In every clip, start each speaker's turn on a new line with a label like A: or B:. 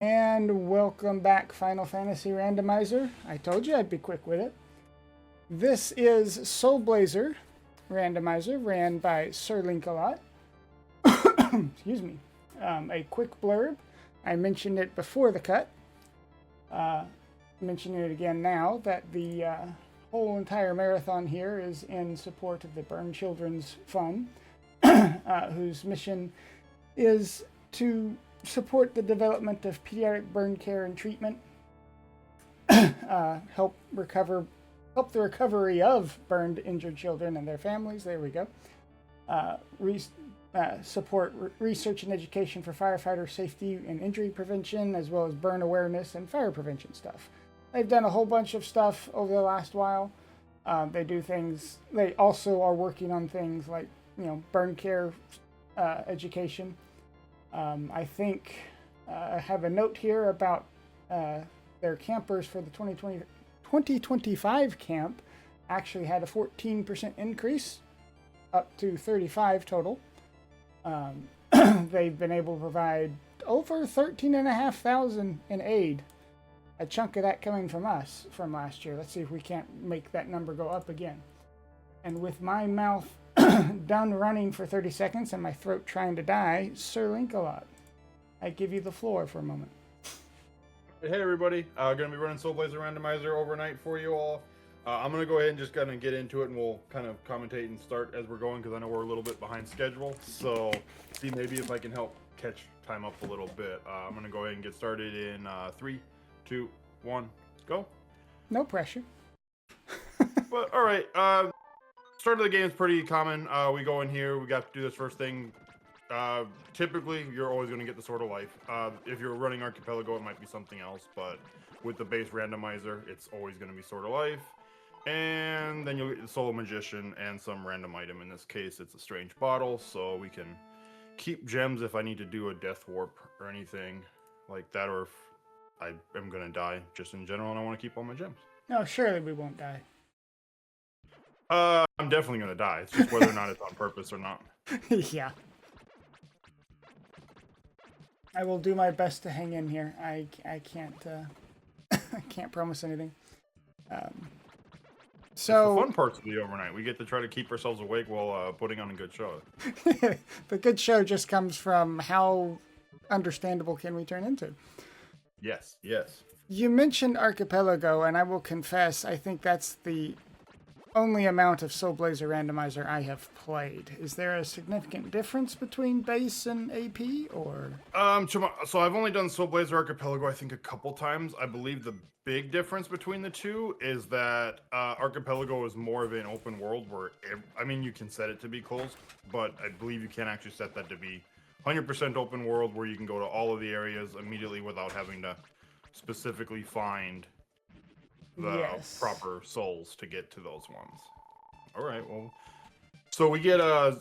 A: And welcome back, Final Fantasy Randomizer. I told you I'd be quick with it. This is SoulBlazer Randomizer, ran by Sir Link-A-Lot. Excuse me. A quick blurb. I mentioned it before the cut. Mentioning it again now, that the whole entire marathon here is in support of the Burn Children's Fund, whose mission is to support the development of pediatric burn care and treatment, help the recovery of burned injured children and their families. There we go. Support research and education for firefighter safety and injury prevention, as well as burn awareness and fire prevention stuff. They've done a whole bunch of stuff over the last while. They do things. They also are working on things like, burn care education. I think I have a note here about their campers for the 2025 camp actually had a 14% increase, up to 35 total. They've been able to provide over 13,500 in aid. A chunk of that coming from us from last year. Let's see if we can't make that number go up again. And with my mouth done running for 30 seconds and my throat trying to die, Sir Link-A-Lot, I give you the floor for a moment.
B: Hey everybody, going to be running SoulBlazer Randomizer overnight for you all. I'm going to go ahead and just kind of get into it, and we'll kind of commentate and start as we're going, because I know we're a little bit behind schedule. So see maybe if I can help catch time up a little bit. I'm going to go ahead and get started in 3, 2, 1, go.
A: No pressure.
B: But all right, start of the game is pretty common. We go in here, we got to do this first thing. Typically, you're always going to get the Sword of Life. If you're running Archipelago, it might be something else, but with the base randomizer, it's always going to be Sword of Life. And then you'll get the Soul of Magician and some random item. In this case, it's a strange bottle, so we can keep gems if I need to do a death warp or anything like that, or if I am going to die just in general and I want to keep all my gems.
A: No, surely we won't die.
B: I'm definitely going to die. It's just whether or not it's on purpose or not.
A: Yeah. I will do my best to hang in here. I can't I can't promise anything. So
B: it's the fun parts of the overnight. We get to try to keep ourselves awake while putting on a good show.
A: The good show just comes from how understandable can we turn into.
B: Yes, yes.
A: You mentioned Archipelago, and I will confess, I think that's the only amount of SoulBlazer Randomizer I have played. Is there a significant difference between base and AP, or?
B: So I've only done SoulBlazer Archipelago, I think, a couple times. I believe the big difference between the two is that Archipelago is more of an open world where, you can set it to be closed, but I believe you can actually set that to be 100% open world, where you can go to all of the areas immediately without having to specifically find the proper souls to get to those ones. All right, well, so we get a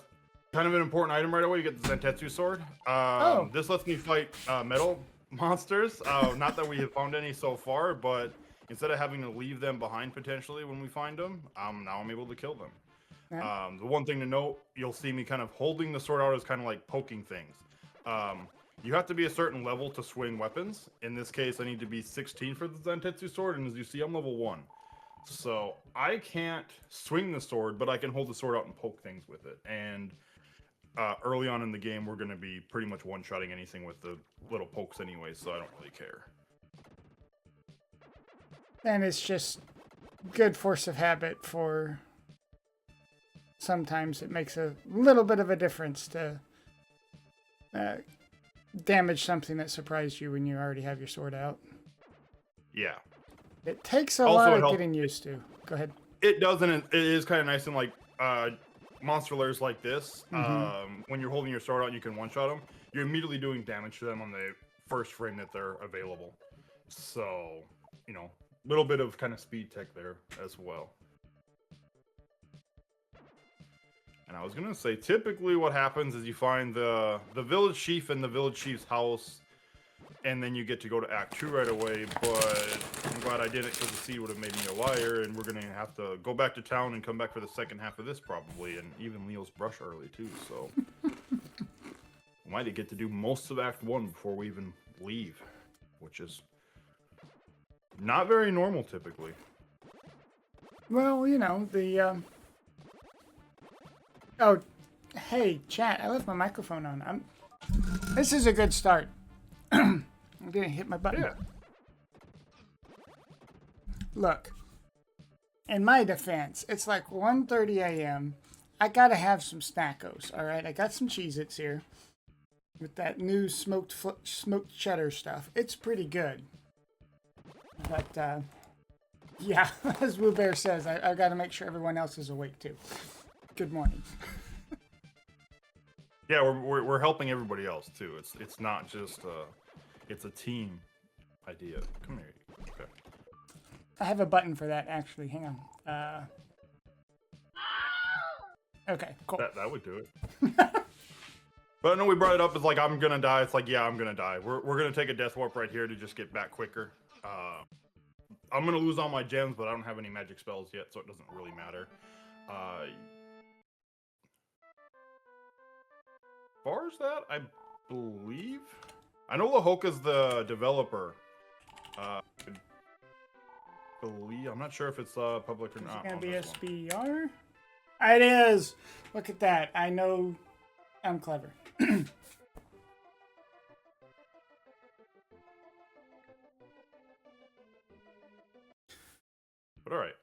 B: kind of an important item right away. You get the Zentetsu sword. This lets me fight metal monsters. Not that we have found any so far, but instead of having to leave them behind potentially when we find them, now I'm able to kill them. Yeah. The one thing to note, you'll see me kind of holding the sword out as kind of like poking things. You have to be a certain level to swing weapons. In this case, I need to be 16 for the Zentetsu sword, and as you see, I'm level 1. So I can't swing the sword, but I can hold the sword out and poke things with it. And early on in the game, we're going to be pretty much one-shotting anything with the little pokes anyway, so I don't really care.
A: And it's just good force of habit for... Sometimes it makes a little bit of a difference to... damage something that surprised you when you already have your sword out.
B: Yeah.
A: It takes a lot of getting used to. Go ahead.
B: It does, and it is kind of nice in like monster lairs like this. When you're holding your sword out and you can one-shot them, you're immediately doing damage to them on the first frame that they're available. So, a little bit of kind of speed tech there as well. And I was going to say, typically what happens is you find the village chief in the village chief's house, and then you get to go to Act 2 right away, but I'm glad I did it, because the seed would have made me a liar, and we're going to have to go back to town and come back for the second half of this probably, and even Leo's brush early too, so... we might get to do most of Act 1 before we even leave. which is not very normal typically.
A: Well, you know, Oh, hey, chat, I left my microphone on. This is a good start. I'm gonna hit my button.
B: Yeah.
A: Look, in my defense, it's like 1:30 a.m. I gotta have some snackos, all right? I got some Cheez-Its here with that new smoked cheddar stuff. It's pretty good. But, yeah, as Woo Bear says, I gotta make sure everyone else is awake too. Good morning.
B: Yeah, we're helping everybody else too. It's not just it's a team idea. Come here. Okay.
A: I have a button for that actually. Hang on. Okay, cool.
B: That would do it. But no, we brought it up as like I'm gonna die. It's like yeah, I'm gonna die. We're gonna take a death warp right here to just get back quicker. I'm gonna lose all my gems, but I don't have any magic spells yet, so it doesn't really matter. As far as that, I believe I know Lahoka's the developer. I'm not sure if it's public or not.
A: It's gonna be SBR. It is. Look at that. I know. I'm clever.
B: But all right.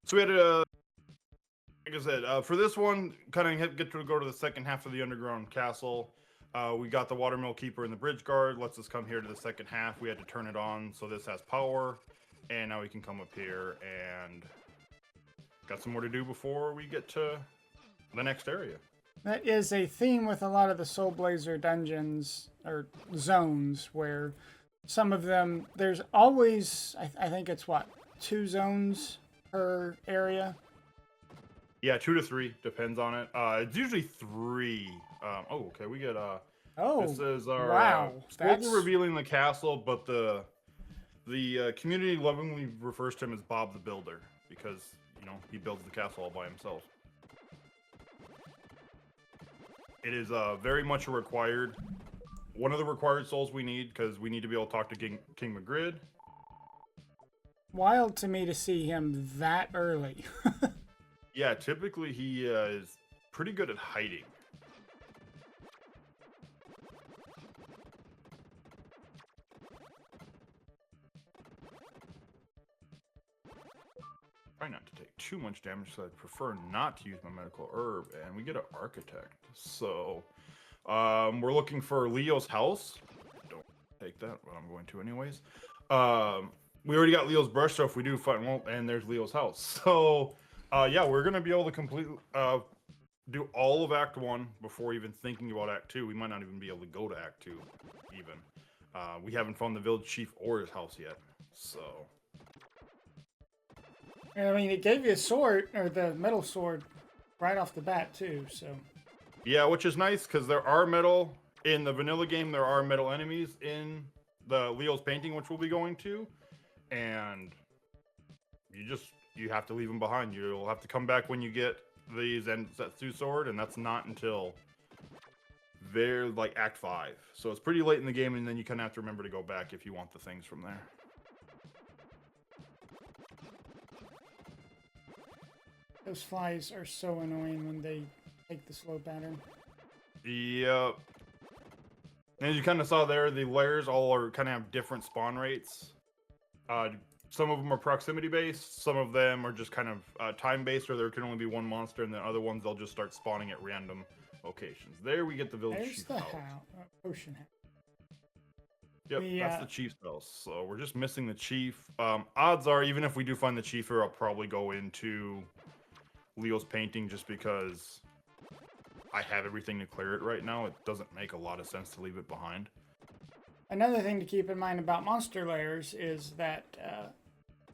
B: So we had like I said, for this one, kind of get to go to the second half of the underground castle. We got the watermill keeper and the bridge guard. Lets us come here to the second half. We had to turn it on so this has power, and now we can come up here and got some more to do before we get to the next area.
A: That is a theme with a lot of the SoulBlazer dungeons or zones, where some of them there's always I think it's what 2 zones per area.
B: Yeah, 2 to 3 depends on it. It's usually 3. Oh, okay. We get
A: Oh,
B: this is our
A: wow.
B: that's revealing the castle, but the community lovingly refers to him as Bob the Builder because you know he builds the castle all by himself. It is very much a required one of the required souls we need because we need to be able to talk to King Magrid.
A: Wild to me to see him that early.
B: Yeah, typically he is pretty good at hiding. Try not to take too much damage, so I'd prefer not to use my medical herb. And we get an architect, so we're looking for Leo's house. Don't take that, but I'm going to anyways. We already got Leo's brush, so if we do find well, and there's Leo's house. So yeah, we're gonna be able to complete do all of Act 1 before even thinking about Act 2. We might not even be able to go to Act 2 even. We haven't found the village chief or his house yet, so.
A: I mean, it gave you a sword, or the metal sword, right off the bat, too, so.
B: Yeah, which is nice, because there are metal, in the vanilla game, there are metal enemies in the Leo's painting, which we'll be going to, and you have to leave them behind. You'll have to come back when you get the Zensetsu sword, and that's not until very, like, Act 5. So it's pretty late in the game, and then you kind of have to remember to go back if you want the things from there.
A: Those flies are so annoying when they take the slow pattern.
B: Yep. As you kind of saw there, the layers all are kind of have different spawn rates. Some of them are proximity based, some of them are just kind of time based, where there can only be one monster, and then other ones they'll just start spawning at random locations. There we get the village
A: There's
B: chief
A: the
B: house.
A: potion house.
B: Yep, that's the chief's house. So we're just missing the chief. Odds are, even if we do find the chief here, I'll probably go into Leo's painting just because I have everything to clear it right now. It doesn't make a lot of sense to leave it behind.
A: Another thing to keep in mind about monster layers is that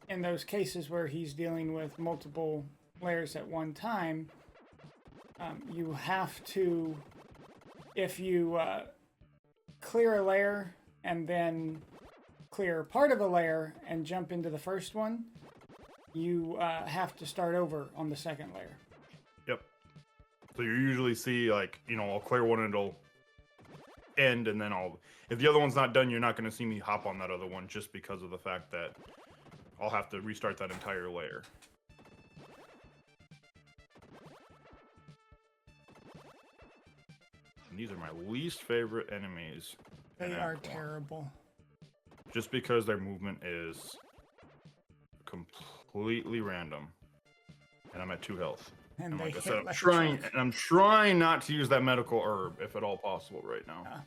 A: in those cases where he's dealing with multiple layers at one time, you have to, if you clear a layer and then clear part of a layer and jump into the first one, you have to start over on the second layer.
B: Yep. So you usually see, like, you know, I'll clear one and end, and then if the other one's not done, you're not going to see me hop on that other one just because of the fact that I'll have to restart that entire layer. And these are my least favorite enemies.
A: They are terrible.
B: Just because their movement is completely random. And I'm at 2 health.
A: And
B: like I
A: hit
B: said,
A: like
B: I'm trying not to use that medical herb if at all possible right now.
A: Yeah.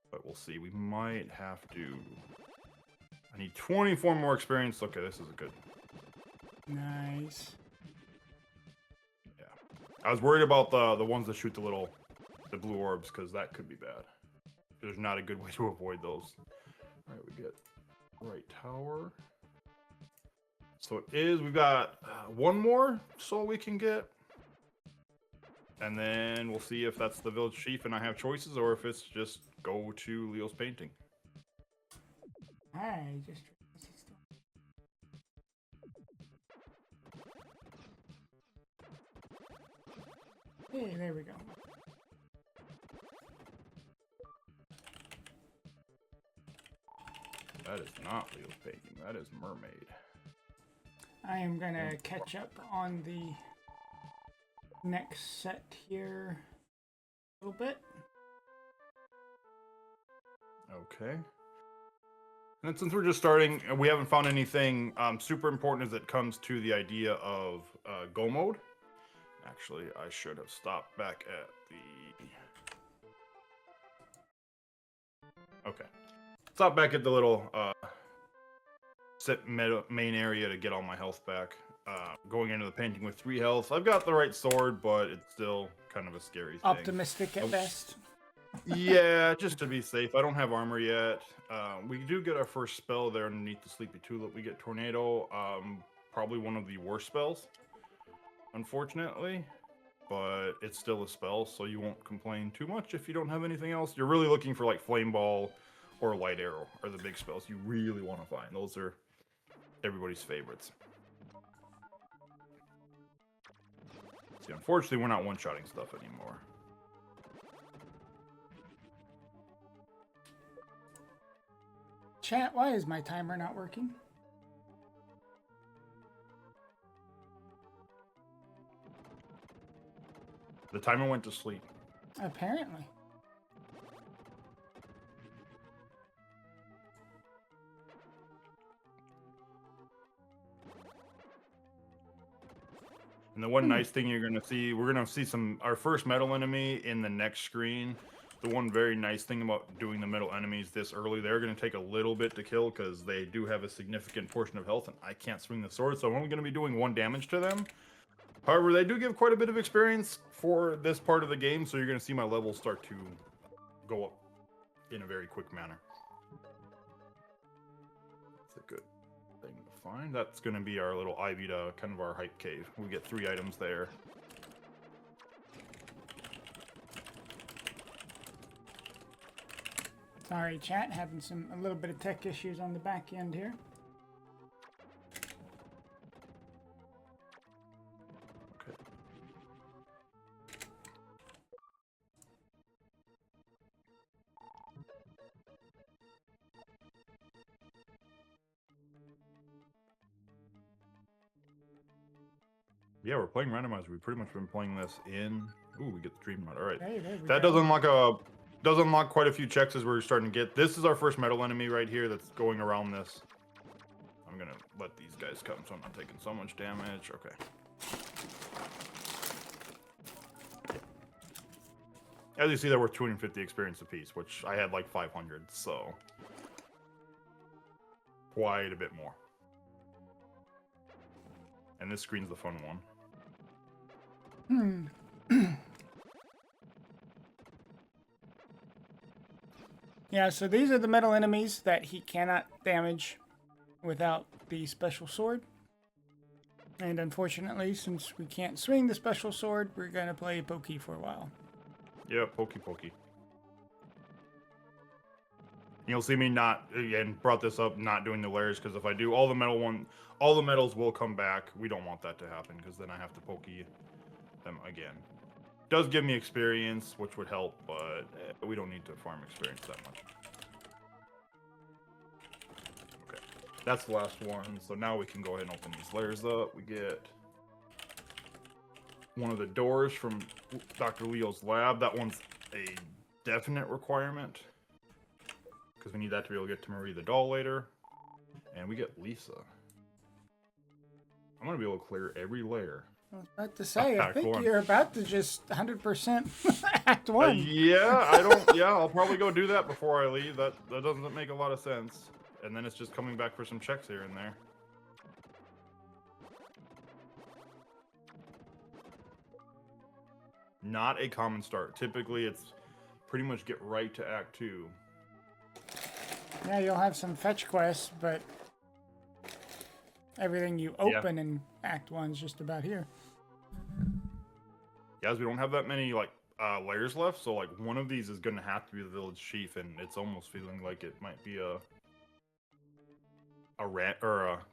B: But we'll see. We might have to. I need 24 more experience. Okay, this is a good.
A: Nice.
B: Yeah. I was worried about the ones that shoot the blue orbs, because that could be bad. There's not a good way to avoid those. All right, we get right tower. So we've got one more soul we can get. And then we'll see if that's the village chief and I have choices, or if it's just go to Leo's painting.
A: I just... Hey, there we go.
B: That is not Leo's painting. That is Mermaid.
A: I am gonna catch up on the next set here a little bit.
B: Okay. And then since we're just starting, we haven't found anything super important as it comes to the idea of go mode. Actually, I should have stopped back at the... Okay. Stop back at the little main area to get all my health back. Going into the painting with 3 health. I've got the right sword, but it's still kind of a scary thing.
A: Optimistic at best.
B: Yeah, just to be safe. I don't have armor yet. We do get our first spell there underneath the Sleepy Tulip. We get Tornado. Probably one of the worst spells, unfortunately. But it's still a spell, so you won't complain too much if you don't have anything else. You're really looking for like Flame Ball or Light Arrow are the big spells you really want to find. Those are everybody's favorites. See, unfortunately, we're not one-shotting stuff anymore.
A: Chat, why is my timer not working?
B: The timer went to sleep.
A: Apparently.
B: And the one nice thing you're going to see, we're going to see our first metal enemy in the next screen. The one very nice thing about doing the metal enemies this early, they're going to take a little bit to kill because they do have a significant portion of health, and I can't swing the sword, so I'm only going to be doing 1 damage to them. However, they do give quite a bit of experience for this part of the game, so you're going to see my levels start to go up in a very quick manner. That's a good thing to find. That's going to be our little ivy to kind of our hype cave. We get 3 items there.
A: Sorry, chat, having a little bit of tech issues on the back end here.
B: Okay. Yeah, we're playing Randomizer. We've pretty much been playing this in... Ooh, we get the Dream Mod. All right.
A: Hey,
B: that does unlock quite a few checks as we're starting to get. This is our first metal enemy right here that's going around this. I'm going to let these guys come so I'm not taking so much damage. Okay. As you see, they're worth 250 experience apiece, which I had like 500, so... quite a bit more. And this screen's the fun one.
A: Yeah, so these are the metal enemies that he cannot damage without the special sword. And unfortunately, since we can't swing the special sword, we're going to play Pokey for a while.
B: Yeah, Pokey. You'll see me not, again, brought this up, not doing the layers, because if I do all the metals will come back. We don't want that to happen, because then I have to pokey them again. Does give me experience, which would help, but we don't need to farm experience that much. Okay, that's the last one. So now we can go ahead and open these layers up. We get one of the doors from Dr. Leo's lab. That one's a definite requirement, because we need that to be able to get to Marie the doll later. And we get Lisa. I'm going to be able to clear every layer.
A: I was about to say, I
B: Act
A: think
B: one.
A: you're about to just 100% Act 1.
B: Yeah, I'll probably go do that before I leave. That doesn't make a lot of sense. And then it's just coming back for some checks here and there. Not a common start. Typically, it's pretty much get right to Act 2.
A: Yeah, you'll have some fetch quests, but everything you open in Act 1 is just about here.
B: Guys, we don't have that many like layers left, so like one of these is gonna have to be the village chief, and it's almost feeling like it might be a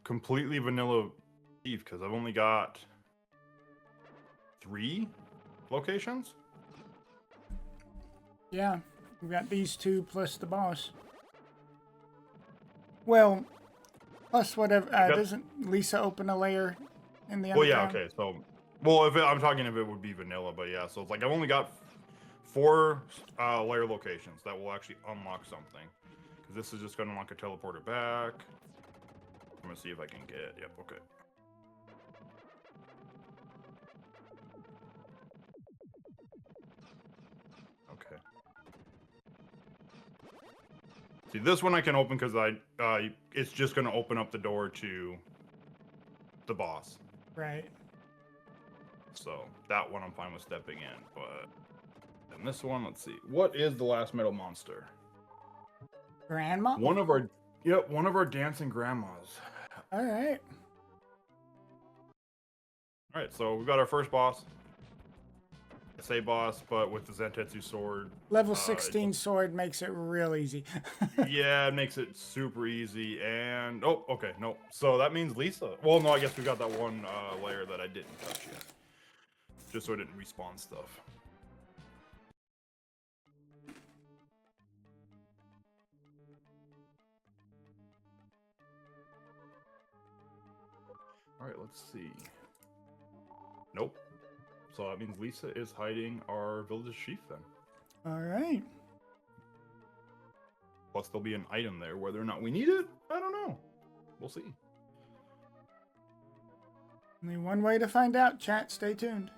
B: completely vanilla chief, because I've only got 3 locations.
A: Yeah, we've got these 2 plus the boss. Well, plus whatever. Doesn't Lisa open a layer in the
B: Well,
A: underground?
B: yeah, okay. So, well, I'm talking if it would be vanilla, but yeah. So it's like I've only got 4 layer locations that will actually unlock something. Because this is just going to unlock a teleporter back. I'm going to see if I can get. Yep. Okay. Okay. See, this one I can open because it's just going to open up the door to the boss.
A: Right.
B: So that one I'm fine with stepping in, but then this one, let's see. What is the last metal monster?
A: Grandma?
B: One of our dancing grandmas.
A: All right.
B: All right, so we've got our first boss. I say boss, but with the Zentetsu sword.
A: Level 16 sword makes it real easy.
B: Yeah, it makes it super easy. And oh, okay, no. So that means Lisa. Well, no, I guess we got that one layer that I didn't touch yet, just so I didn't respawn stuff. All right, let's see. Nope. So that means Lisa is hiding our village chief then.
A: All right.
B: Plus, there'll be an item there. Whether or not we need it, I don't know. We'll see.
A: Only one way to find out, chat. Stay tuned.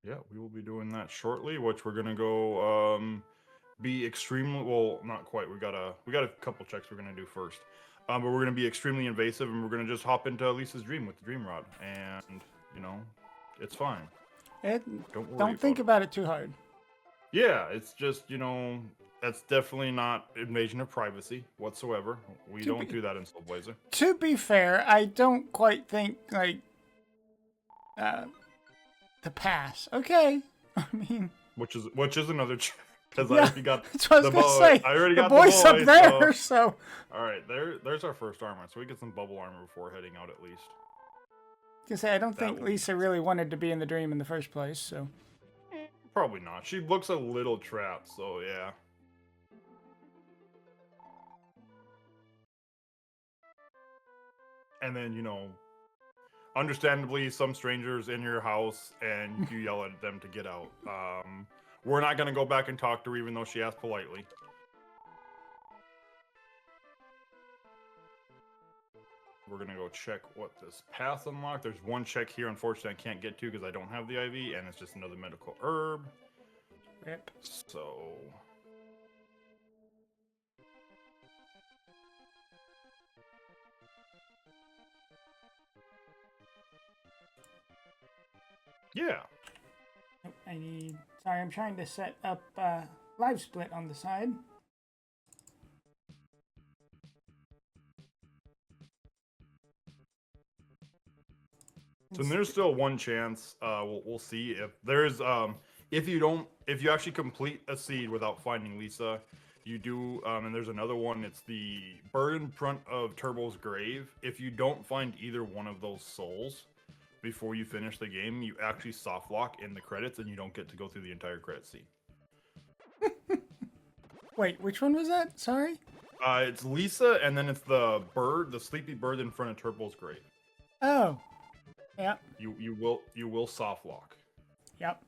B: Yeah, we will be doing that shortly, which we're gonna go be extremely well, not quite. We got a couple checks we're gonna do first. But we're gonna be extremely invasive, and we're gonna just hop into Lisa's dream with the dream rod, and you know, it's fine.
A: Don't think about it too hard.
B: Yeah, it's just, you know, that's definitely not invasion of privacy whatsoever. We don't do that in SoulBlazer.
A: To be fair, I don't quite think like the pass. Okay, I mean,
B: Which is another check, because
A: yeah,
B: I already got
A: that's what I was
B: the
A: gonna
B: boy.
A: say.
B: I already
A: the
B: got
A: boy's
B: the boy,
A: up there, so.
B: All right, there's our first armor, so we get some bubble armor before heading out at least.
A: I say I don't think Lisa really wanted to be in the dream in the first place, so.
B: Probably not. She looks a little trapped, so yeah. And then, you know, understandably, some strangers in your house and you yell at them to get out. We're not going to go back and talk to her, even though she asked politely. We're going to go check what this path unlocked. There's one check here, unfortunately, I can't get to because I don't have the IV, and it's just another medical herb.
A: Rip.
B: So... yeah.
A: I need... Sorry, I'm trying to set up live split on the side.
B: So there's still one chance. We'll see if there's if you actually complete a seed without finding Lisa, You do, and there's another one. It's the bird in front of Turbo's grave. If you don't find either one of those souls before you finish the game, you actually soft lock in the credits, and you don't get to go through the entire credit scene.
A: Wait, which one was that? Sorry.
B: It's Lisa, and then it's the bird, the sleepy bird in front of Turbo's grave.
A: Oh. Yep.
B: You will soft lock.
A: Yep.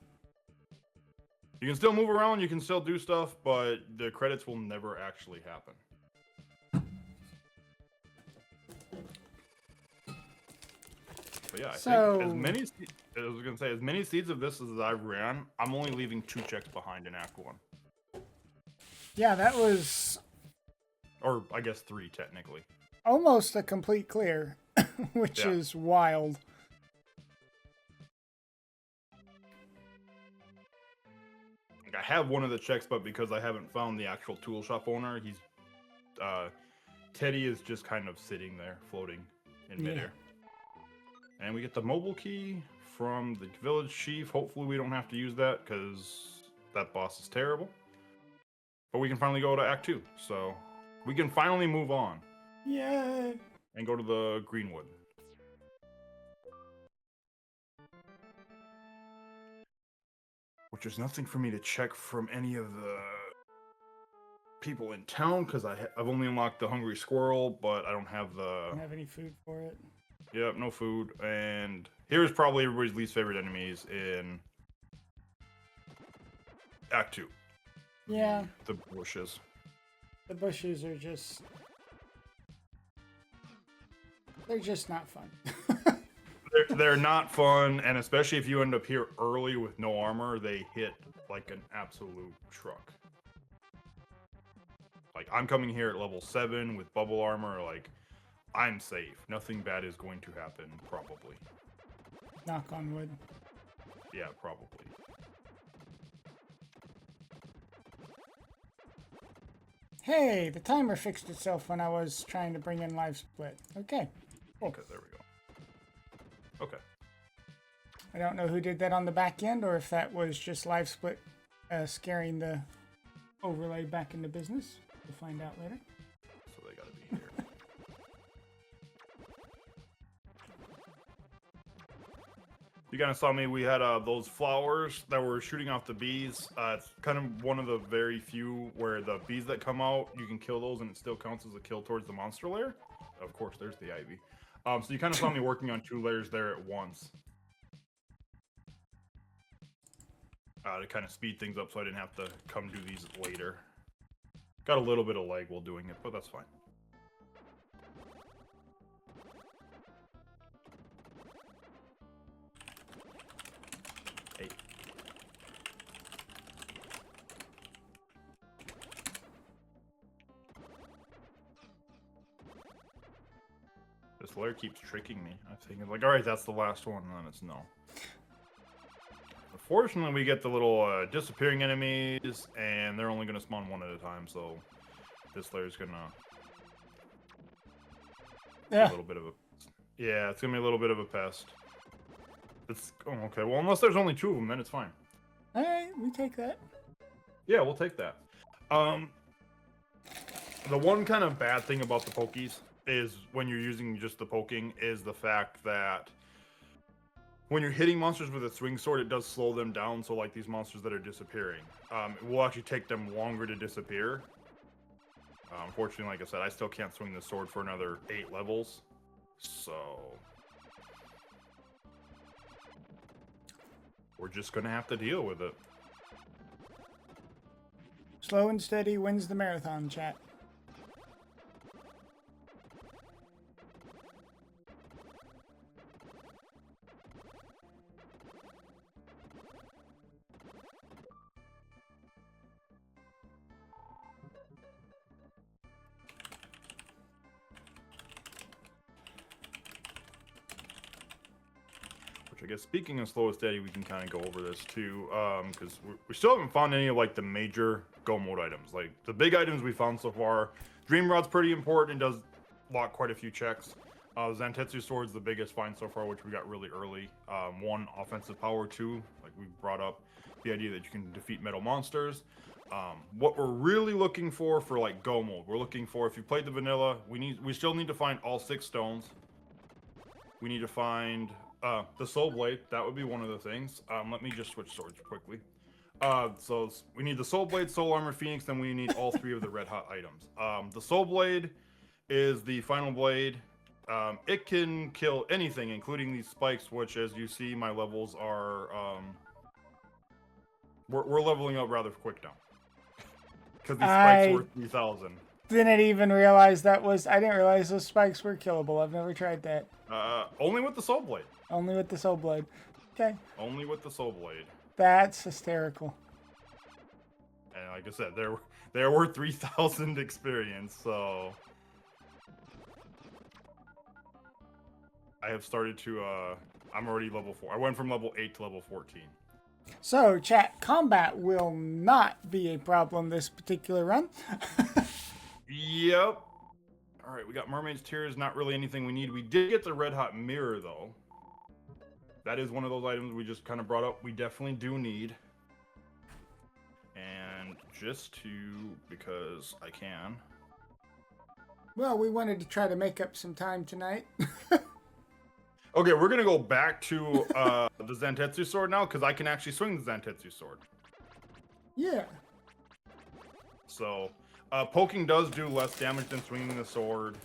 B: You can still move around, you can still do stuff, but the credits will never actually happen. But yeah, I think as many seeds of this as I've ran, I'm only leaving 2 checks behind in Act 1.
A: Yeah, that was
B: Or I guess 3 technically.
A: almost a complete clear, which is wild.
B: I have one of the checks, but because I haven't found the actual tool shop owner, he's Teddy is just kind of sitting there, floating in midair. And we get the mobile key from the village chief. Hopefully we don't have to use that, because that boss is terrible. But we can finally go to Act 2, so we can finally move on.
A: Yay!
B: And go to the Greenwood. Which is nothing for me to check from any of the people in town, because I've only unlocked the Hungry Squirrel, but I don't have the...
A: Don't have any food for it.
B: Yep, no food. And here's probably everybody's least favorite enemies in Act 2.
A: Yeah.
B: The bushes.
A: The bushes are just... They're just not fun.
B: They're not fun, and especially if you end up here early with no armor, they hit like an absolute truck. Like, I'm coming here at level 7 with bubble armor, like, I'm safe. Nothing bad is going to happen, probably.
A: Knock on wood.
B: Yeah, probably.
A: Hey, the timer fixed itself when I was trying to bring in live split. Okay. Cool.
B: Okay, there we go. Okay.
A: I don't know who did that on the back end, or if that was just live split scaring the overlay back into business. We'll find out later.
B: So they gotta be here. You kind of saw me, we had those flowers that were shooting off the bees. It's kind of one of the very few where the bees that come out, you can kill those and it still counts as a kill towards the monster lair. Of course, there's the ivy. So you kind of saw me working on 2 layers there at once. To kind of speed things up so I didn't have to come do these later. Got a little bit of lag while doing it, but that's fine. Hey. This layer keeps tricking me. I'm thinking like, alright, that's the last one, and then it's no. Unfortunately, we get the little disappearing enemies, and they're only going to spawn 1 at a time, so this layer's going to...
A: Yeah.
B: A little bit of a... Yeah, it's going to be a little bit of a pest. It's... Oh, okay. Well, unless there's only 2 of them, then it's fine.
A: Alright, we take that.
B: Yeah, we'll take that. The one kind of bad thing about the pokies is when you're using just the poking is the fact that when you're hitting monsters with a swing sword, it does slow them down. So like these monsters that are disappearing, it will actually take them longer to disappear. Unfortunately, like I said, I still can't swing the sword for another 8 levels. So we're just going to have to deal with it.
A: Slow and steady wins the marathon, chat.
B: I guess speaking of slow and steady, we can kind of go over this too, because we still haven't found any of like the major go mode items. Like the big items we found so far, Dream Rod's pretty important. It does lock quite a few checks. Zantetsu Sword's the biggest find so far, which we got really early. 1 offensive power, 2, like we brought up. the idea that you can defeat metal monsters. What we're really looking for like go mode, we're looking for, if you played the vanilla, we still need to find all 6 stones. We need to find the Soul Blade. That would be one of the things. Let me just switch swords quickly. So we need the Soul Blade, Soul Armor, Phoenix, then we need all 3 of the red hot items. The Soul Blade is the final blade. It can kill anything, including these spikes, which, as you see, my levels are... we're leveling up rather quick now. Because these spikes were 3,000.
A: Didn't even realize that was... I didn't realize those spikes were killable. I've never tried that.
B: Only with the Soul Blade.
A: Only with the Soul Blade. Okay.
B: Only with the Soul Blade.
A: That's hysterical.
B: And like I said, there were 3,000 experience, so... I have started to, I'm already level 4. I went from level 8 to level 14.
A: So, chat, combat will not be a problem this particular run.
B: Yep. Alright, we got Mermaid's Tears, not really anything we need. We did get the Red Hot Mirror, though. That is one of those items we just kind of brought up. We definitely do need. And just because I can.
A: Well, we wanted to try to make up some time tonight.
B: Okay, we're going to go back to the Zantetsu sword now, because I can actually swing the Zantetsu sword.
A: Yeah.
B: So, poking does do less damage than swinging the sword.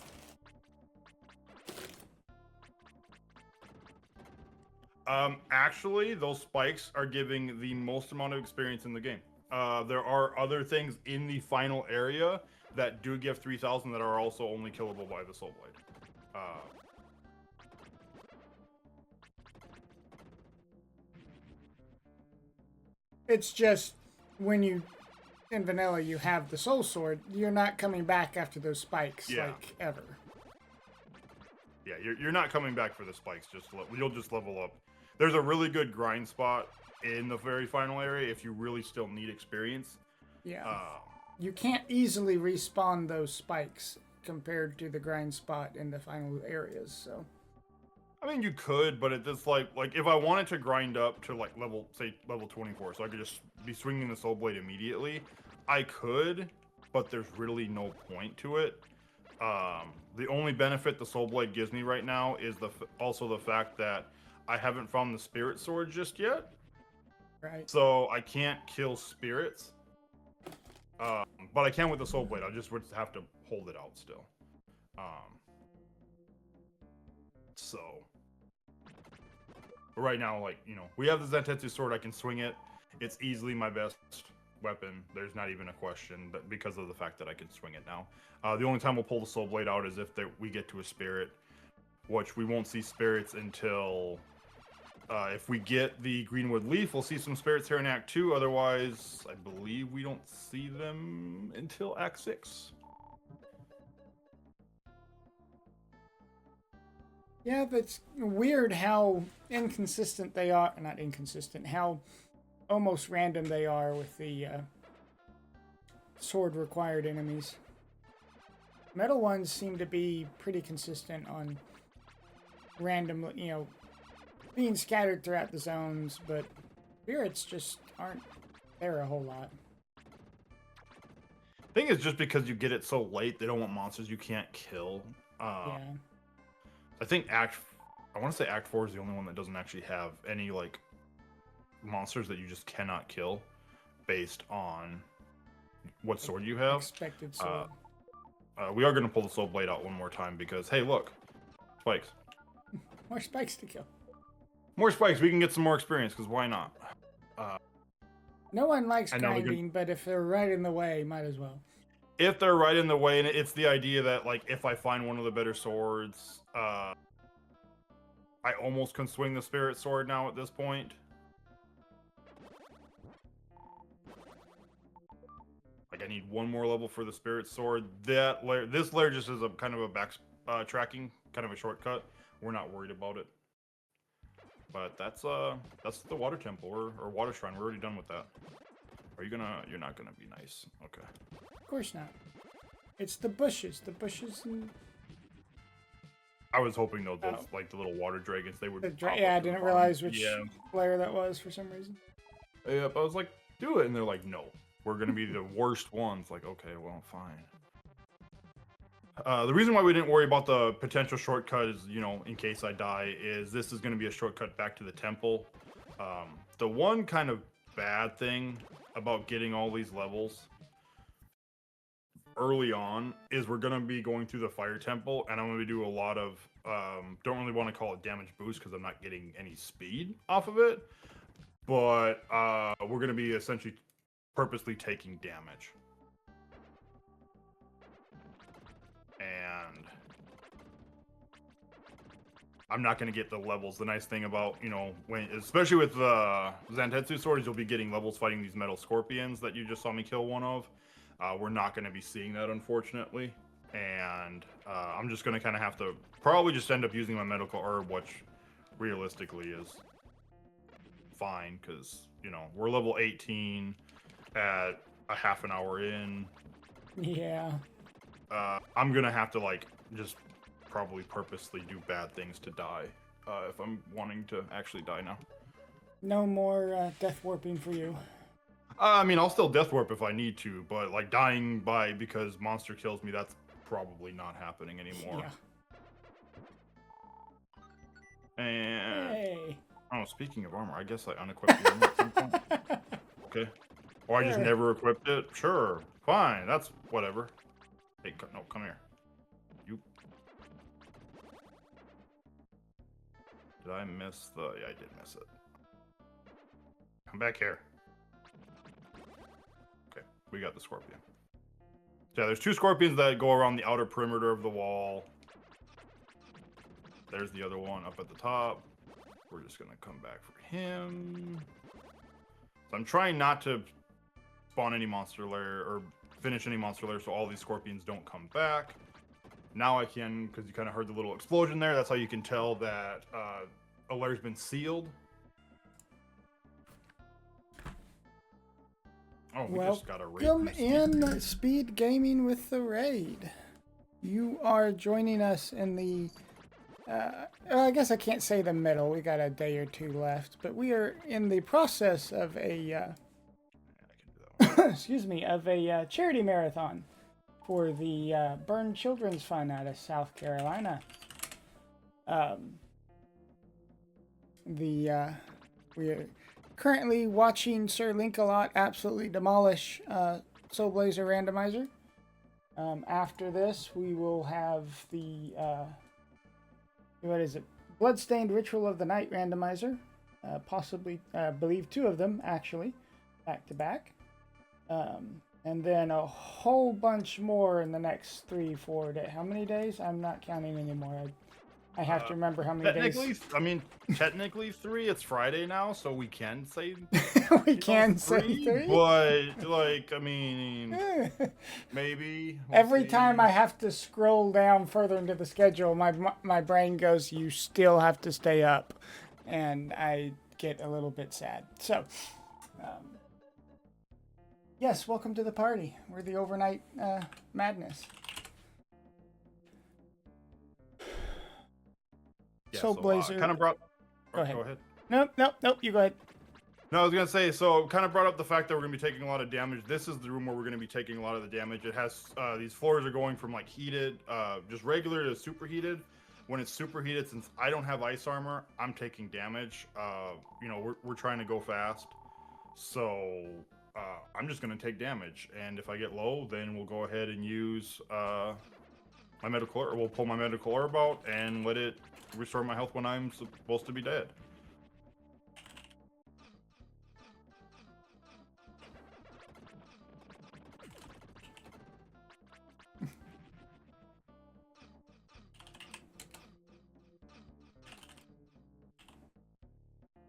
B: Actually, those spikes are giving the most amount of experience in the game. There are other things in the final area that do give 3,000 that are also only killable by the Soul Blade.
A: It's just when you, in vanilla, you have the soul sword, you're not coming back after those spikes, like, ever.
B: Yeah, you're not coming back for the spikes, you'll just level up. There's a really good grind spot in the very final area if you really still need experience.
A: Yeah. You can't easily respawn those spikes compared to the grind spot in the final areas, so...
B: I mean, you could, but it's like if I wanted to grind up to like level 24, so I could just be swinging the Soul Blade immediately, I could, but there's really no point to it. The only benefit the Soul Blade gives me right now is also the fact that I haven't found the Spirit Sword just yet.
A: Right.
B: So I can't kill spirits. But I can with the Soul Blade. I just would have to hold it out still. So right now, like, you know, we have the Zantetsu sword. I can swing it. It's easily my best weapon. There's not even a question, but because of the fact that I can swing it now. The only time we'll pull the Soul Blade out is if we get to a spirit, which we won't see spirits until if we get the Greenwood Leaf. We'll see some spirits here in Act 2. Otherwise, I believe we don't see them until Act 6.
A: Yeah, that's weird how inconsistent they are. Not inconsistent, how almost random they are with the sword-required enemies. Metal ones seem to be pretty consistent on random, you know, being scattered throughout the zones, but spirits just aren't there a whole lot.
B: I think it's just because you get it so late, they don't want monsters you can't kill.
A: Yeah.
B: I think I want to say Act 4 is the only one that doesn't actually have any, like, monsters that you just cannot kill based on what sword you have.
A: Expected sword.
B: We are going to pull the Soul Blade out one more time because, hey, look, spikes.
A: More spikes to kill.
B: More spikes. We can get some more experience because why not?
A: No one likes grinding, but if they're right in the way, might as well.
B: If they're right in the way, and it's the idea that, like, if I find one of the better swords, I almost can swing the Spirit Sword now at this point. Like, I need one more level for the Spirit Sword. This layer just is a kind of a back tracking, kind of a shortcut. We're not worried about it. But that's the Water Temple or Water Shrine. We're already done with that. You're not gonna be nice. Okay.
A: Of course not. It's the bushes. The bushes and...
B: I was hoping though, like the little water dragons, they would.
A: Yeah, I didn't realize which layer that was for some reason.
B: Yep, I was like, do it. And they're like, no, we're going to be the worst ones. Like, okay, well, fine. The reason why we didn't worry about the potential shortcut is, you know, in case I die, is this is going to be a shortcut back to the temple. The one kind of bad thing about getting all these levels early on is we're going to be going through the fire temple, and I'm going to do a lot of, don't really want to call it damage boost because I'm not getting any speed off of it, but we're going to be essentially purposely taking damage. And I'm not going to get the levels. The nice thing about, you know, when, especially with the Zantetsu swords, you'll be getting levels fighting these metal scorpions that you just saw me kill one of. We're not going to be seeing that, unfortunately. And I'm just going to kind of have to probably just end up using my medical herb, which realistically is fine because, you know, we're level 18 at a half an hour in.
A: Yeah.
B: I'm going to have to, like, just probably purposely do bad things to die if I'm wanting to actually die now.
A: No more death warping for you.
B: I mean, I'll still death warp if I need to, but like dying by because monster kills me, that's probably not happening anymore.
A: Yeah.
B: And
A: Hey.
B: oh, speaking of armor, I guess I unequipped the armor at some point. Okay. Or I just never equipped it. Sure, fine. That's whatever. Hey, no, come here. You. Did I miss the? Yeah, I did miss it. Come back here. Okay, we got the scorpion. So yeah, there's 2 scorpions that go around the outer perimeter of the wall. There's the other one up at the top. We're just gonna come back for him. So I'm trying not to spawn any monster lair or finish any monster lair so all these scorpions don't come back. Now I can, because you kind of heard the little explosion there. That's how you can tell that a lair's been sealed. Oh, we just got a raid.
A: Welcome in Speed Gaming with the raid. You are joining us in the, I guess I can't say the middle. We got a day or 2 left, but we are in the process of a, excuse me, of a charity marathon for the Burn Children's Fund out of South Carolina. We are currently watching Sir Link-A-Lot absolutely demolish SoulBlazer Randomizer. After this, we will have the, what is it? Bloodstained Ritual of the Night Randomizer. Possibly, I believe 2 of them, actually, back to back. And then a whole bunch more in the next 3-4 days. How many days? I'm not counting anymore. I have to remember how many days.
B: I mean, technically 3. It's Friday now, so we can say
A: we can say 3.
B: But like, I mean, maybe
A: every time I have to scroll down further into the schedule, my brain goes, "You still have to stay up," and I get a little bit sad. So. Yes, welcome to the party. We're the overnight madness.
B: Yeah,
A: SoulBlazer.
B: Kind of brought.
A: Go ahead.
B: Go ahead.
A: Nope. You go ahead.
B: No, I was gonna say. So, kind of brought up the fact that we're gonna be taking a lot of damage. This is the room where we're gonna be taking a lot of the damage. It has these floors are going from like heated, just regular to superheated. When it's superheated, since I don't have ice armor, I'm taking damage. You know, we're trying to go fast, so. I'm just going to take damage, and if I get low, then we'll go ahead and use my medical herb. We'll pull my medical herb out and let it restore my health when I'm supposed to be dead.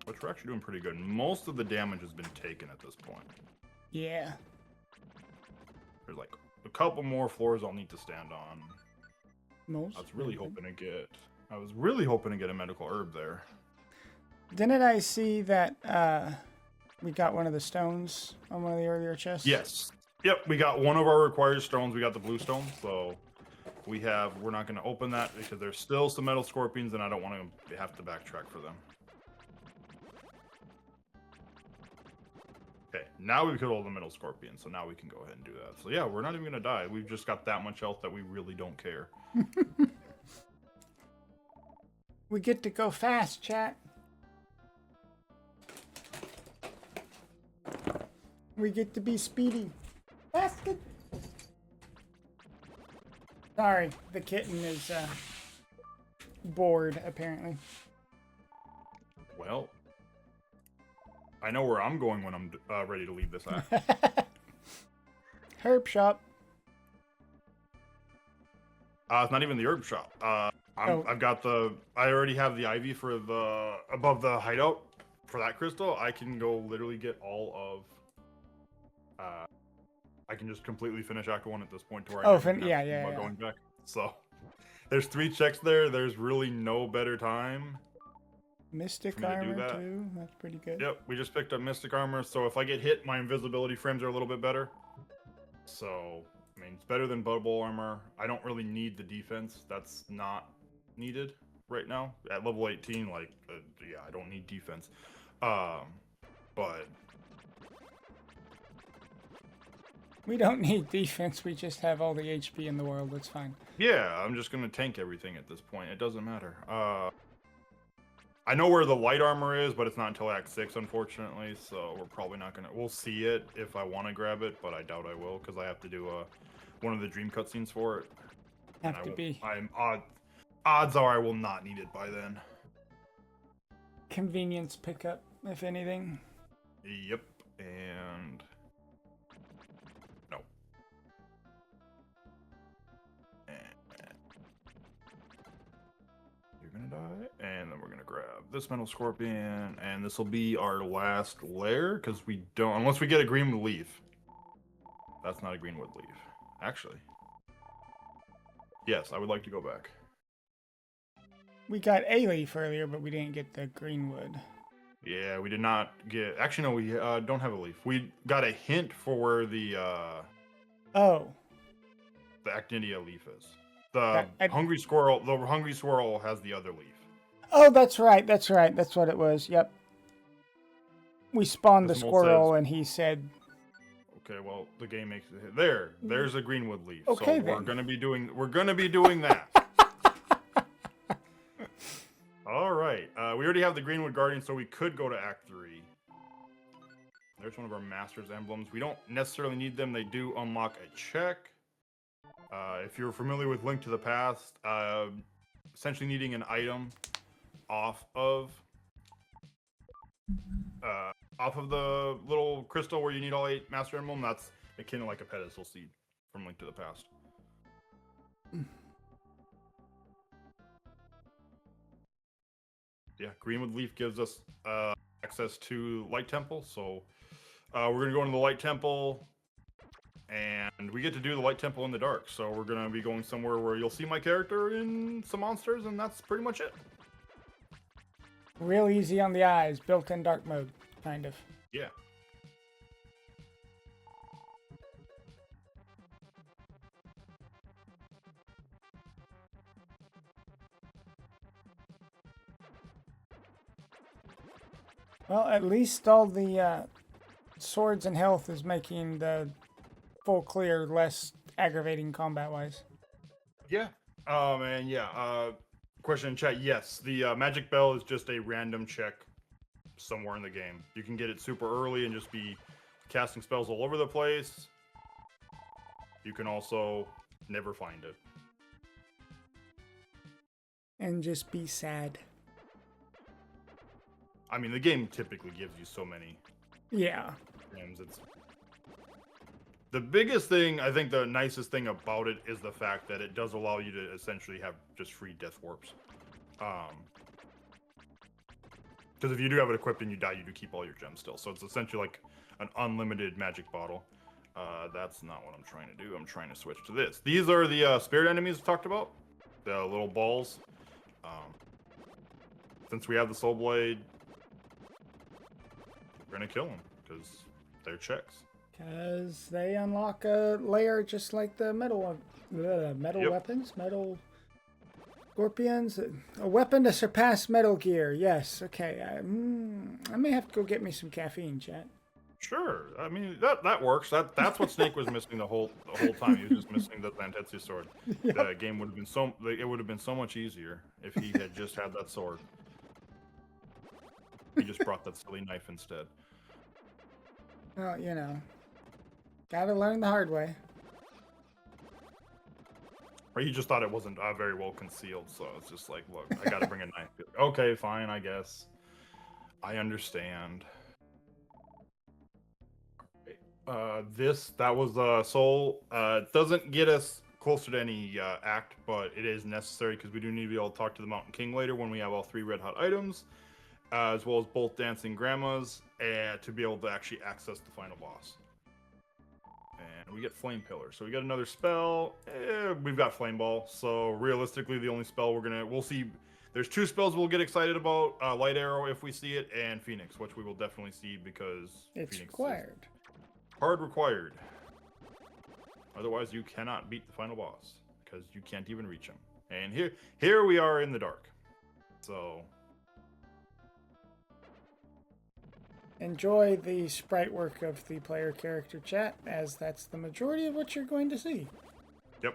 B: Which we're actually doing pretty good. Most of the damage has been taken at this point.
A: Yeah.
B: There's like a couple more floors I'll need to stand on.
A: Most.
B: I was really hoping to get a medical herb there.
A: Didn't I see that we got one of the stones on one of the earlier chests?
B: Yes. Yep, we got one of our required stones. We got the blue stone, so we're not going to open that because there's still some metal scorpions and I don't want to have to backtrack for them. Okay, now we killed the middle scorpion, so now we can go ahead and do that. So yeah, we're not even gonna die. We've just got that much health that we really don't care.
A: We get to go fast, chat. We get to be speedy. Basket. Sorry, the kitten is bored, apparently.
B: Well, I know where I'm going when I'm ready to leave this act.
A: Herb shop.
B: It's not even the herb shop. I've got I already have the ivy for the above the hideout for that crystal. I can go literally get all of. I can just completely finish Act 1 at this point to where I
A: yeah.
B: going back. So there's 3 checks there. There's really no better time.
A: Mystic armor too. That's pretty good.
B: Yep, we just picked up mystic armor. So if I get hit, my invisibility frames are a little bit better. So I mean, it's better than bubble armor. I don't really need the defense. That's not needed right now at level 18. Like, yeah, I don't need defense. But
A: we don't need defense. We just have all the HP in the world. That's fine.
B: Yeah, I'm just gonna tank everything at this point. It doesn't matter. I know where the light armor is, but it's not until Act 6, unfortunately. So we're probably not gonna. We'll see it if I want to grab it, but I doubt I will because I have to do one of the dream cutscenes for it.
A: Have to be.
B: Odds are I will not need it by then.
A: Convenience pickup, if anything.
B: Yep, and no. You're gonna die, and then we're gonna grab this metal scorpion, and this will be our last lair because we don't, unless we get a greenwood leaf. That's not a greenwood leaf, actually. Yes, I would like to go back.
A: We got a leaf earlier, but we didn't get the greenwood.
B: Yeah, we did not get. Actually, no, we don't have a leaf. We got a hint for where the actinidia leaf is. The hungry squirrel has the other leaf.
A: Oh, that's right. That's right. That's what it was. Yep. We spawned the squirrel, and he said.
B: Okay, well, the game makes it there's a greenwood leaf.
A: Okay,
B: so
A: then.
B: we're gonna be doing that. All right, we already have the greenwood guardian, so we could go to Act 3. There's one of our master's emblems. We don't necessarily need them. They do unlock a check. If you're familiar with Link to the Past, essentially needing an item off of the little crystal where you need all 8 master emblem, that's akin to like a pedestal seed from Link to the Past. Yeah, greenwood leaf gives us access to Light Temple, so we're gonna go into the Light Temple, and we get to do the Light Temple in the dark. So we're gonna be going somewhere where you'll see my character and some monsters, and that's pretty much it.
A: Real easy on the eyes, built-in dark mode, kind of.
B: Yeah.
A: Well, at least all the swords and health is making the full clear less aggravating combat-wise.
B: Yeah. And yeah. Question in chat. Yes, the magic bell is just a random check somewhere in the game. You can get it super early and just be casting spells all over the place. You can also never find it.
A: And just be sad.
B: I mean, the game typically gives you so many.
A: Yeah.
B: Games. It's the biggest thing. I think the nicest thing about it is the fact that it does allow you to essentially have just free death warps. Because if you do have it equipped and you die, you do keep all your gems still. So it's essentially like an unlimited magic bottle. That's not what I'm trying to do. I'm trying to switch to this. These are the spirit enemies we talked about. The little balls. Since we have the soul blade, we're gonna kill them because they're checks.
A: Because they unlock a layer just like the metal weapons, metal scorpions. A weapon to surpass Metal Gear. Yes. Okay. I may have to go get me some caffeine, chat.
B: Sure. I mean that works. That's what Snake was missing the whole time. He was just missing the Zantetsu sword.
A: Yep.
B: The game would have been it would have been so much easier if he had just had that sword. He just brought that silly knife instead.
A: Well, you know, gotta learn the hard way.
B: Or he just thought it wasn't very well concealed, so it's just like, look, I gotta bring a knife. Okay, fine, I guess. I understand. That was Soul. It doesn't get us closer to any act, but it is necessary because we do need to be able to talk to the Mountain King later when we have all 3 red hot items, as well as both dancing grandmas, and to be able to actually access the final boss. And we get Flame Pillar, so we got another spell. We've got Flame Ball, so realistically, the only spell we'll see. There's 2 spells we'll get excited about: Light Arrow if we see it, and Phoenix, which we will definitely see because
A: It's
B: Phoenix
A: required.
B: hard required. Otherwise, you cannot beat the final boss because you can't even reach him. And here we are in the dark. So
A: Enjoy the sprite work of the player character chat, as that's the majority of what you're going to see.
B: yep.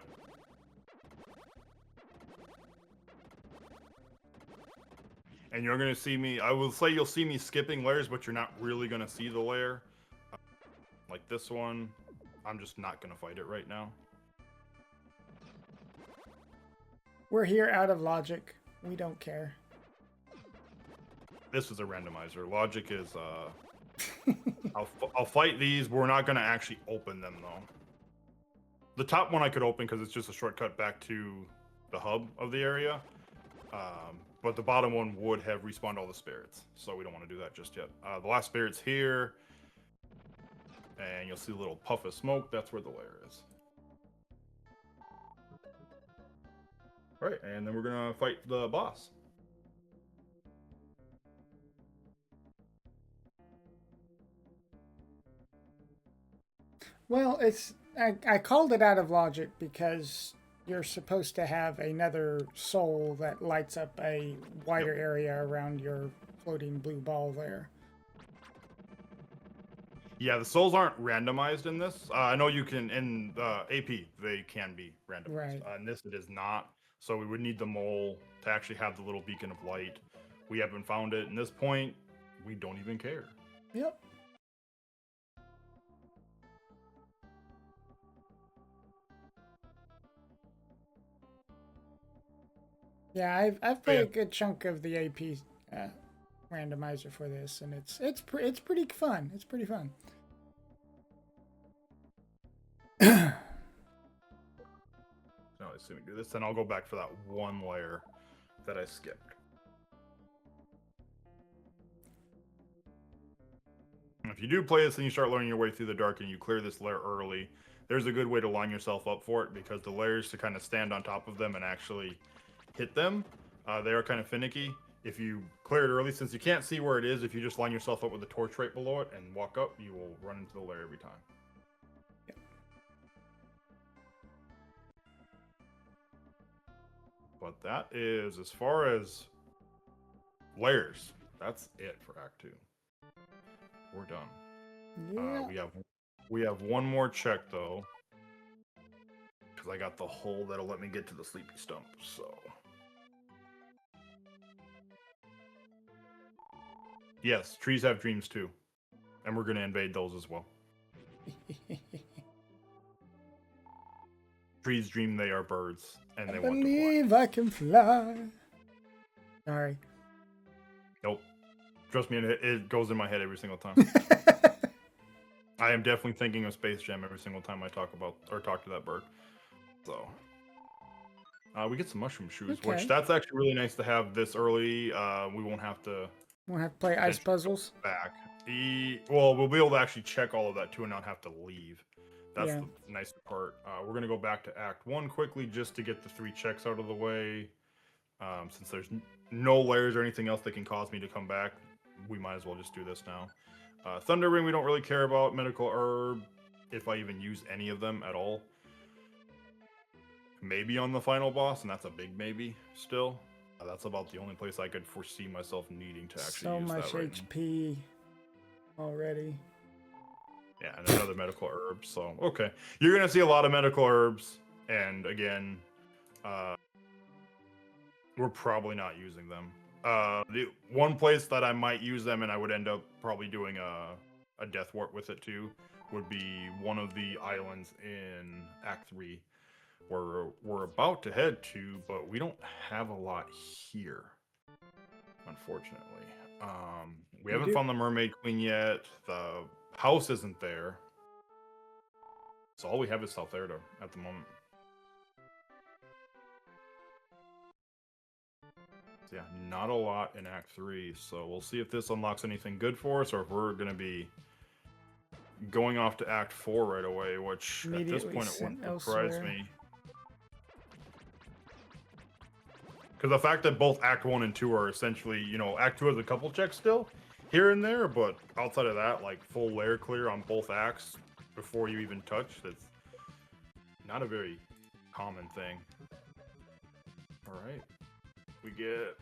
B: And you're gonna see me. I will say you'll see me skipping layers, but you're not really gonna see the layer. Like this one, I'm just not gonna fight it right now.
A: We're here out of logic. We don't care.
B: This is a randomizer. Logic is I'll fight these, but we're not gonna actually open them though. The top one I could open because it's just a shortcut back to the hub of the area. But the bottom one would have respawned all the spirits, so we don't want to do that just yet. The last spirit's here, and you'll see a little puff of smoke. That's where the lair is. All right, and then we're gonna fight the boss.
A: Well, I called it out of logic because you're supposed to have another soul that lights up a wider area around your floating blue ball there.
B: Yeah, the souls aren't randomized in this. I know you can in AP they can be randomized.
A: Right.
B: In this it is not. So we would need the mole to actually have the little beacon of light. We haven't found it. In this point, we don't even care.
A: Yep. Yeah, I've played a good chunk of the AP randomizer for this, and it's pretty fun. It's pretty fun.
B: No, I assume we do this, then I'll go back for that one layer that I skipped. And if you do play this and you start learning your way through the dark and you clear this layer early, there's a good way to line yourself up for it, because the layers to kind of stand on top of them and actually hit them, they are kind of finicky. If you clear it early, since you can't see where it is, if you just line yourself up with a torch right below it and walk up, you will run into the layer every time.
A: Yep.
B: But that is, as far as layers, that's it for Act 2. We're done.
A: Yeah.
B: We have one more check though, because I got the hole that'll let me get to the sleepy stump. So yes, trees have dreams too, and we're gonna invade those as well. Trees dream they are birds, and they want to fly.
A: I believe I can fly. Sorry.
B: Nope. Trust me, it goes in my head every single time. I am definitely thinking of Space Jam every single time I talk to that bird. So we get some mushroom shoes,
A: Okay.
B: which that's actually really nice to have this early. We won't have to
A: play ice puzzles.
B: back. Well, we'll be able to actually check all of that too and not have to leave. That's
A: Yeah.
B: the nice part. We're gonna go back to Act 1 quickly just to get the 3 checks out of the way. Since there's no layers or anything else that can cause me to come back, we might as well just do this now. Thunder Ring we don't really care about. Medical Herb, if I even use any of them at all. Maybe on the final boss, and that's a big maybe still. That's about the only place I could foresee myself needing to actually
A: So
B: use
A: much
B: that right
A: HP already.
B: Yeah, and another medical herb. So okay, you're gonna see a lot of medical herbs, and again, we're probably not using them. The one place that I might use them, and I would end up probably doing a death wart with it too, would be one of the islands in Act 3, where we're about to head to, but we don't have a lot here, unfortunately. We haven't found the Mermaid Queen yet. The house isn't there. So all we have is South Erda at the moment. So yeah, not a lot in Act 3. So we'll see if this unlocks anything good for us, or if we're going to be going off to Act 4 right away, which at this point it wouldn't surprise me. Because the fact that both Act 1 and 2 are essentially, you know, Act 2 has a couple checks still here and there, but outside of that, like full layer clear on both acts before you even touch, that's not a very common thing. All right. We get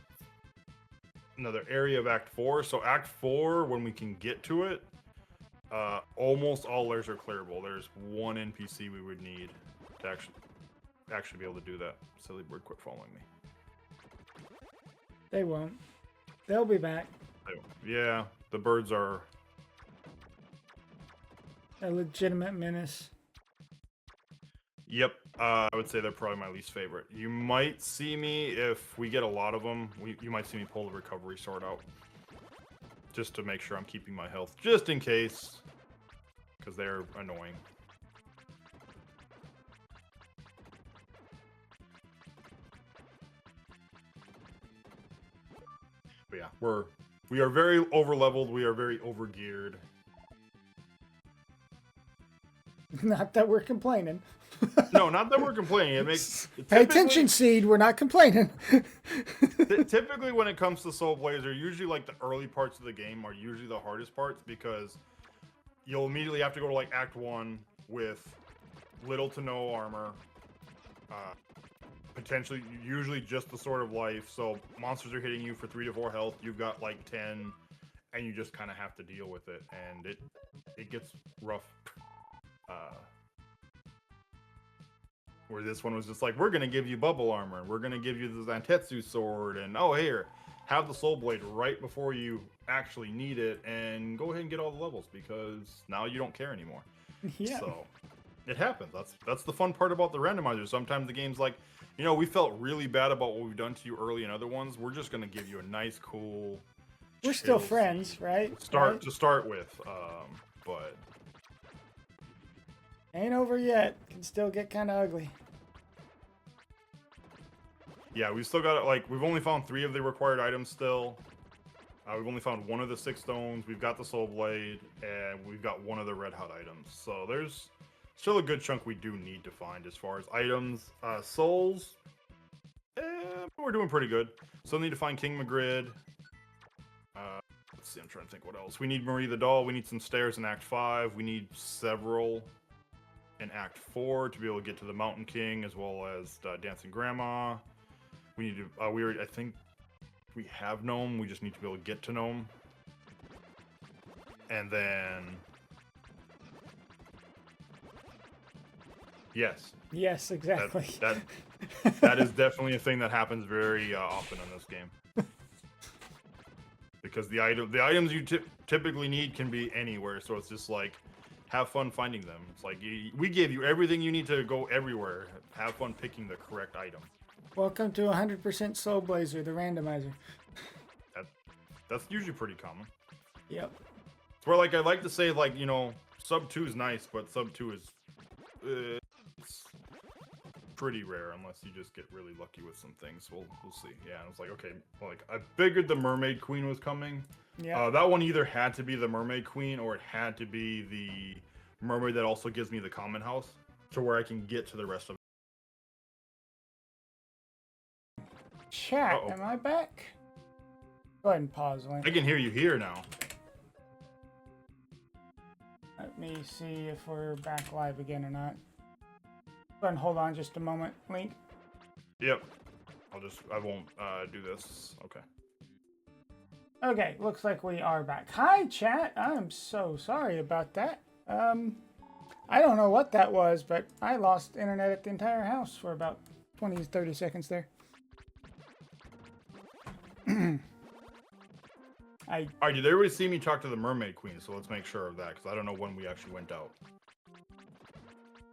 B: another area of Act 4. So Act 4, when we can get to it, almost all layers are clearable. There's one NPC we would need to actually be able to do that. Silly bird, quit following me.
A: They won't. They'll be back.
B: Yeah, the birds are
A: a legitimate menace.
B: Yep, I would say they're probably my least favorite. You might see me, if we get a lot of them, you might see me pull the recovery sword out. Just to make sure I'm keeping my health, just in case. Because they're annoying. But yeah, we are very over-leveled, we are very over-geared.
A: Not that we're complaining.
B: No, not that we're complaining. It makes
A: pay attention, Seed. We're not complaining.
B: Typically, when it comes to SoulBlazer, usually like the early parts of the game are usually the hardest parts, because you'll immediately have to go to like Act 1 with little to no armor, potentially usually just the Sword of Life. So monsters are hitting you for 3 to 4 health. You've got like 10, and you just kind of have to deal with it, and it gets rough. Where this one was just like, we're going to give you bubble armor, and we're going to give you the Zantetsu sword, and oh, here, have the Soul Blade right before you actually need it, and go ahead and get all the levels, because now you don't care anymore.
A: Yeah.
B: So, it happens. That's the fun part about the randomizer. Sometimes the game's like, you know, we felt really bad about what we've done to you early in other ones. We're just going to give you a nice, cool...
A: We're still friends, right?
B: To start with, but...
A: Ain't over yet. Can still get kind of ugly.
B: Yeah, we've still got, like, we've only found 3 of the required items still. We've only found 1 of the 6 stones. We've got the Soul Blade, and we've got 1 of the Red Hot items. So there's still a good chunk we do need to find as far as items. Souls, we're doing pretty good. Still need to find King Magrid. Let's see, I'm trying to think what else. We need Marie the Doll. We need some stairs in Act 5. We need several in Act 4 to be able to get to the Mountain King, as well as Dancing Grandma. We need to, I think we have Gnome, we just need to be able to get to Gnome. And then... Yes.
A: Yes, exactly.
B: That is definitely a thing that happens very often in this game. Because the items you typically need can be anywhere, so it's just like, have fun finding them. It's like, we give you everything you need to go everywhere. Have fun picking the correct item.
A: Welcome to 100% SoulBlazer, the randomizer.
B: That's usually pretty common.
A: Yep.
B: It's where, like, I like to say, like, you know, sub 2 is nice, but sub 2 is it's pretty rare unless you just get really lucky with some things. We'll see. Yeah, and it's like, okay, like, I figured the Mermaid Queen was coming. Yeah. That one either had to be the Mermaid Queen, or it had to be the mermaid that also gives me the common house, to where I can get to the rest of it.
A: Chat, am I back? Go ahead and pause, Link.
B: I can hear you here now.
A: Let me see if we're back live again or not. Go ahead and hold on just a moment, Link.
B: Yep. I won't do this. Okay.
A: Okay, looks like we are back. Hi, chat. I'm so sorry about that. I don't know what that was, but I lost internet at the entire house for about 20 to 30 seconds there.
B: All right, did everybody see me talk to the Mermaid Queen? So let's make sure of that, because I don't know when we actually went out.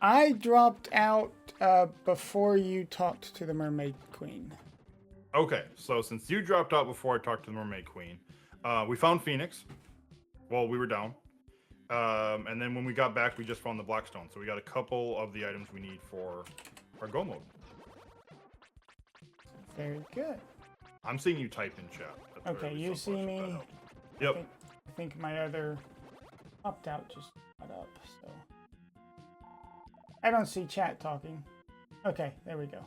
A: I dropped out before you talked to the Mermaid Queen.
B: Okay, so since you dropped out before I talked to the Mermaid Queen, we found Phoenix. Well, we were down. And then when we got back, we just found the Blackstone. So we got a couple of the items we need for our go mode.
A: Very good.
B: I'm seeing you type in chat. That's
A: Okay, you see me.
B: Yep.
A: I think my other opt-out just got up, so. I don't see chat talking. Okay, there we go.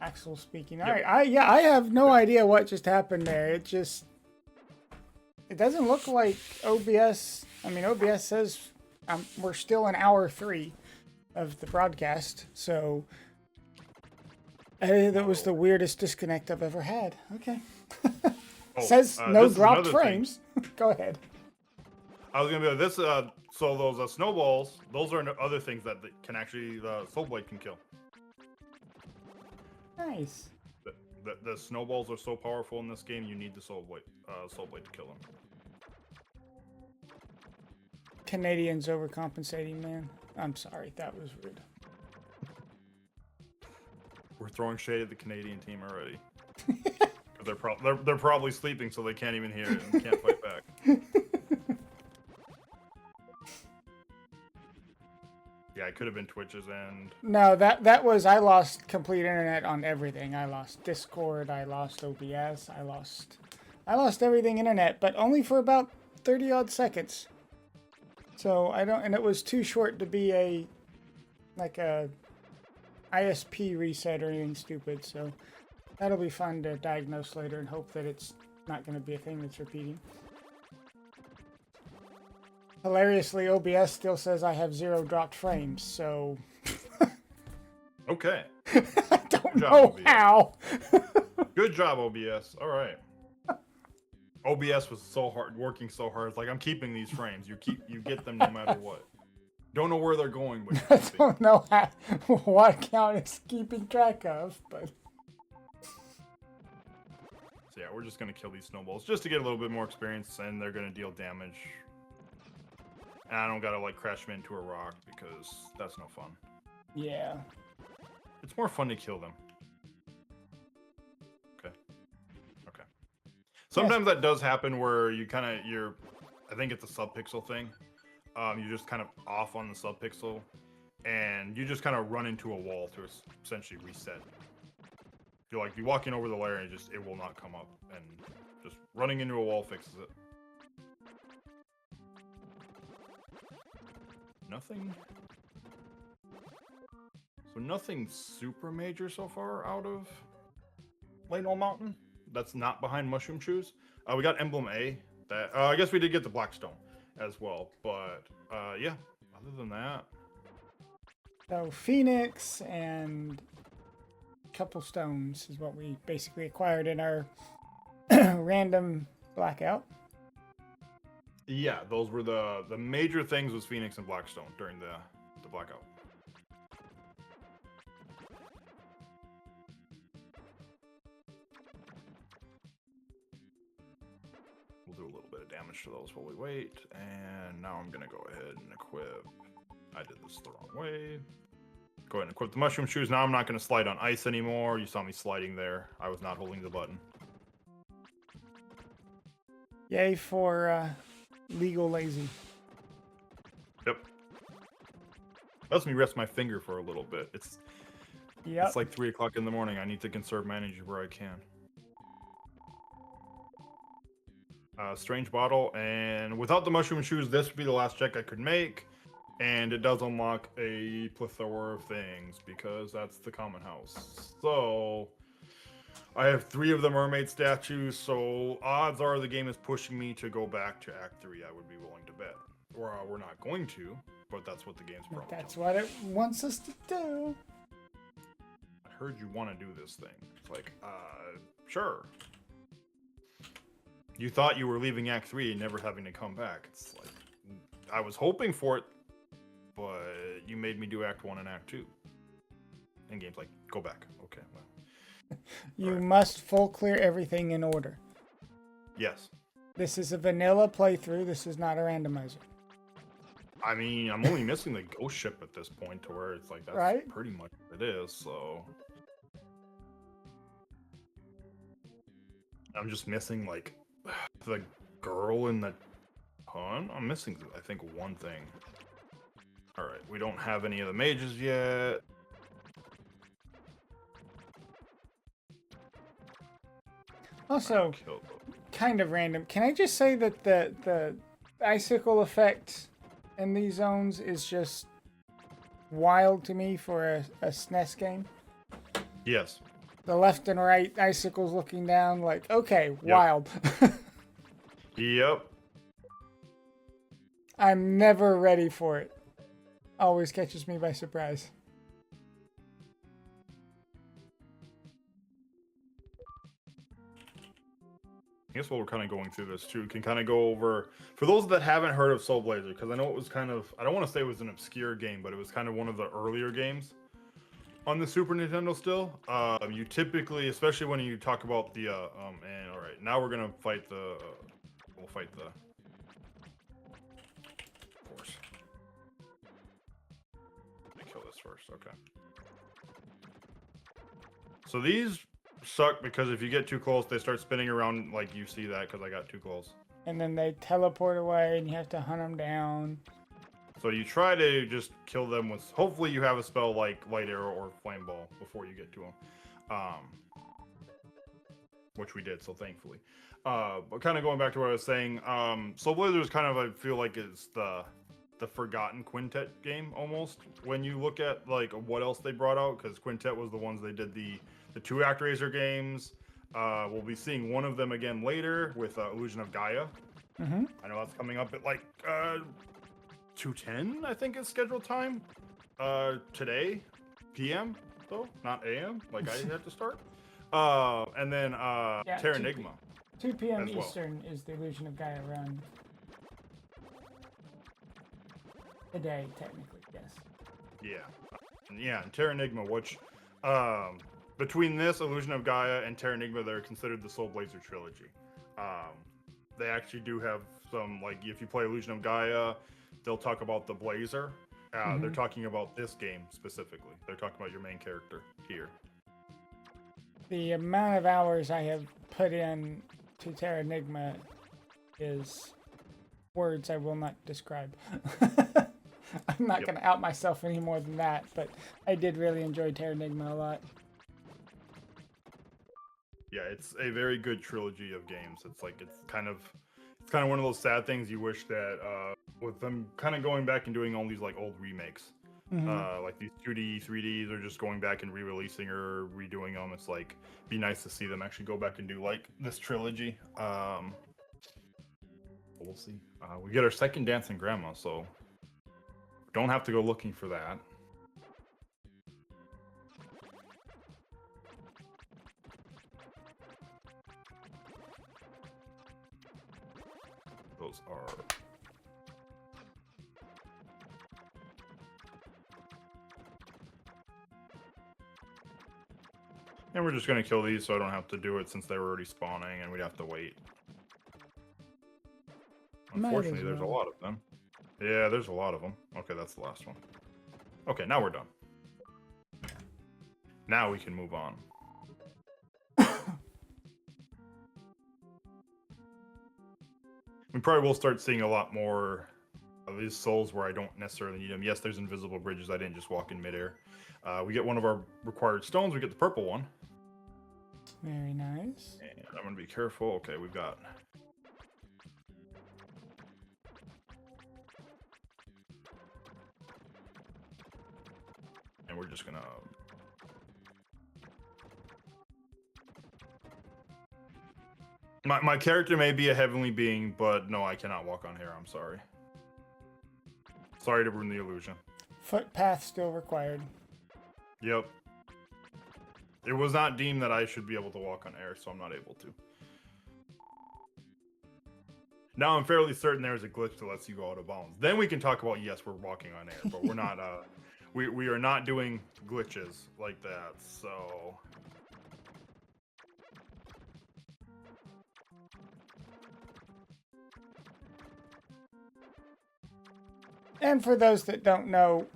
A: Axel speaking. All right, I have no idea what just happened there. It doesn't look like OBS. I mean, OBS says we're still in hour 3 of the broadcast, so that was the weirdest disconnect I've ever had. Okay. Says no dropped frames. Go ahead.
B: I was gonna be like this. So those snowballs, those are other things that can actually the SoulBlade can kill.
A: Nice.
B: The snowballs are so powerful in this game. You need the SoulBlade to kill them.
A: Canadians overcompensating, man. I'm sorry, that was rude.
B: We're throwing shade at the Canadian team already. They're probably sleeping, so they can't even hear it and can't fight back. Yeah, it could have been Twitch's end.
A: No, that was I lost complete internet on everything. I lost Discord, I lost OBS, I lost everything internet, but only for about 30 odd seconds. So and it was too short to be a ISP reset or anything stupid, so that'll be fun to diagnose later and hope that it's not going to be a thing that's repeating. Hilariously, OBS still says I have 0 dropped frames, so...
B: Okay.
A: I don't know how.
B: Good job, OBS. All right. OBS was working so hard. It's like, I'm keeping these frames. You get them no matter what. Don't know where they're going, but
A: I don't know what account it's keeping track of, but...
B: So yeah, we're just going to kill these snowballs just to get a little bit more experience, and they're going to deal damage. And I don't got to, like, crash them into a rock, because that's no fun.
A: Yeah.
B: It's more fun to kill them. Okay. Okay. Sometimes that does happen where you I think it's a subpixel thing. You're just kind of off on the subpixel, and you just kind of run into a wall to essentially reset. You're walking over the layer and it will not come up, and just running into a wall fixes it. Nothing. So nothing super major so far out of Lanewell Mountain. That's not behind Mushroom Shoes. We got Emblem A. That I guess we did get the Blackstone as well, but yeah. Other than that,
A: So Phoenix and a couple stones is what we basically acquired in our random blackout.
B: yeah, those were the major things was Phoenix and Blackstone during the blackout. We'll do a little bit of damage to those while we wait, and now I'm gonna go ahead and equip. I did this the wrong way. Go ahead and equip the Mushroom Shoes. Now I'm not gonna slide on ice anymore. You saw me sliding there. I was not holding the button.
A: Yay for legal lazy.
B: Yep. Lets me rest my finger for a little bit. It's like 3 o'clock in the morning. I need to conserve my energy where I can. Strange bottle, and without the Mushroom Shoes, this would be the last check I could make, and it does unlock a plethora of things because that's the common house. So I have 3 of the mermaid statues, so odds are the game is pushing me to go back to Act 3. I would be willing to bet, or we're not going to, but that's what the game's probably.
A: That's what it wants us to do.
B: I heard you want to do this thing. It's like, sure. You thought you were leaving Act 3 and never having to come back. It's like, I was hoping for it, but you made me do Act 1 and Act 2. And game's like, go back. Okay, well.
A: You must full clear everything in order.
B: Yes.
A: This is a vanilla playthrough. This is not a randomizer.
B: I mean, I'm only missing the ghost ship at this point to where it's like, that's
A: right?
B: pretty much what it is, so. I'm just missing, like, the girl in the pun. I'm missing, I think, one thing. Alright, we don't have any of the mages yet.
A: Also, kind of random. Can I just say that the icicle effect in these zones is just wild to me for a SNES game?
B: Yes.
A: The left and right icicles looking down, like, okay,
B: Yep.
A: wild.
B: Yep.
A: I'm never ready for it. Always catches me by surprise.
B: I guess while we're kind of going through this too, we can kind of go over, for those that haven't heard of SoulBlazer, because I know it was kind of, I don't want to say it was an obscure game, but it was kind of one of the earlier games on the Super Nintendo still. You typically, especially when you talk about the, and all right, now we're going to fight the, we'll fight the, of course. Let me kill this first, okay. So these suck because if you get too close, they start spinning around like you see that because I got too close.
A: And then they teleport away and you have to hunt them down.
B: So you try to just kill them with, hopefully you have a spell like Light Arrow or Flame Ball before you get to them. Which we did, so thankfully. But kind of going back to what I was saying, SoulBlazer is kind of, I feel like it's the forgotten Quintet game almost. When you look at like what else they brought out, because Quintet was the ones they did the 2 ActRaiser games. We'll be seeing one of them again later with Illusion of Gaia.
A: Mm-hmm.
B: I know that's coming up at like 2:10, I think is scheduled time. Today, PM though, not AM, like I had to start. And then Terra Enigma.
A: 2 p.m.
B: well.
A: Eastern is the Illusion of Gaia run. Today, technically, yes.
B: Yeah, and Terra Enigma, which between this, Illusion of Gaia, and Terra Enigma, they're considered the SoulBlazer trilogy. They actually do have some, like, if you play Illusion of Gaia, they'll talk about the Blazer. They're talking about this game specifically. They're talking about your main character here.
A: The amount of hours I have put in to Terra Enigma is words I will not describe. I'm not going to out myself any more than that, but I did really enjoy Terra Enigma a lot.
B: Yeah, it's a very good trilogy of games. It's like it's kind of one of those sad things you wish that with them kind of going back and doing all these like old remakes, like these 2D, 3Ds, or just going back and re-releasing or redoing them. It's like be nice to see them actually go back and do like this trilogy. We'll see. We get our second Dancing Grandma, so don't have to go looking for that. Those are... And we're just going to kill these so I don't have to do it since they were already spawning and we'd have to wait. Unfortunately, there's a lot of them. Yeah, there's a lot of them. Okay, that's the last one. Okay, now we're done. Now we can move on. We probably will start seeing a lot more of these souls where I don't necessarily need them. Yes, there's invisible bridges. I didn't just walk in midair. We get one of our required stones. We get the purple one.
A: Very nice.
B: And I'm going to be careful. Okay, we've got... And we're just going to... My character may be a heavenly being, but no, I cannot walk on hair. I'm sorry. Sorry to ruin the illusion.
A: Footpath still required.
B: Yep. It was not deemed that I should be able to walk on air, so I'm not able to. Now I'm fairly certain there's a glitch that lets you go out of bounds. Then we can talk about, yes, we're walking on air, but we're not. We are not doing glitches like that. So.
A: And for those that don't know,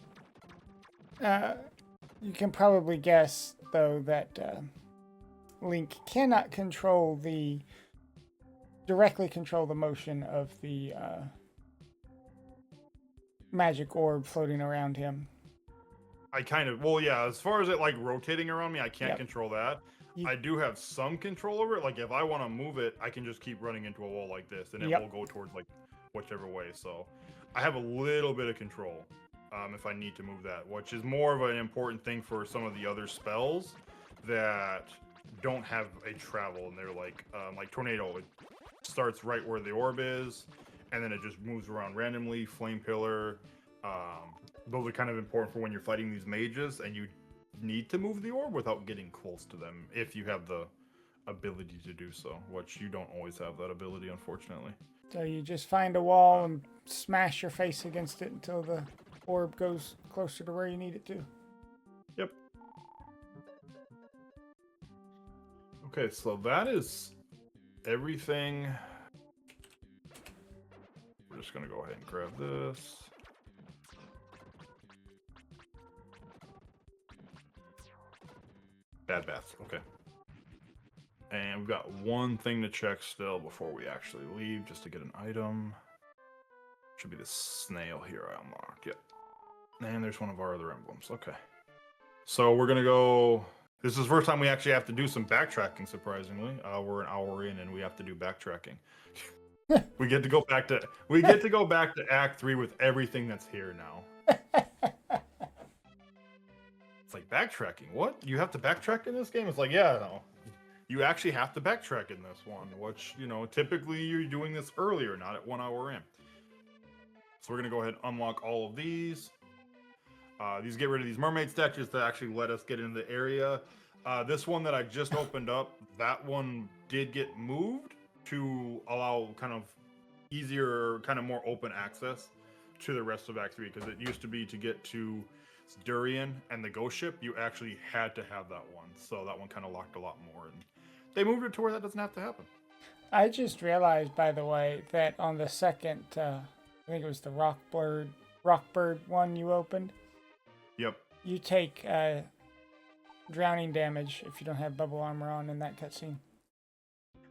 A: you can probably guess, though, that Link cannot directly control the motion of the magic orb floating around him.
B: I kind of, well, yeah, as far as it like rotating around me, I can't
A: Yep.
B: control that. I do have some control over it. Like if I want to move it, I can just keep running into a wall like this and it will go towards like whichever way. So I have a little bit of control if I need to move that, which is more of an important thing for some of the other spells that don't have a travel, and they're like Tornado. It starts right where the orb is, and then it just moves around randomly. Flame Pillar. Those are kind of important for when you're fighting these mages, and you need to move the orb without getting close to them if you have the ability to do so, which you don't always have that ability, unfortunately.
A: So you just find a wall and smash your face against it until the orb goes closer to where you need it to.
B: Yep. Okay, so that is everything. We're just going to go ahead and grab this. Bad baths, okay. And we've got one thing to check still before we actually leave, just to get an item. Should be the snail here I unlocked, yep. And there's one of our other emblems, okay. So we're gonna go, this is the first time we actually have to do some backtracking, surprisingly. We're an hour in and we have to do backtracking. we get to go back to Act 3 with everything that's here now. It's like, backtracking, what? You have to backtrack in this game? It's like, yeah, no. You actually have to backtrack in this one, which, you know, typically you're doing this earlier, not at 1 hour in. So we're going to go ahead and unlock all of these. These get rid of these mermaid statues that actually let us get into the area. This one that I just opened up, that one did get moved to allow kind of easier, kind of more open access to the rest of Act 3, because it used to be to get to Durian and the ghost ship, you actually had to have that one. So that one kind of locked a lot more. And they moved it to where that doesn't have to happen.
A: I just realized, by the way, that on the second, I think it was the Rockbird one you opened.
B: Yep.
A: You take drowning damage if you don't have bubble armor on in that cutscene.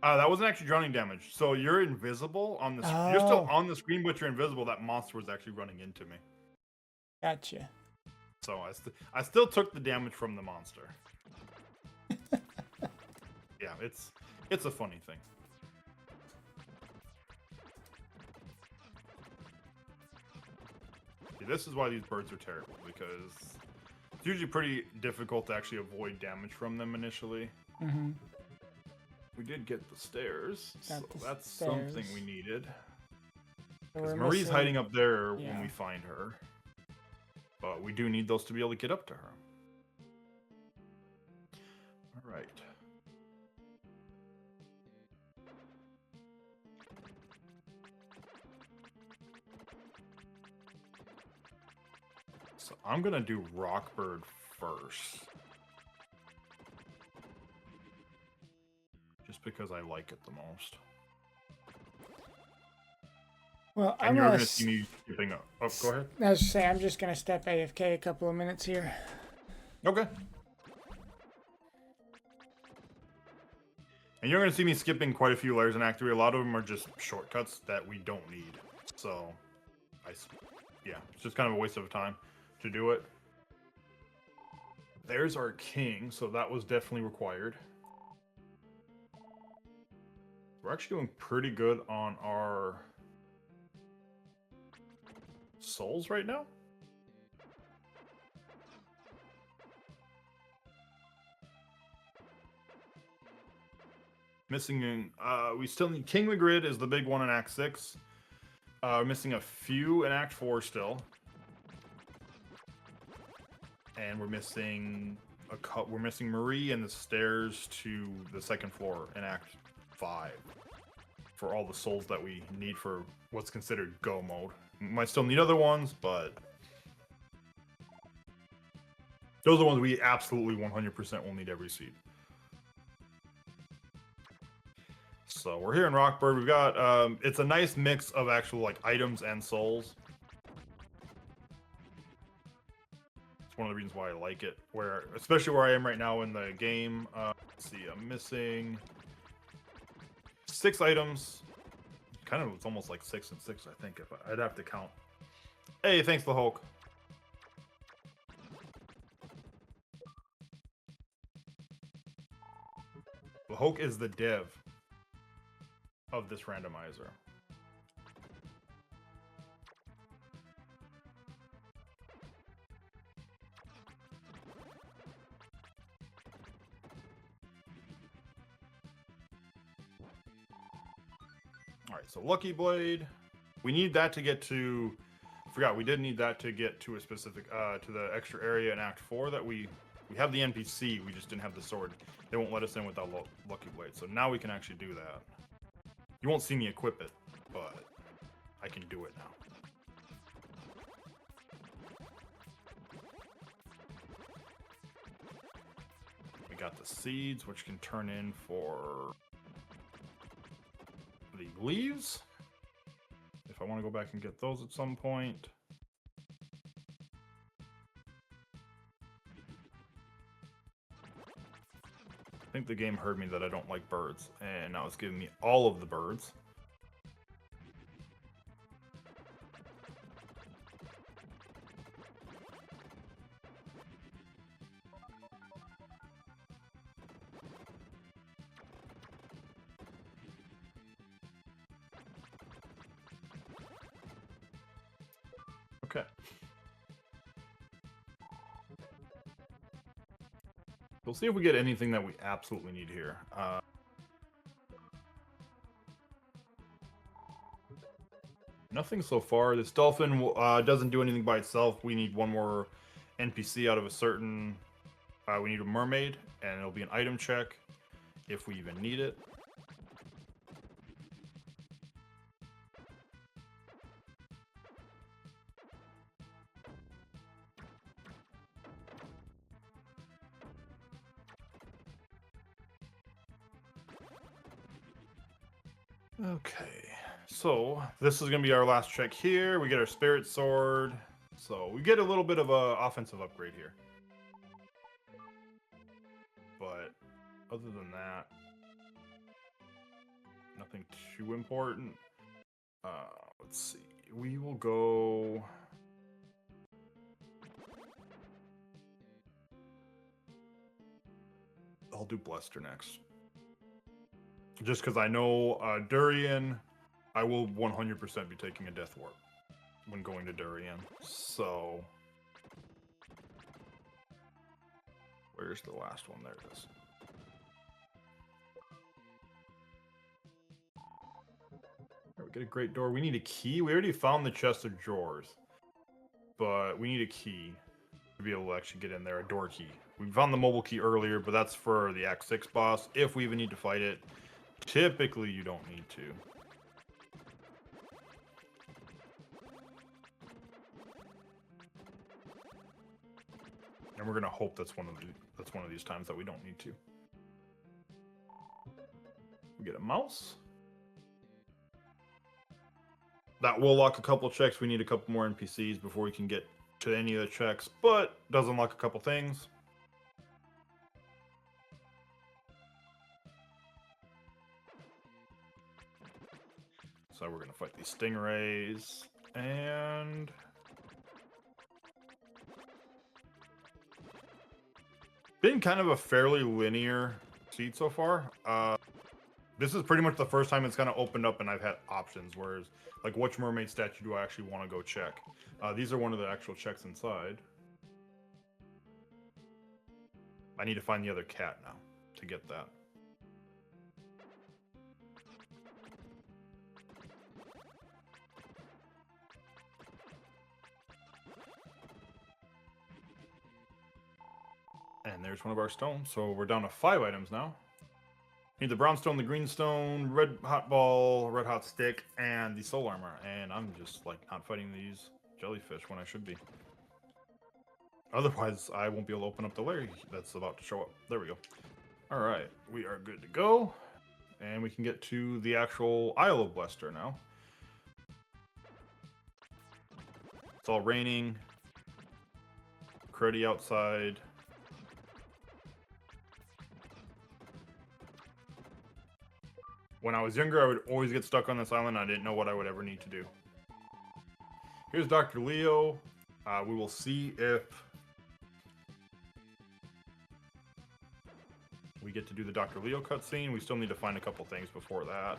B: That wasn't actually drowning damage. So you're invisible on the. Oh. You're still on the screen, but you're invisible. That monster was actually running into me.
A: Gotcha.
B: So I still took the damage from the monster. Yeah, it's a funny thing. See, this is why these birds are terrible, because it's usually pretty difficult to actually avoid damage from them initially.
A: Mm-hmm.
B: We did get the stairs, so that's
A: stairs.
B: Something we needed.
A: So
B: because Marie's hiding up there when we find her. But we do need those to be able to get up to her. All right. So I'm going to do Rockbird first. Just because I like it the most.
A: Well,
B: and you're going to see me skipping up. Oh, go ahead.
A: I was just saying, I'm just going to step AFK a couple of minutes here.
B: Okay. And you're going to see me skipping quite a few layers in Act 3. A lot of them are just shortcuts that we don't need. So, yeah, it's just kind of a waste of time to do it. There's our king, so that was definitely required. We're actually doing pretty good on our souls right now. Missing, we still need King Magritte is the big one in Act 6. Missing a few in Act 4 still. And we're missing we're missing Marie and the stairs to the second floor in Act 5. for all the souls that we need for what's considered go mode. Might still need other ones, but those are the ones we absolutely 100% will need every seed. So we're here in Rockbird. We've got it's a nice mix of actual like items and souls. It's one of the reasons why I like it. Where especially where I am right now in the game. Let's see, I'm missing 6 items. Kind of, it's almost like 6 and 6, I think. If I'd have to count. Hey, thanks, the Hulk. The Hulk is the dev of this randomizer. All right, so Lucky Blade. We need that to get to. I forgot we did need that to get to a specific to the extra area in Act 4 that we have the NPC. We just didn't have the sword. They won't let us in without Lucky Blade. So now we can actually do that. You won't see me equip it, but I can do it now. We got the seeds, which can turn in for the leaves. If I want to go back and get those at some point. I think the game heard me that I don't like birds, and now it's giving me all of the birds. Okay. We'll see if we get anything that we absolutely need here. Nothing so far. This dolphin doesn't do anything by itself. We need one more NPC out of a certain... we need a mermaid, and it'll be an item check if we even need it. Okay, so this is going to be our last check here. We get our Spirit Sword. So we get a little bit of a offensive upgrade here. But other than that, nothing too important. Let's see. We will go... I'll do Blester next. Just because I know Durian, I will 100% be taking a Death Warp when going to Durian. So, where's the last one? There it is. There, we get a great door. We need a key. We already found the chest of drawers, but we need a key to be able to actually get in there, a door key. We found the mobile key earlier, but that's for the Act 6 boss, if we even need to fight it. Typically, you don't need to. And we're gonna hope that's one of these times that we don't need to. We get a mouse. That will lock a couple checks. We need a couple more NPCs before we can get to any of the checks, but does unlock a couple things. So we're going to fight these stingrays, and been kind of a fairly linear seed so far. This is pretty much the first time it's kind of opened up and I've had options, whereas like which mermaid statue do I actually want to go check? These are one of the actual checks inside. I need to find the other cat now to get that. And there's one of our stones. So we're down to 5 items now. Need the brownstone, the greenstone, red hot ball, red hot stick, and the soul armor. And I'm just like not fighting these jellyfish when I should be. Otherwise, I won't be able to open up the lair that's about to show up. There we go. All right, we are good to go. And we can get to the actual Isle of Wester now. It's all raining. Cruddy outside. When I was younger, I would always get stuck on this island. I didn't know what I would ever need to do. Here's Dr. Leo. We will see if we get to do the Dr. Leo cutscene. We still need to find a couple things before that.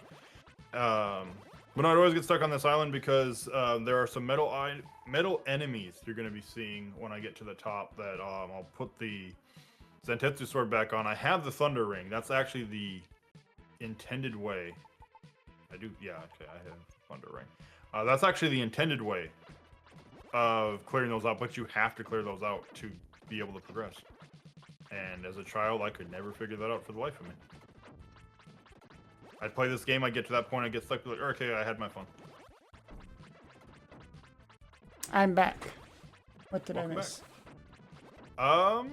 B: But I'd always get stuck on this island because there are some metal enemies you're going to be seeing when I get to the top that I'll put the Zantetsu sword back on. I have the Thunder Ring. That's actually the intended way. I do, yeah, okay, I have Thunder Ring. That's actually the intended way of clearing those out, but you have to clear those out to be able to progress. And as a child, I could never figure that out for the life of me. I'd play this game, I'd get to that point, I'd get stuck, like, okay, I had my fun.
A: I'm back. What did
B: Welcome
A: I miss?
B: Back.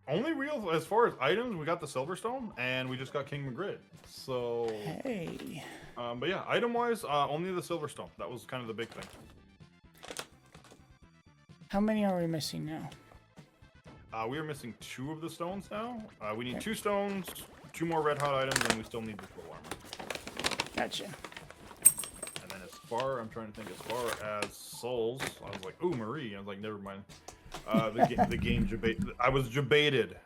B: Only real, as far as items, we got the Silverstone, and we just got King Magritte. So,
A: Hey.
B: but yeah, item-wise, only the Silverstone. That was kind of the big thing.
A: How many are we missing now?
B: We are missing 2 of the stones now. We need 2 stones, 2 more red hot items, and we still need the full armor.
A: Gotcha.
B: And then I'm trying to think, as far as souls, I was like, ooh, Marie. I was like, never mind. The game I was debated.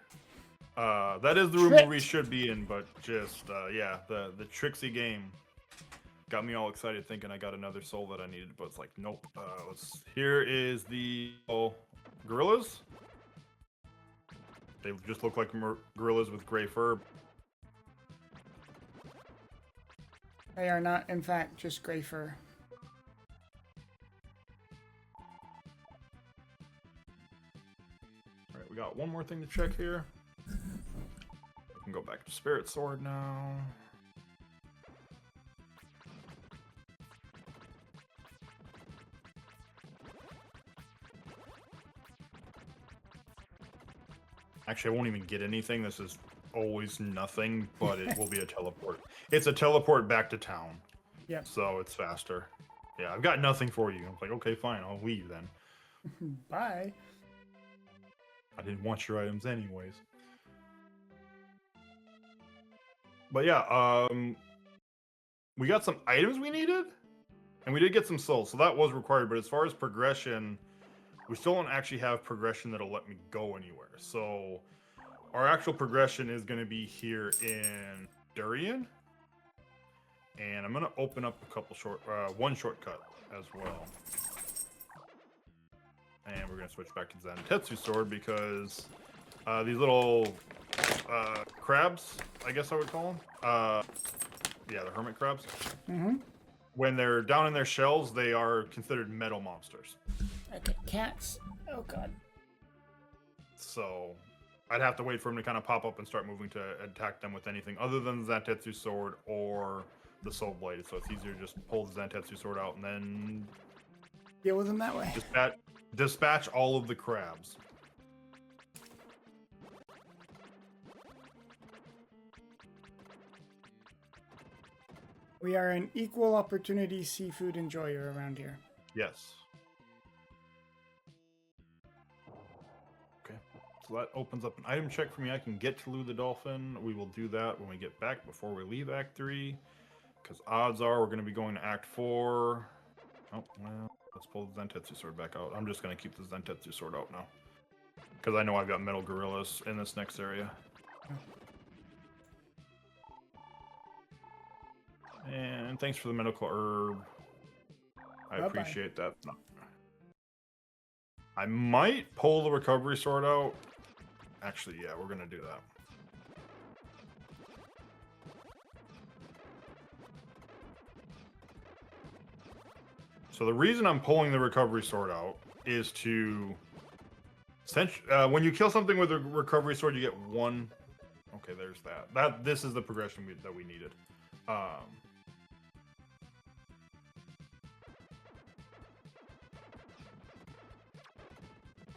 B: That is the room where we should be in, but just yeah, the tricksy game got me all excited thinking I got another soul that I needed, but it's like nope. Here is the gorillas. They just look like gorillas with gray fur.
A: They are not, in fact, just gray fur.
B: Alright, we got one more thing to check here. We can go back to Spirit Sword now. Actually, I won't even get anything. This is always nothing, but it will be a teleport. It's a teleport back to town.
A: Yep.
B: So it's faster. Yeah, I've got nothing for you. I'm like, okay, fine, I'll leave then.
A: Bye.
B: I didn't want your items anyways. But yeah, we got some items we needed, and we did get some souls, so that was required. But as far as progression, we still don't actually have progression that'll let me go anywhere. So our actual progression is going to be here in Durian. And I'm going to open up a couple one shortcut as well. And we're going to switch back to Zantetsu Sword because these little crabs, I guess I would call them. Yeah, the hermit crabs.
A: Mm-hmm.
B: When they're down in their shells, they are considered metal monsters.
A: Okay, cats. Oh, God.
B: So I'd have to wait for them to kind of pop up and start moving to attack them with anything other than the Zantetsu Sword or the Soul Blade. So it's easier to just pull the Zantetsu Sword out and then
A: deal with them that way.
B: Dispatch all of the crabs.
A: We are an equal opportunity seafood enjoyer around here.
B: Yes. Okay. So that opens up an item check for me. I can get to Lou the Dolphin. We will do that when we get back before we leave Act 3. Because odds are we're going to be going to Act 4. Oh, well, let's pull the Zantetsu Sword back out. I'm just going to keep the Zantetsu Sword out now. Because I know I've got metal gorillas in this next area. And thanks for the medical herb. I appreciate that. I might pull the recovery sword out. Actually, yeah, we're going to do that. So the reason I'm pulling the recovery sword out is to... when you kill something with a recovery sword, you get one Okay, there's that. This is the progression that we needed.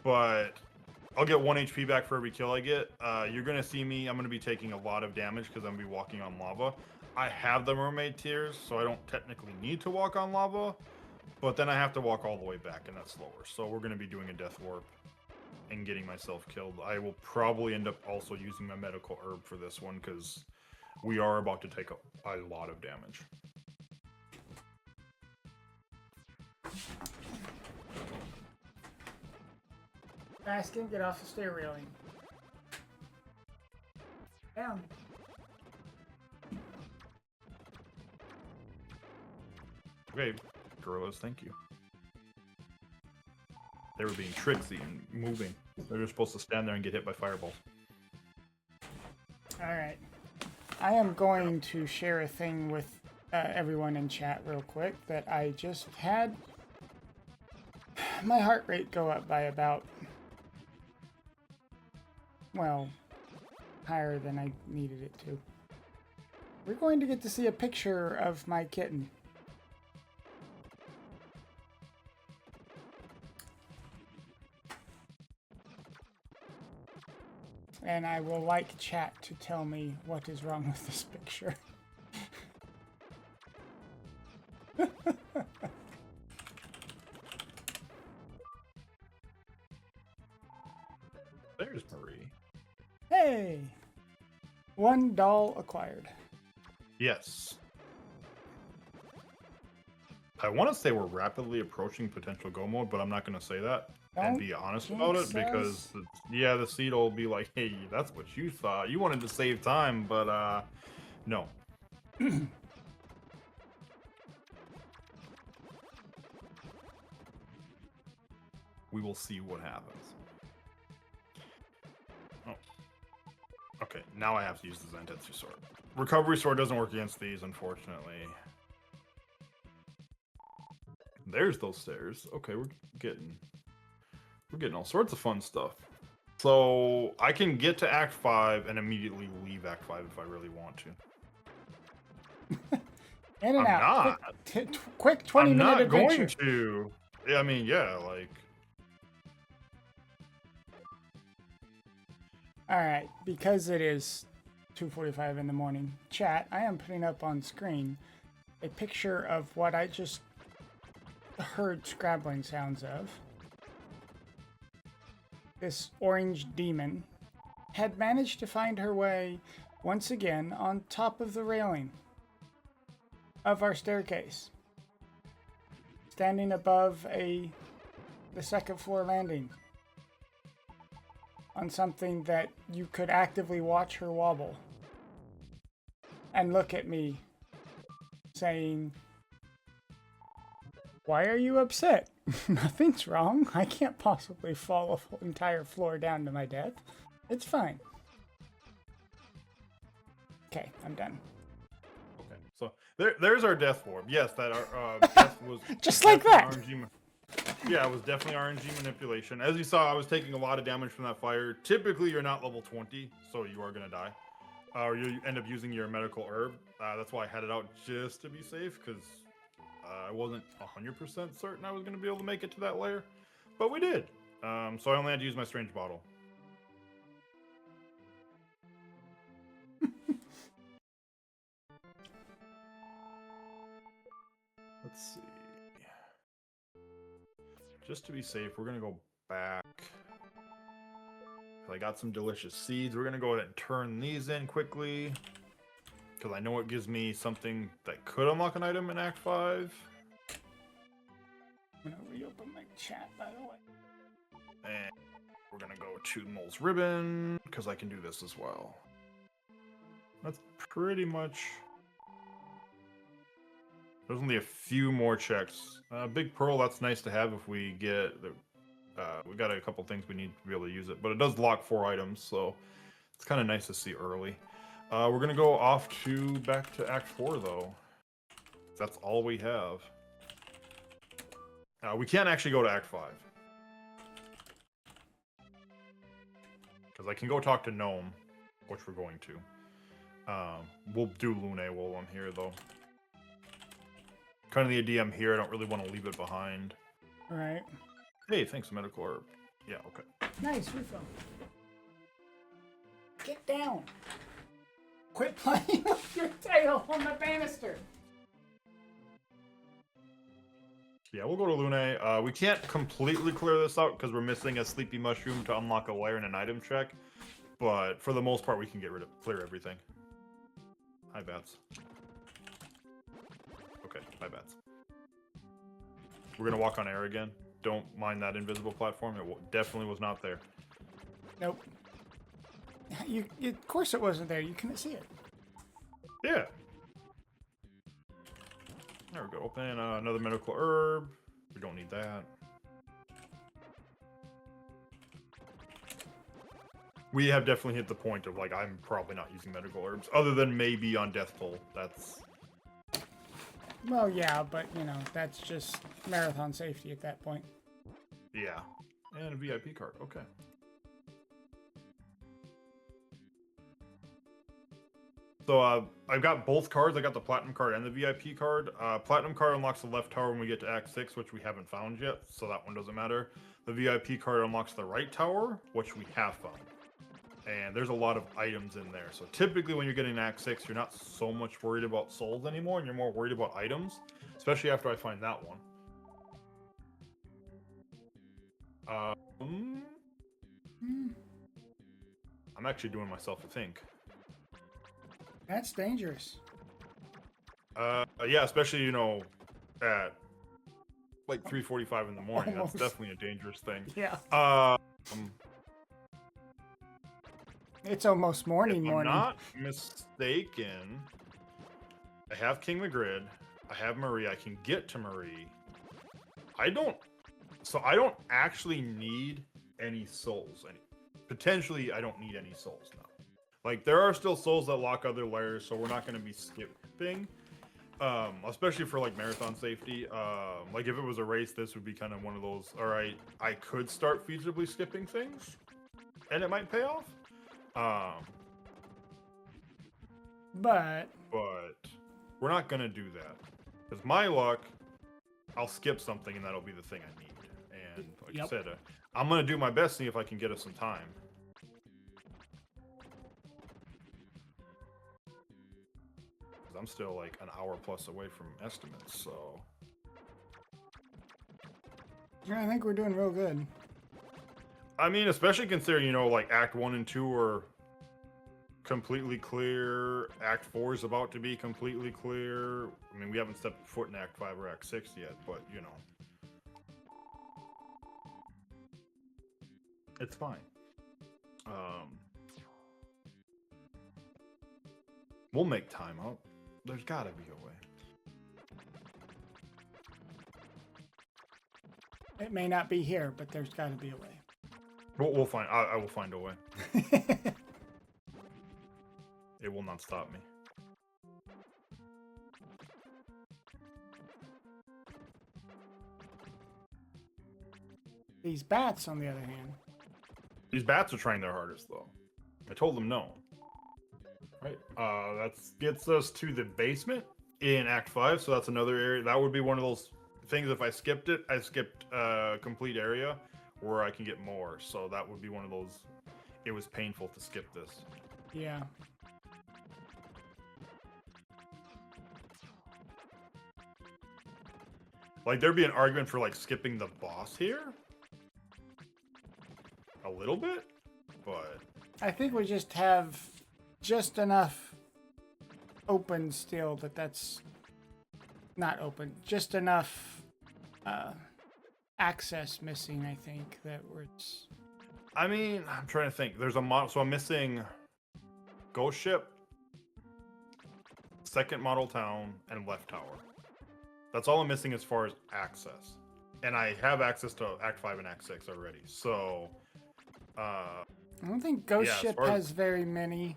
B: But I'll get 1 HP back for every kill I get. You're gonna see me. I'm gonna be taking a lot of damage because I'm gonna be walking on lava. I have the mermaid tears, so I don't technically need to walk on lava. But then I have to walk all the way back, and that's slower. So we're gonna be doing a death warp and getting myself killed. I will probably end up also using my medical herb for this one because we are about to take a lot of damage.
A: Baskin, get off the stair railing. Down.
B: Okay, gorillas, thank you. They were being tricksy and moving. They're just supposed to stand there and get hit by fireballs.
A: Alright. I am going to share a thing with everyone in chat real quick that I just had my heart rate go up by about, well, higher than I needed it to. We're going to get to see a picture of my kitten. And I will like chat to tell me what is wrong with this picture.
B: There's Marie.
A: Hey! 1 doll acquired.
B: Yes. I want to say we're rapidly approaching potential go mode, but I'm not going to say that and be honest about it because, the seed will be like, hey, that's what you thought. You wanted to save time, but no. We will see what happens. Oh. Okay, now I have to use the Zentetsu sword. Recovery sword doesn't work against these, unfortunately. There's those stairs. Okay, we're getting all sorts of fun stuff. So I can get to Act 5 and immediately leave Act 5 if I really want to.
A: In and out.
B: Not.
A: Quick 20-minute adventure.
B: I'm not going to. Yeah, I mean, yeah, like.
A: Alright, because it is 2:45 in the morning, chat, I am putting up on screen a picture of what I just heard scrabbling sounds of. This orange demon had managed to find her way once again on top of the railing of our staircase, standing above the second floor landing on something that you could actively watch her wobble and look at me saying, "Why are you upset? Nothing's wrong. I can't possibly fall an entire floor down to my death. It's fine." Okay, I'm done.
B: Okay, so there's our death orb. Yes, that our death was
A: just like that.
B: Yeah, it was definitely RNG manipulation. As you saw, I was taking a lot of damage from that fire. Typically, you're not level 20, so you are gonna die, or you end up using your medical herb. That's why I had it out just to be safe, because I wasn't 100% certain I was going to be able to make it to that layer, but we did. So I only had to use my strange bottle. Let's see. Just to be safe, we're going to go back. I got some delicious seeds. We're going to go ahead and turn these in quickly, because I know it gives me something that could unlock an item in Act 5.
A: I'm gonna reopen my chat, by the way.
B: And we're gonna go to Mole's Ribbon, because I can do this as well. That's pretty much... There's only a few more checks. Big Pearl, that's nice to have if we get... we got a couple things we need to be able to use it, but it does lock 4 items, so it's kind of nice to see early. We're gonna go off back to Act 4, though. That's all we have. We can't actually go to Act 5. Because I can go talk to Gnome. which we're going to. We'll do Lune while I'm here, though. Kind of the idea I'm here. I don't really want to leave it behind.
A: All right.
B: Hey, thanks, medical herb. Yeah, okay.
A: Nice refill. Get down. Quit playing with your tail on the banister.
B: Yeah, we'll go to Lune. We can't completely clear this out because we're missing a sleepy mushroom to unlock a lair and an item check. But for the most part, we can clear everything. Hi, bats. Okay, bye, bats. We're gonna walk on air again. Don't mind that invisible platform. It definitely was not there.
A: Nope. Of course it wasn't there. You couldn't see it.
B: Yeah. There we go. Open another medical herb. We don't need that. We have definitely hit the point of, like, I'm probably not using medical herbs, other than maybe on Death Toll. That's...
A: Well, yeah, but, you know, that's just marathon safety at that point.
B: Yeah. And a VIP card. Okay. So, I've got both cards. I got the Platinum card and the VIP card. Platinum card unlocks the left tower when we get to Act 6, which we haven't found yet, so that one doesn't matter. The VIP card unlocks the right tower, which we have found. And there's a lot of items in there. So typically when you're getting Act 6, you're not so much worried about souls anymore, and you're more worried about items, especially after I find that one. I'm actually doing myself a think.
A: That's dangerous.
B: Yeah, especially, you know, at like 3:45 in the morning.
A: Almost.
B: That's definitely a dangerous thing.
A: Yeah. It's almost morning.
B: If I'm not mistaken, I have King Magrid. I have Marie. I can get to Marie. I don't actually need any souls. Potentially, I don't need any souls now. Like, there are still souls that lock other layers, so we're not going to be skipping. Especially for, like, marathon safety. Like, if it was a race, this would be kind of one of those, all right, I could start feasibly skipping things, and it might pay off.
A: But
B: we're not gonna do that, because my luck, I'll skip something and that'll be the thing I need. And like I said, I'm gonna do my best, see if I can get us some time. Because I'm still like an hour plus away from estimates, so.
A: Yeah, I think we're doing real good.
B: I mean, especially considering, you know, like Act 1 and 2 are completely clear. Act 4 is about to be completely clear. I mean, we haven't stepped foot in Act 5 or Act 6 yet, but, you know. It's fine. We'll make time out. There's gotta be a way.
A: It may not be here, but there's got to be a way.
B: We'll find. I will find a way. It will not stop me.
A: These bats, on the other hand.
B: These bats are trying their hardest, though. I told them no. Right. That gets us to the basement in Act 5, so that's another area. That would be one of those things. If I skipped it, I skipped a complete area where I can get more. So that would be one of those. It was painful to skip this.
A: Yeah.
B: Like, there'd be an argument for, like, skipping the boss here. A little bit, but...
A: I think we just have just enough open still that's not open. Just enough access missing, I think, that we're...
B: I mean, I'm trying to think. There's a model... So I'm missing Ghost Ship, Second Model Town, and Left Tower. That's all I'm missing as far as access. And I have access to Act 5 and Act 6 already, so...
A: I don't think Ghost Ship has very many,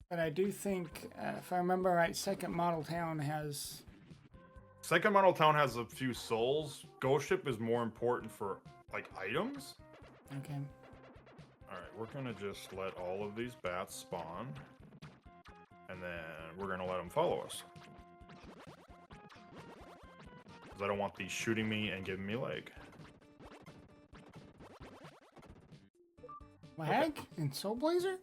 A: but I do think, if I remember right, Second Model Town has...
B: Second Model Town has a few souls. Ghost Ship is more important for, like, items.
A: Okay.
B: Alright, we're gonna just let all of these bats spawn, and then we're gonna let them follow us. Because I don't want these shooting me and giving me leg.
A: Lag in SoulBlazer?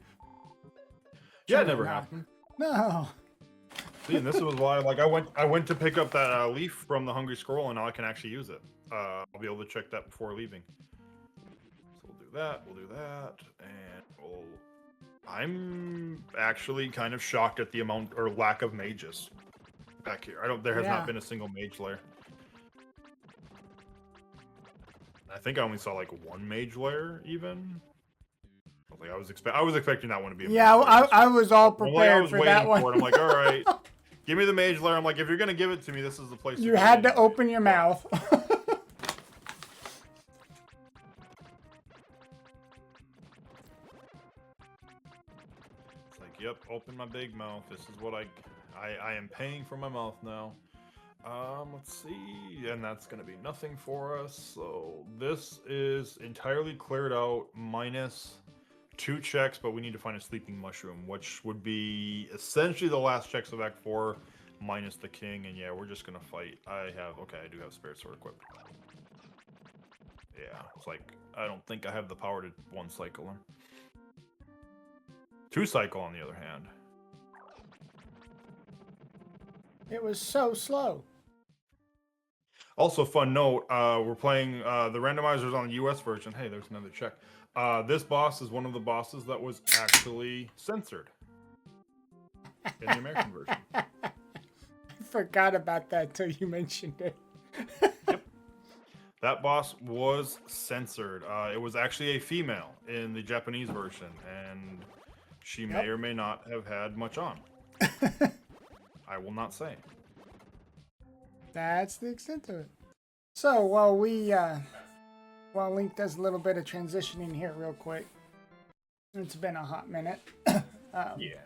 B: Yeah, it never happened.
A: No.
B: See, and this was why, like, I went to pick up that leaf from the Hungry Squirrel, and now I can actually use it. I'll be able to check that before leaving. So we'll do that, and I'm actually kind of shocked at the amount or lack of mages back here. There has not been a single mage lair. I think I only saw like one mage lair even. I was expecting that one to be.
A: I was all prepared for that one.
B: I'm like, all right, give me the mage lair. I'm like, if you're gonna give it to me, this is the place.
A: You had to open your mouth.
B: It's like, yep, open my big mouth. This is what I am paying for my mouth now. Let's see, and that's gonna be nothing for us. So this is entirely cleared out minus 2 checks, but we need to find a sleeping mushroom, which would be essentially the last checks of Act 4 minus the king. And yeah, we're just gonna fight. I do have spirit sword equipped. Yeah, it's like I don't think I have the power to 1 cycle him. 2 cycle on the other hand.
A: It was so slow.
B: Also, fun note, we're playing the randomizers on the US version. Hey, there's another check. This boss is one of the bosses that was actually censored in the American version.
A: I forgot about that till you mentioned it.
B: Yep. That boss was censored. It was actually a female in the Japanese version, and she may or may not have had much on. I will not say.
A: That's the extent of it. So while Link does a little bit of transitioning here real quick, it's been a hot minute.
B: Yeah.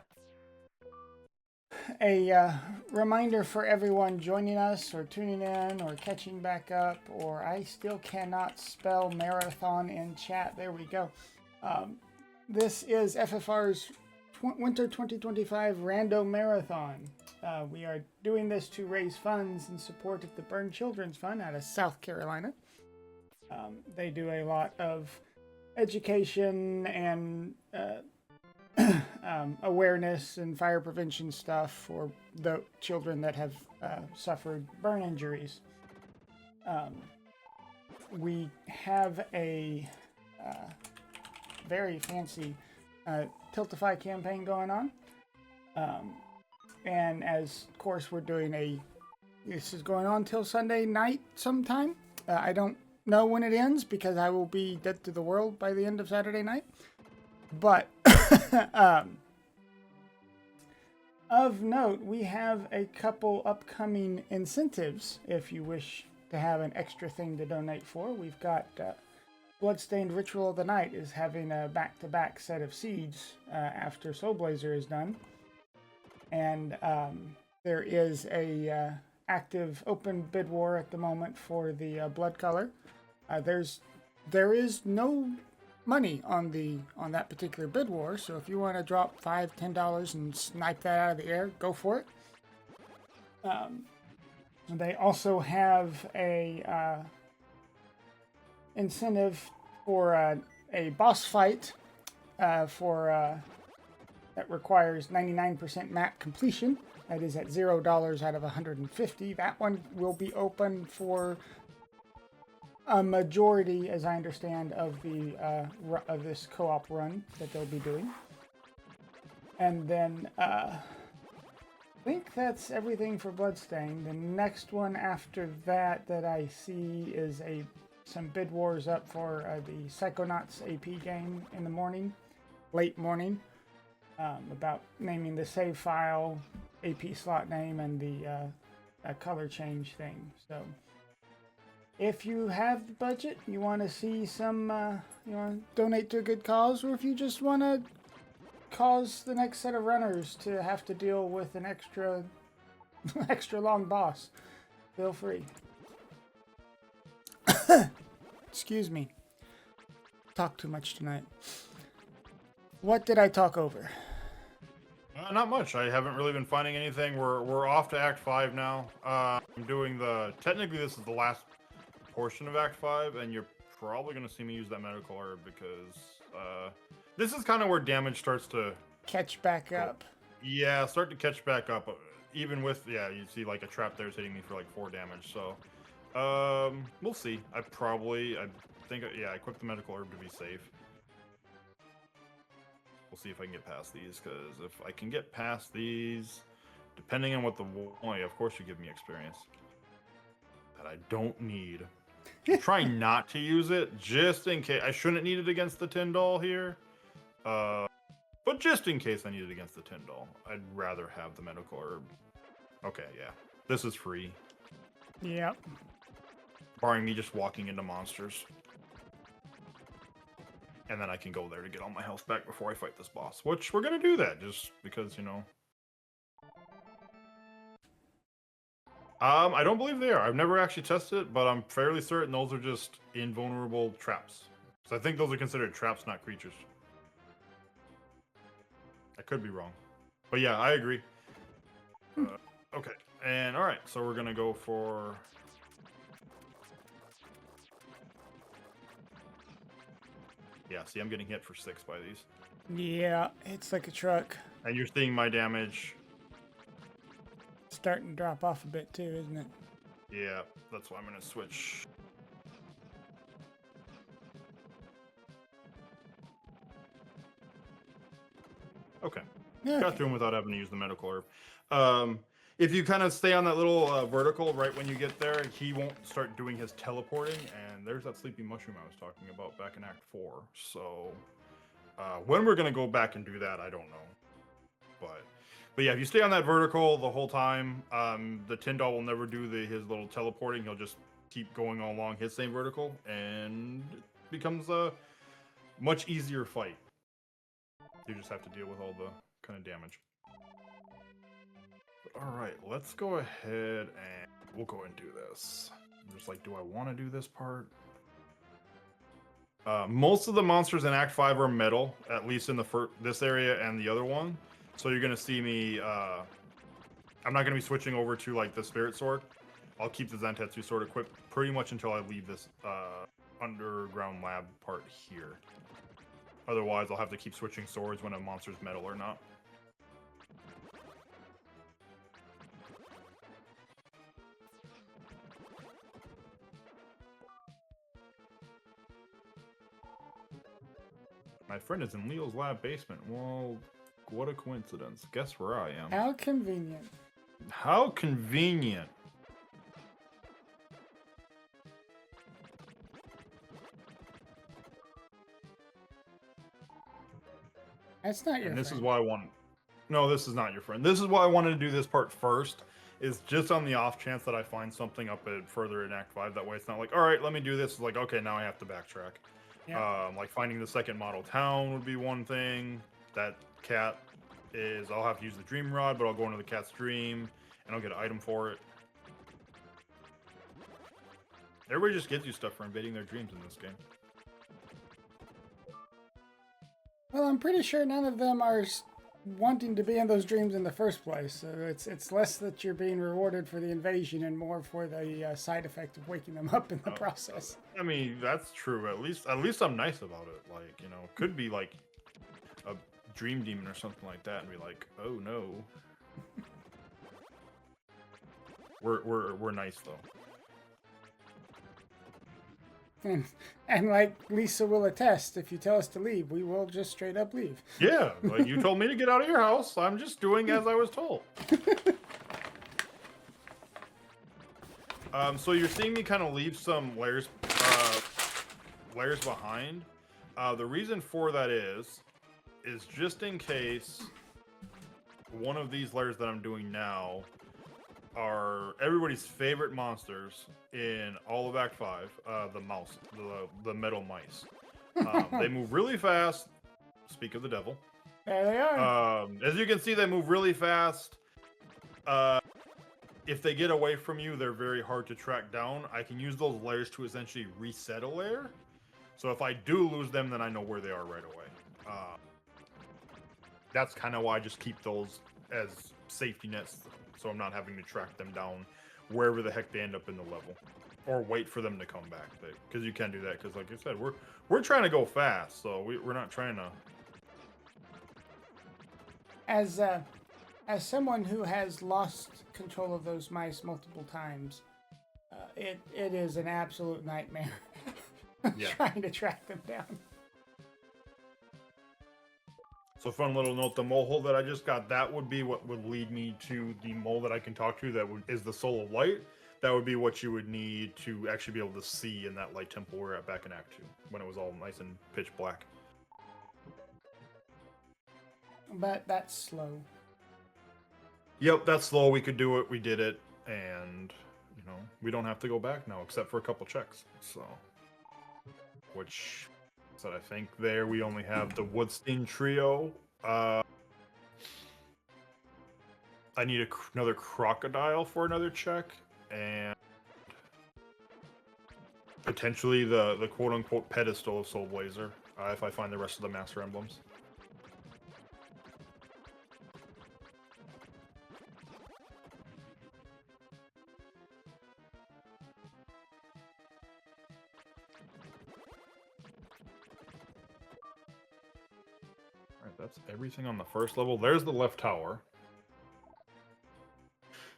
A: A reminder for everyone joining us or tuning in or catching back up, or I still cannot spell marathon in chat. There we go. This is FFR's Winter 2025 Rando Marathon. We are doing this to raise funds in support of the Burn Children's Fund out of South Carolina. They do a lot of education and awareness and fire prevention stuff for the children that have suffered burn injuries. We have a very fancy Tiltify campaign going on. And as, of course, we're doing this is going on till Sunday night sometime. I don't know when it ends because I will be dead to the world by the end of Saturday night. But of note, we have a couple upcoming incentives if you wish to have an extra thing to donate for. We've got Bloodstained Ritual of the Night is having a back-to-back set of seeds after SoulBlazer is done. And there is a active open bid war at the moment for the blood color. There is no money on that particular bid war, so if you want to drop $5, $10 and snipe that out of the air, go for it. They also have a incentive for a boss fight that requires 99% map completion. That is at $0 out of 150. That one will be open for a majority, as I understand, of the of this co-op run that they'll be doing. And then I think that's everything for Bloodstained. The next one after that I see is some bid wars up for the Psychonauts AP game in the morning, late morning. About naming the save file, AP slot name, and the color change thing. So, if you have the budget, you want to see some, you want to donate to a good cause, or if you just want to cause the next set of runners to have to deal with an extra long boss, feel free. Excuse me. Talk too much tonight. What did I talk over?
B: Not much. I haven't really been finding anything. We're off to Act 5 now. I'm doing the... Technically, this is the last portion of Act 5, and you're probably going to see me use that medical herb because this is kind of where damage starts to...
A: Catch back up.
B: Yeah, start to catch back up. Even with... Yeah, you see like a trap there is hitting me for like 4 damage, so... we'll see. I think, yeah, I equipped the medical herb to be safe. We'll see if I can get past these, because if I can get past these, depending on what the... Oh, yeah, of course you give me experience. That I don't need. I'm trying not to use it, just in case. I shouldn't need it against the Tyndall here. But just in case I need it against the Tyndall, I'd rather have the medical herb. Okay, yeah. This is free.
A: Yep.
B: Barring me just walking into monsters. And then I can go there to get all my health back before I fight this boss. Which, we're gonna do that, just because, you know. I don't believe they are. I've never actually tested it, but I'm fairly certain those are just invulnerable traps. So I think those are considered traps, not creatures. I could be wrong. But yeah, I agree. Okay, and alright, so we're gonna go for... Yeah, see, I'm getting hit for 6 by these.
A: Yeah, it's like a truck.
B: And you're seeing my damage.
A: Starting to drop off a bit too, isn't it?
B: Yeah, that's why I'm going to switch. Okay.
A: Yeah.
B: Got through him without having to use the medical herb. If you kind of stay on that little vertical right when you get there, he won't start doing his teleporting. And there's that sleepy mushroom I was talking about back in Act 4. So when we're going to go back and do that, I don't know. But yeah, if you stay on that vertical the whole time, the Tyndall will never do his little teleporting. He'll just keep going along his same vertical, and it becomes a much easier fight. You just have to deal with all the kind of damage. All right, let's go ahead and we'll go and do this. I'm just like, do I want to do this part? Most of the monsters in Act 5 are metal, at least in this area and the other one. So you're going to see me, I'm not going to be switching over to like the Spirit Sword. I'll keep the Zentetsu Sword equipped pretty much until I leave this underground lab part here. Otherwise, I'll have to keep switching swords when a monster's metal or not. My friend is in Leo's lab basement. Well, what a coincidence. Guess where I am.
A: How convenient.
B: How convenient.
A: That's not your
B: And this
A: friend.
B: is why I want... No, this is not your friend. This is why I wanted to do this part first. Is just on the off chance that I find something up further in Act 5. That way it's not like, alright, let me do this. It's like, okay, now I have to backtrack. Yeah. Like finding the second model town would be one thing. That cat is... I'll have to use the dream rod, but I'll go into the cat's dream, and I'll get an item for it. Everybody just gives you stuff for invading their dreams in this game.
A: Well, I'm pretty sure none of them are wanting to be in those dreams in the first place. So it's less that you're being rewarded for the invasion and more for the side effect of waking them up in the process.
B: I mean, that's true. At least I'm nice about it. Like, you know, could be like a dream demon or something like that, and be like, oh no. We're nice though.
A: And like Lisa will attest, if you tell us to leave, we will just straight up leave.
B: Yeah, like you told me to get out of your house. I'm just doing as I was told. So you're seeing me kind of leave some layers behind. The reason for that is just in case one of these layers that I'm doing now are everybody's favorite monsters in all of Act 5, the metal mice. They move really fast. Speak of the devil.
A: There they are.
B: As you can see, they move really fast. If they get away from you, they're very hard to track down. I can use those layers to essentially reset a layer. So if I do lose them, then I know where they are right away. that's kind of why I just keep those as safety nets, so I'm not having to track them down wherever the heck they end up in the level, or wait for them to come back. Because you can do that. Because like I said, we're trying to go fast, so we're not trying to.
A: As someone who has lost control of those mice multiple times, it is an absolute nightmare trying to track them down.
B: So fun little note, the mole hole that I just got, that would be what would lead me to the mole that I can talk to that is the soul of light. That would be what you would need to actually be able to see in that light temple we're at back in Act 2, when it was all nice and pitch black.
A: But that's slow.
B: Yep, that's slow. We could do it. We did it. And, you know, we don't have to go back now, except for a couple checks. So, which, so I think there we only have the Woodstein trio. I need another crocodile for another check. And potentially the quote-unquote pedestal of SoulBlazer, if I find the rest of the Master Emblems. Alright, that's everything on the first level. There's the left tower.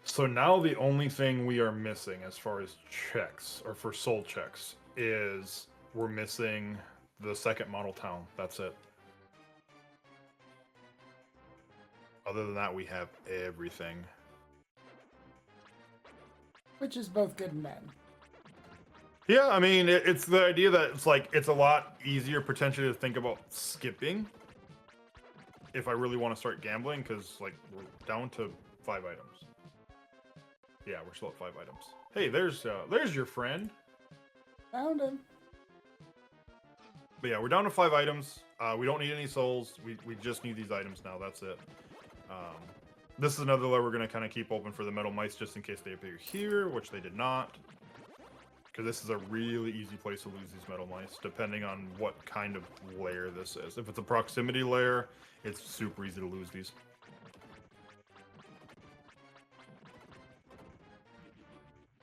B: So now the only thing we are missing as far as checks, or for soul checks, is we're missing the second model town. That's it. Other than that, we have everything.
A: Which is both good and bad.
B: Yeah, I mean, it's the idea that it's like, it's a lot easier potentially to think about skipping if I really want to start gambling, because like we're down to 5 items. Yeah, we're still at 5 items. Hey, there's your friend.
A: Found him.
B: But yeah, we're down to 5 items. We don't need any souls. We just need these items now. That's it. This is another layer we're going to kind of keep open for the metal mice just in case they appear here, which they did not. Because this is a really easy place to lose these metal mice, depending on what kind of layer this is. If it's a proximity layer, it's super easy to lose these.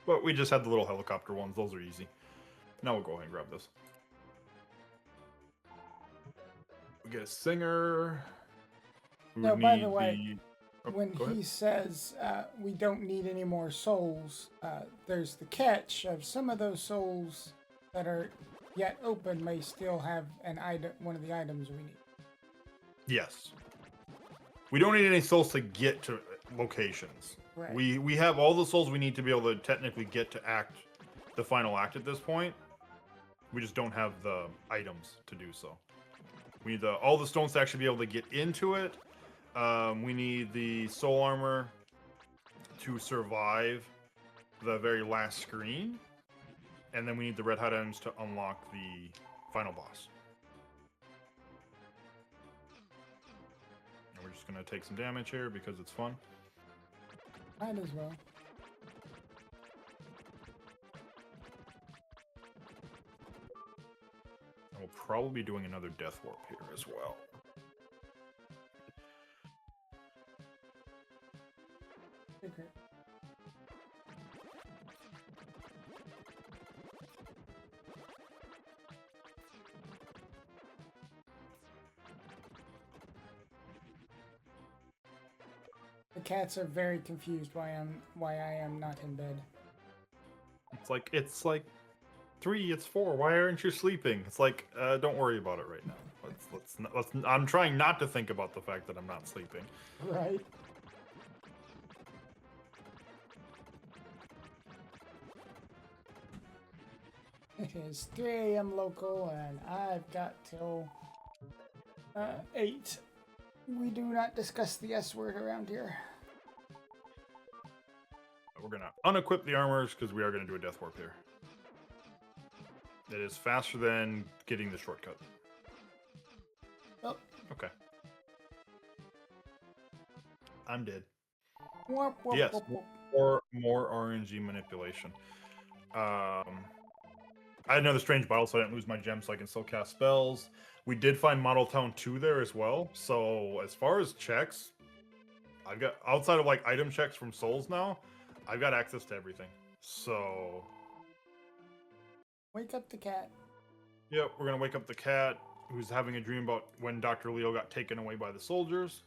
B: But we just had the little helicopter ones. Those are easy. Now we'll go ahead and grab this. We get a singer.
A: No, by the way, when he says we don't need any more souls, there's the catch of some of those souls that are yet open may still have an item, one of the items we need.
B: Yes. We don't need any souls to get to locations.
A: Right.
B: We have all the souls we need to be able to technically get to the final act at this point. We just don't have the items to do so. We need all the stones to actually be able to get into it. We need the soul armor to survive the very last screen. And then we need the red hot items to unlock the final boss. And we're just going to take some damage here because it's fun.
A: Might as well.
B: And we'll probably be doing another death warp here as well.
A: Okay. The cats are very confused why I am not in bed.
B: It's like 3, it's 4. Why aren't you sleeping? It's like, don't worry about it right now. I'm trying not to think about the fact that I'm not sleeping.
A: Right. It is 3 a.m. local, and I've got till 8. We do not discuss the S word around here.
B: We're going to unequip the armors because we are going to do a death warp here. It is faster than getting the shortcut.
A: Oh.
B: Okay. I'm dead.
A: Warp, warp,
B: Yes,
A: warp, warp.
B: more RNG manipulation. I had another strange battle, so I didn't lose my gem, so I can still cast spells. We did find Model Town 2 there as well. So as far as checks, I've got, outside of like item checks from Souls now, I've got access to everything. So
A: Wake up the cat.
B: yep, we're gonna wake up the cat who's having a dream about when Dr. Leo got taken away by the soldiers.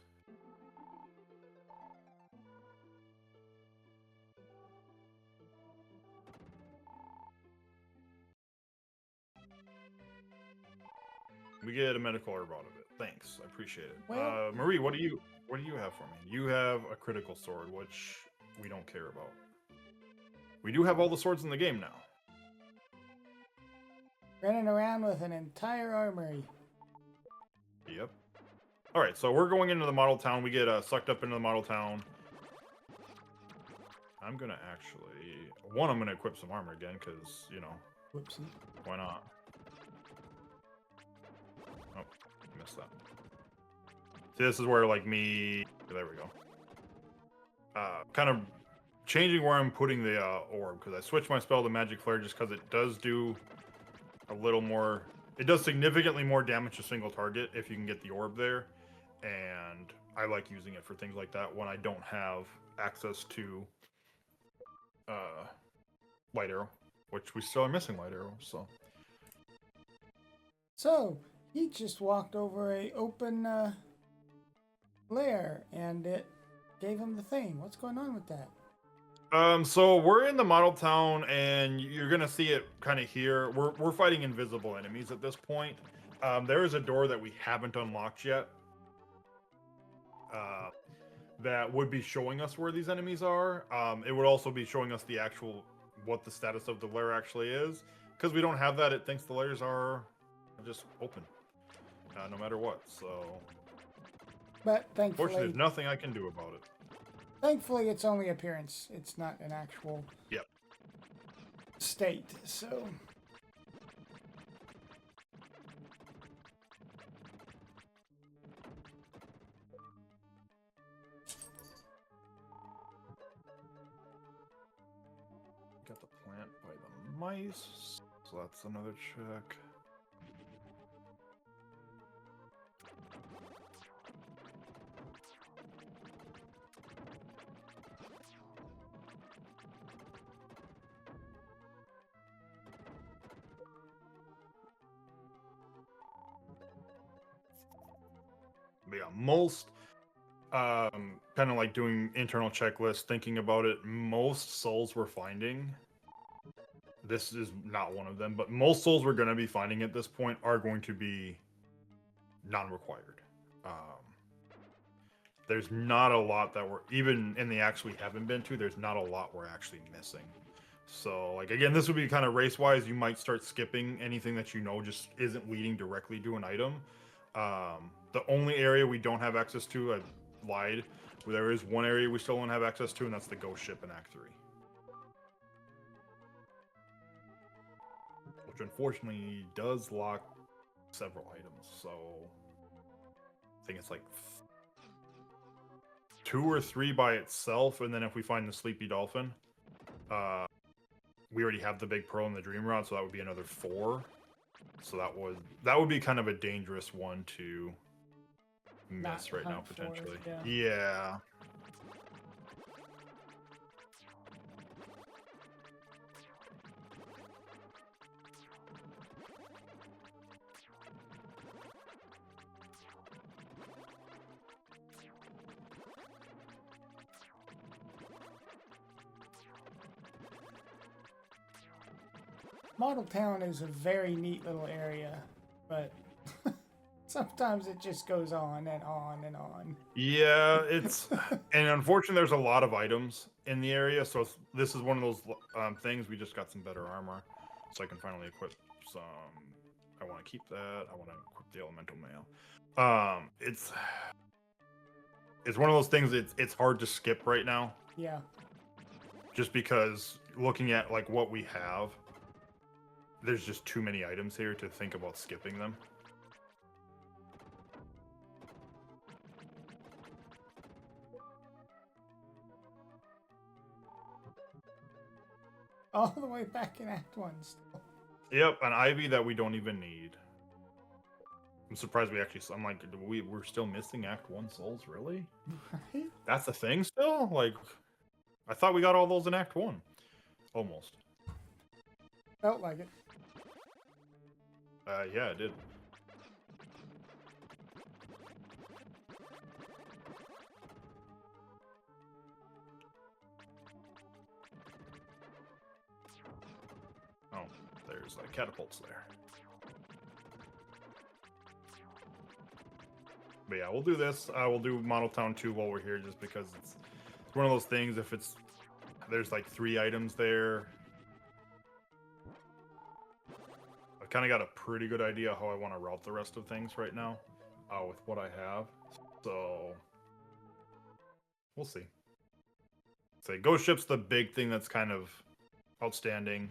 B: We get a medical herb out of it. Thanks, I appreciate it.
A: Well-
B: Marie, what do you have for me? You have a critical sword, which we don't care about. We do have all the swords in the game now.
A: Running around with an entire armory.
B: Yep. All right, so we're going into the model town. We get sucked up into the model town. I'm gonna actually I'm gonna equip some armor again because
A: Whoopsie.
B: why not? Oh, missed that. See, this is where like me. There we go. Kind of changing where I'm putting the orb because I switched my spell to Magic Flare just because it does do a little more. It does significantly more damage to single target if you can get the orb there, and I like using it for things like that when I don't have access to Light Arrow, which we still are missing Light Arrow.
A: So he just walked over a open lair, and it gave him the thing. What's going on with that?
B: So we're in the model town, and you're gonna see it kind of here. We're fighting invisible enemies at this point. There is a door that we haven't unlocked yet. That would be showing us where these enemies are. It would also be showing us the actual what the status of the lair actually is. Because we don't have that, it thinks the lairs are just open, no matter what. So,
A: But thankfully,
B: fortunately, there's nothing I can do about it.
A: Thankfully, it's only appearance. It's not an actual state, so...
B: Got the plant by the mice, so that's another check. But yeah, most kind of like doing internal checklists, thinking about it, most souls we're finding, this is not one of them, but most souls we're going to be finding at this point are going to be non-required. There's not a lot that we're, even in the acts we haven't been to, there's not a lot we're actually missing. So, like, again, this would be kind of race-wise. You might start skipping anything that you know just isn't leading directly to an item. The only area we don't have access to, I lied, there is one area we still don't have access to, and that's the ghost ship in Act 3. Which unfortunately does lock several items, so I think it's like 2 or 3 by itself, and then if we find the Sleepy Dolphin, we already have the Big Pearl and the Dream Rod, so that would be another 4. So that would be kind of a dangerous one to miss right now, potentially. Yeah.
A: Model Town is a very neat little area, but sometimes it just goes on and on and on.
B: Yeah, it's and unfortunately there's a lot of items in the area, so this is one of those things. We just got some better armor, so I can finally equip some. I want to keep that. I want to equip the elemental mail. It's one of those things. It's hard to skip right now.
A: Yeah.
B: Just because looking at like what we have, there's just too many items here to think about skipping them.
A: All the way back in Act 1 still.
B: Yep, an Ivy that we don't even need. I'm surprised we actually. I'm like, we're still missing Act 1 souls, really?
A: Right?
B: That's a thing still? Like, I thought we got all those in Act 1. Almost.
A: Felt like it.
B: Yeah, it did. Oh, there's catapults there. But yeah, we'll do this. We'll do Model Town 2 while we're here, just because it's one of those things. If there's like 3 items there, I kind of got a pretty good idea how I want to route the rest of things right now, with what I have. So we'll see. Say Ghost Ship's the big thing that's kind of outstanding.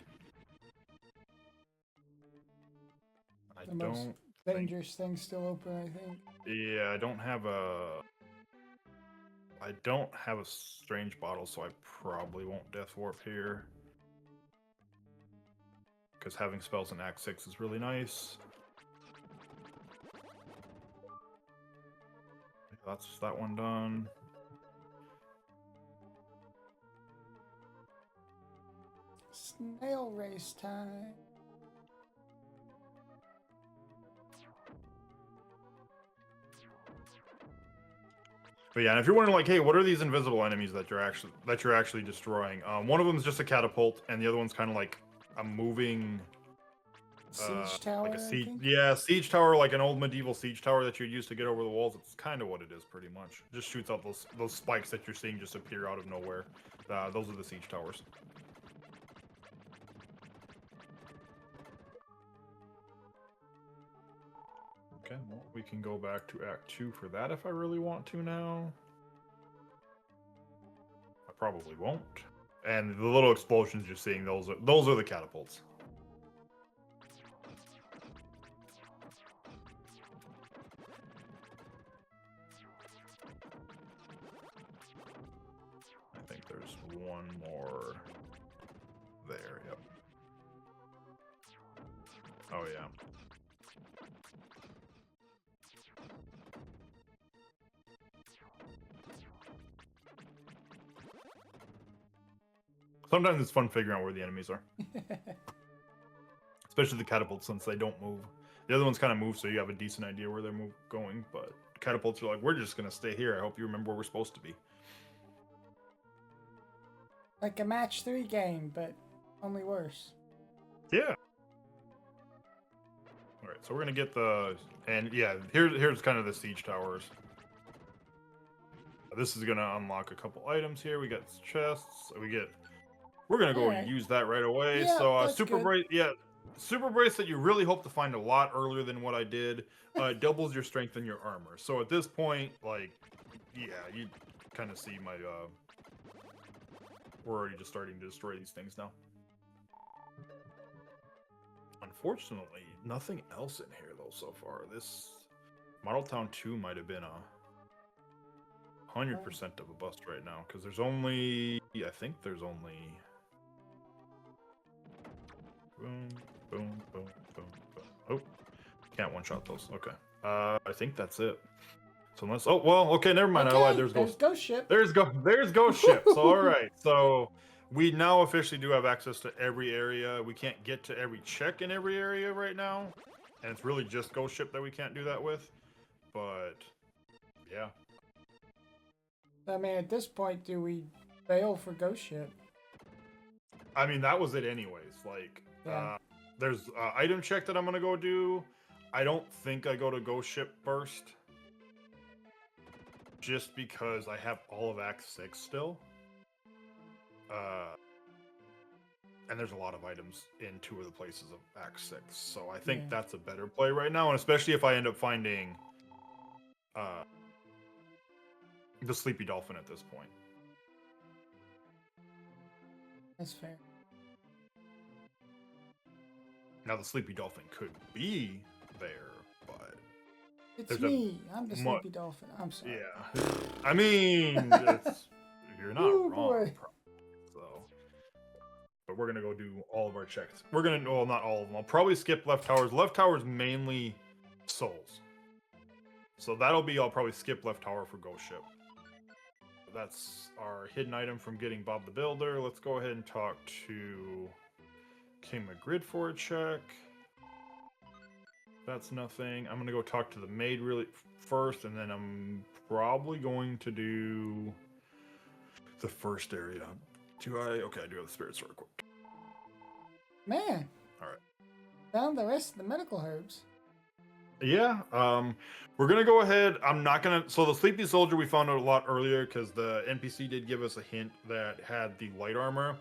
A: The most dangerous thing still open, I think.
B: Yeah, I don't have a strange bottle, so I probably won't death warp here. Because having spells in Act 6 is really nice. That's that one done.
A: Snail race time.
B: But yeah, and if you're wondering, like, hey, what are these invisible enemies that you're actually destroying? One of them is just a catapult, and the other one's kind of like a moving
A: Siege tower.
B: like a siege, siege tower, like an old medieval siege tower that you'd use to get over the walls. It's kind of what it is, pretty much. Just shoots out those spikes that you're seeing just appear out of nowhere. Those are the siege towers. Okay, well, we can go back to Act 2 for that if I really want to now. I probably won't. And the little explosions you're seeing, those are the catapults. I think there's one more there, yep. Oh yeah. Sometimes it's fun figuring out where the enemies are. Especially the catapults, since they don't move. The other ones kind of move, so you have a decent idea where they're going, but catapults are like, we're just going to stay here. I hope you remember where we're supposed to be.
A: Like a match 3 game, but only worse.
B: Yeah. Alright, so we're going to get and yeah, here's kind of the siege towers. This is going to unlock a couple items here. We got chests. We're gonna go and use that right away.
A: Yeah,
B: so super brace, super brace that you really hope to find a lot earlier than what I did. Doubles your strength and your armor. So at this point, like, yeah, you kind of see my. We're already just starting to destroy these things now. Unfortunately, nothing else in here though so far. This Model Town 2 might have been 100% of a bust right now, because there's only. I think there's only. Boom, boom, boom, boom, boom. Oh, can't one-shot those. Okay. I think that's it. So unless, oh, well, okay, never mind.
A: Okay,
B: I lied. There's
A: Ghost Ship.
B: There's Ghost Ship. So, all right. So we now officially do have access to every area. We can't get to every check in every area right now. And it's really just Ghost Ship that we can't do that with. But, yeah.
A: I mean, at this point, do we bail for Ghost Ship?
B: I mean, that was it anyways. Like,
A: Yeah.
B: there's item check that I'm going to go do. I don't think I go to Ghost Ship first. Just because I have all of Act 6 still. And there's a lot of items in 2 of the places of Act 6. So I think that's a better play right now. And especially if I end up finding the Sleepy Dolphin at this point.
A: That's fair.
B: Now the Sleepy Dolphin could be there, but
A: it's me. I'm the Sleepy Dolphin. I'm sorry.
B: Yeah, I mean, you're not wrong.
A: Boy.
B: So, but we're gonna go do all of our checks. We're gonna, well, not all of them. I'll probably skip left towers. Left towers mainly souls. So that'll be, I'll probably skip left tower for ghost ship. That's our hidden item from getting Bob the Builder. Let's go ahead and talk to King McGrid for a check. That's nothing. I'm gonna go talk to the maid really first, and then I'm probably going to do the first area. Do I? Okay, I do have the spirit sword quick.
A: Man.
B: All right.
A: Found the rest of the medical herbs.
B: Yeah. We're gonna go ahead. I'm not gonna. So the sleepy soldier we found out a lot earlier because the NPC did give us a hint that had the light armor.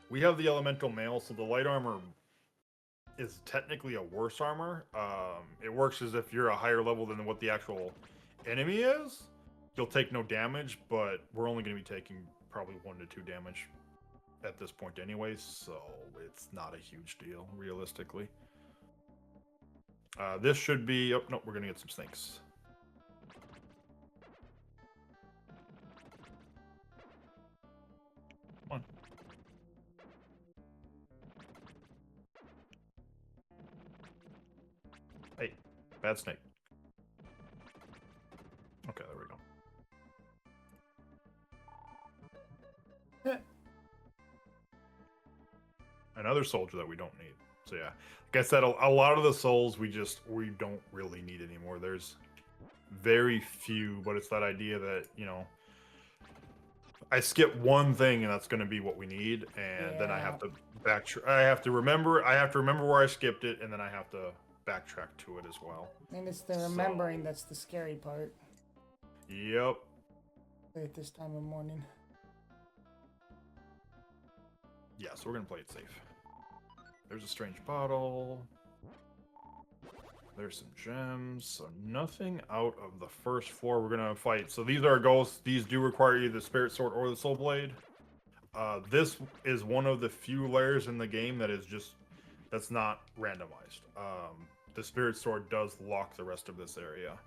B: We have the elemental mail, so the light armor is technically a worse armor. It works as if you're a higher level than what the actual enemy is. You'll take no damage, but we're only going to be taking probably 1 to 2 damage at this point anyways, so it's not a huge deal, realistically. This should be... Oh, no, we're going to get some snakes. Come on. Hey, bad snake. Okay, there we go. Another soldier that we don't need. So yeah, like I said, a lot of the souls we don't really need anymore. There's very few, but it's that idea that, you know, I skip one thing and that's going to be what we need, and then I have to I have to remember where I skipped it, and then I have to backtrack to it as well.
A: And it's the remembering that's the scary part.
B: Yep.
A: At this time of morning.
B: Yeah, so we're gonna play it safe. There's a strange bottle. There's some gems. So nothing out of the first floor we're gonna fight. So these are ghosts. These do require either the spirit sword or the soul blade. This is one of the few layers in the game that's not randomized. The spirit sword does lock the rest of this area.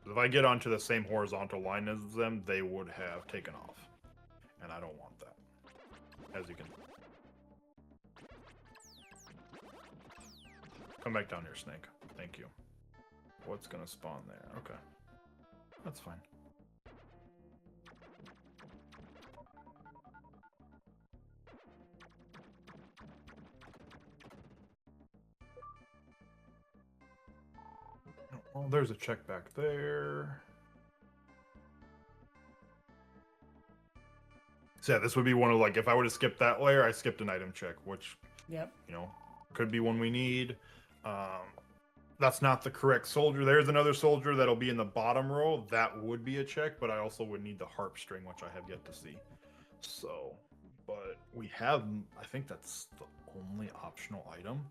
B: If I get onto the same horizontal line as them, they would have taken off. And I don't want that. As you can... Come back down here, snake. Thank you. What's gonna spawn there? Okay. That's fine. Well, there's a check back there. So yeah, this would be one of, like, if I would have skipped that layer, I skipped an item check, which,
A: yep,
B: you know, could be one we need. That's not the correct soldier. There's another soldier that'll be in the bottom row. That would be a check, but I also would need the harp string, which I have yet to see. So, but we have, I think that's the only optional item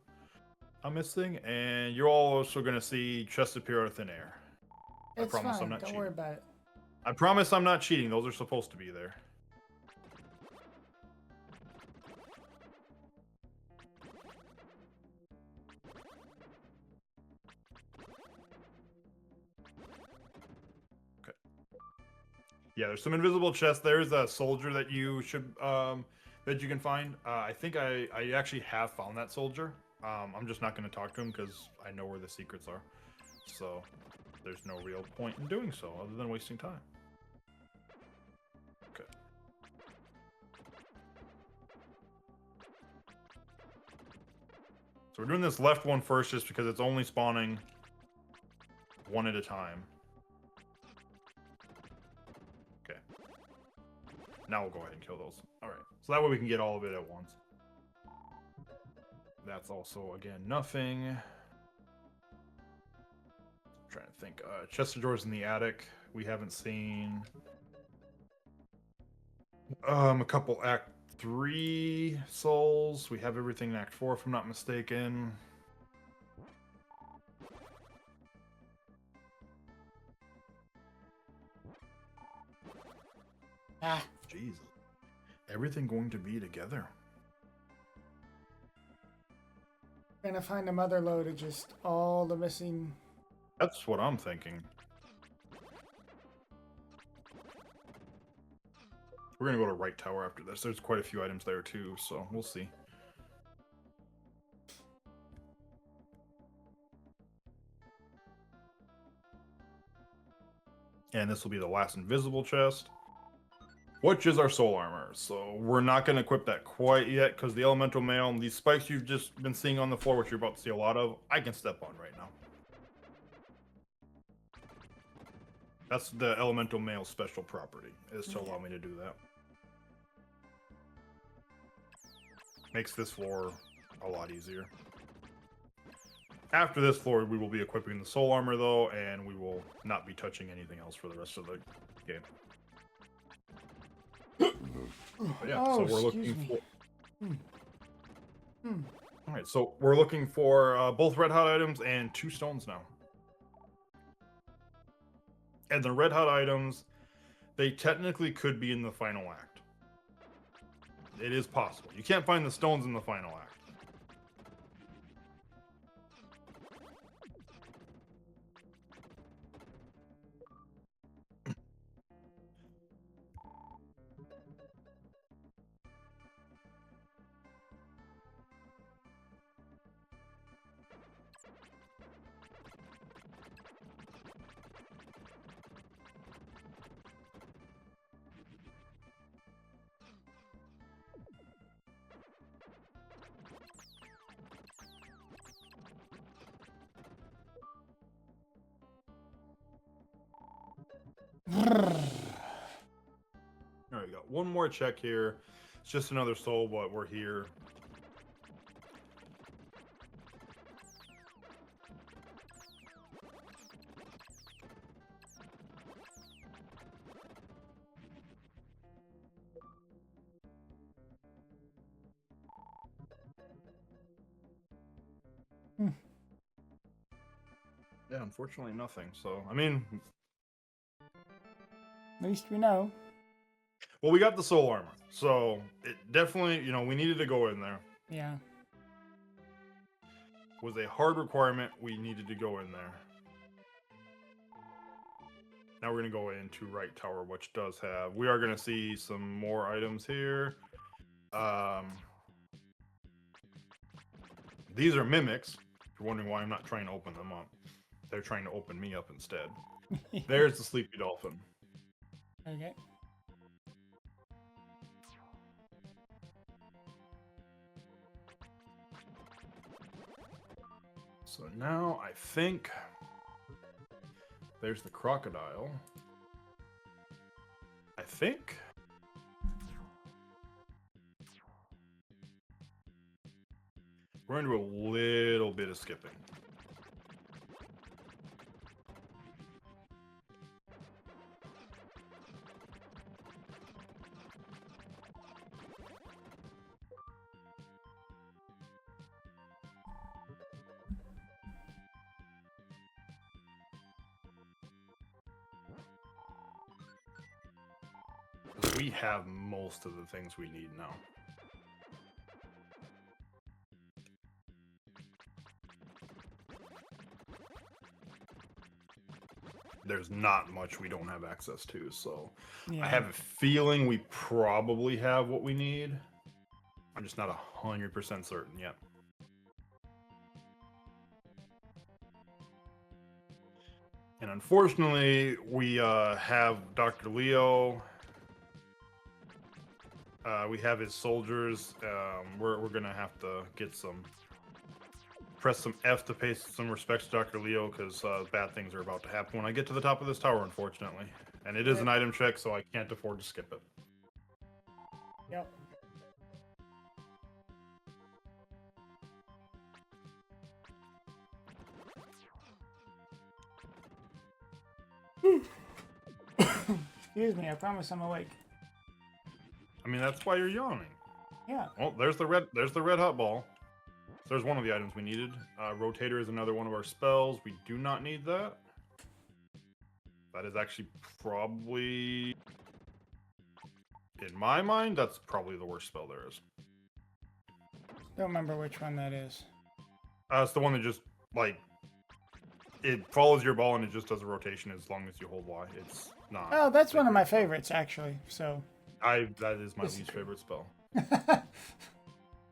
B: I'm missing, and you're all also going to see chests appear out of thin air.
A: It's
B: I promise
A: fine.
B: I'm not
A: Don't
B: cheating.
A: worry about it.
B: I promise I'm not cheating. Those are supposed to be there. Okay. Yeah, there's some invisible chests. There's a soldier that you should that you can find. I think I actually have found that soldier. I'm just not going to talk to him because I know where the secrets are. So there's no real point in doing so other than wasting time. Okay. So we're doing this left one first just because it's only spawning one at a time. Okay. Now we'll go ahead and kill those. All right. So that way we can get all of it at once. That's also, again, nothing. I'm trying to think. Chest of drawers in the attic. We haven't seen. A couple Act 3 souls. We have everything in Act 4, if I'm not mistaken.
A: Ah.
B: Jesus. Everything going to be together.
A: Gonna find a mother load of just all the missing.
B: That's what I'm thinking. We're gonna go to right tower after this. There's quite a few items there too, so we'll see. And this will be the last invisible chest, which is our soul armor. So we're not going to equip that quite yet because the elemental mail and these spikes you've just been seeing on the floor, which you're about to see a lot of, I can step on right now. That's the elemental mail special property, is to allow me to do that. Makes this floor a lot easier. After this floor, we will be equipping the soul armor, though, and we will not be touching anything else for the rest of the game. But yeah, so we're looking for... All right, so we're looking for both red hot items and 2 stones now. And the red hot items, they technically could be in the final act. It is possible. You can't find the stones in the final act. All right, we got one more check here. It's just another soul, but we're here. Yeah, unfortunately nothing. So, I mean...
A: At least we know.
B: Well, we got the soul armor, so it definitely, you know, we needed to go in there.
A: Yeah.
B: It was a hard requirement. We needed to go in there. Now we're going to go into right tower, which does have... We are going to see some more items here. These are mimics. If you're wondering why I'm not trying to open them up. They're trying to open me up instead. There's the sleepy dolphin.
A: Okay.
B: So now I think there's the crocodile. I think. We're going to do a little bit of skipping. We have most of the things we need now. There's not much we don't have access to, so yeah. I have a feeling we probably have what we need. I'm just not 100% certain yet. And unfortunately, we have Dr. Leo. We have his soldiers. We're gonna have to get press some F to pay some respects to Dr. Leo, because bad things are about to happen when I get to the top of this tower, unfortunately. And it is an item check, so I can't afford to skip it.
A: Yep. Excuse me, I promise I'm awake.
B: I mean, that's why you're yawning.
A: Yeah.
B: Well, there's the red hot ball. So there's one of the items we needed. Rotator is another one of our spells. We do not need that. That is actually probably, in my mind, that's probably the worst spell there is.
A: Don't remember which one that is.
B: It's the one that just, like, it follows your ball and it just does a rotation as long as you hold Y. It's not.
A: Oh, that's
B: a
A: one of my
B: great spell.
A: favorites, actually. So
B: That is my least
A: Disagree.
B: favorite spell.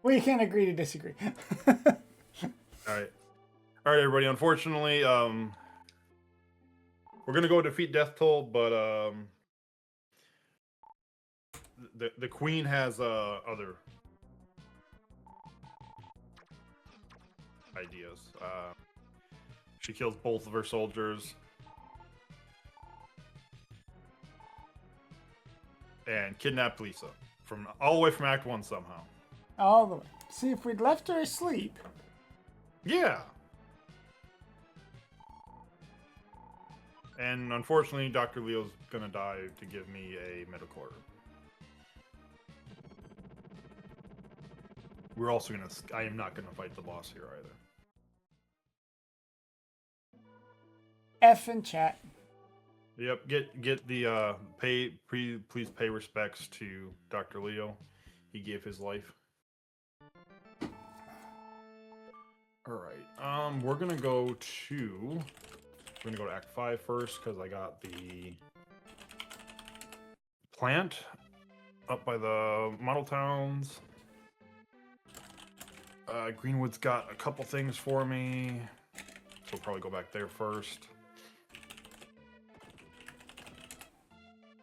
A: we can agree to disagree.
B: All right, everybody. Unfortunately, we're gonna go defeat Death Toll, but the Queen has other ideas. She kills both of her soldiers and kidnapped Lisa from all the way from Act 1 somehow.
A: All the way. See, if we'd left her asleep.
B: Yeah. And unfortunately, Dr. Leo's gonna die to give me a medical herb. We're also gonna. I am not gonna fight the boss here either.
A: F in chat.
B: Yep. Get the please pay respects to Dr. Leo. He gave his life. All right. We're gonna go to. We're gonna go to Act 5 first because I got the plant up by the model towns. Greenwood's got a couple things for me, so we'll probably go back there first.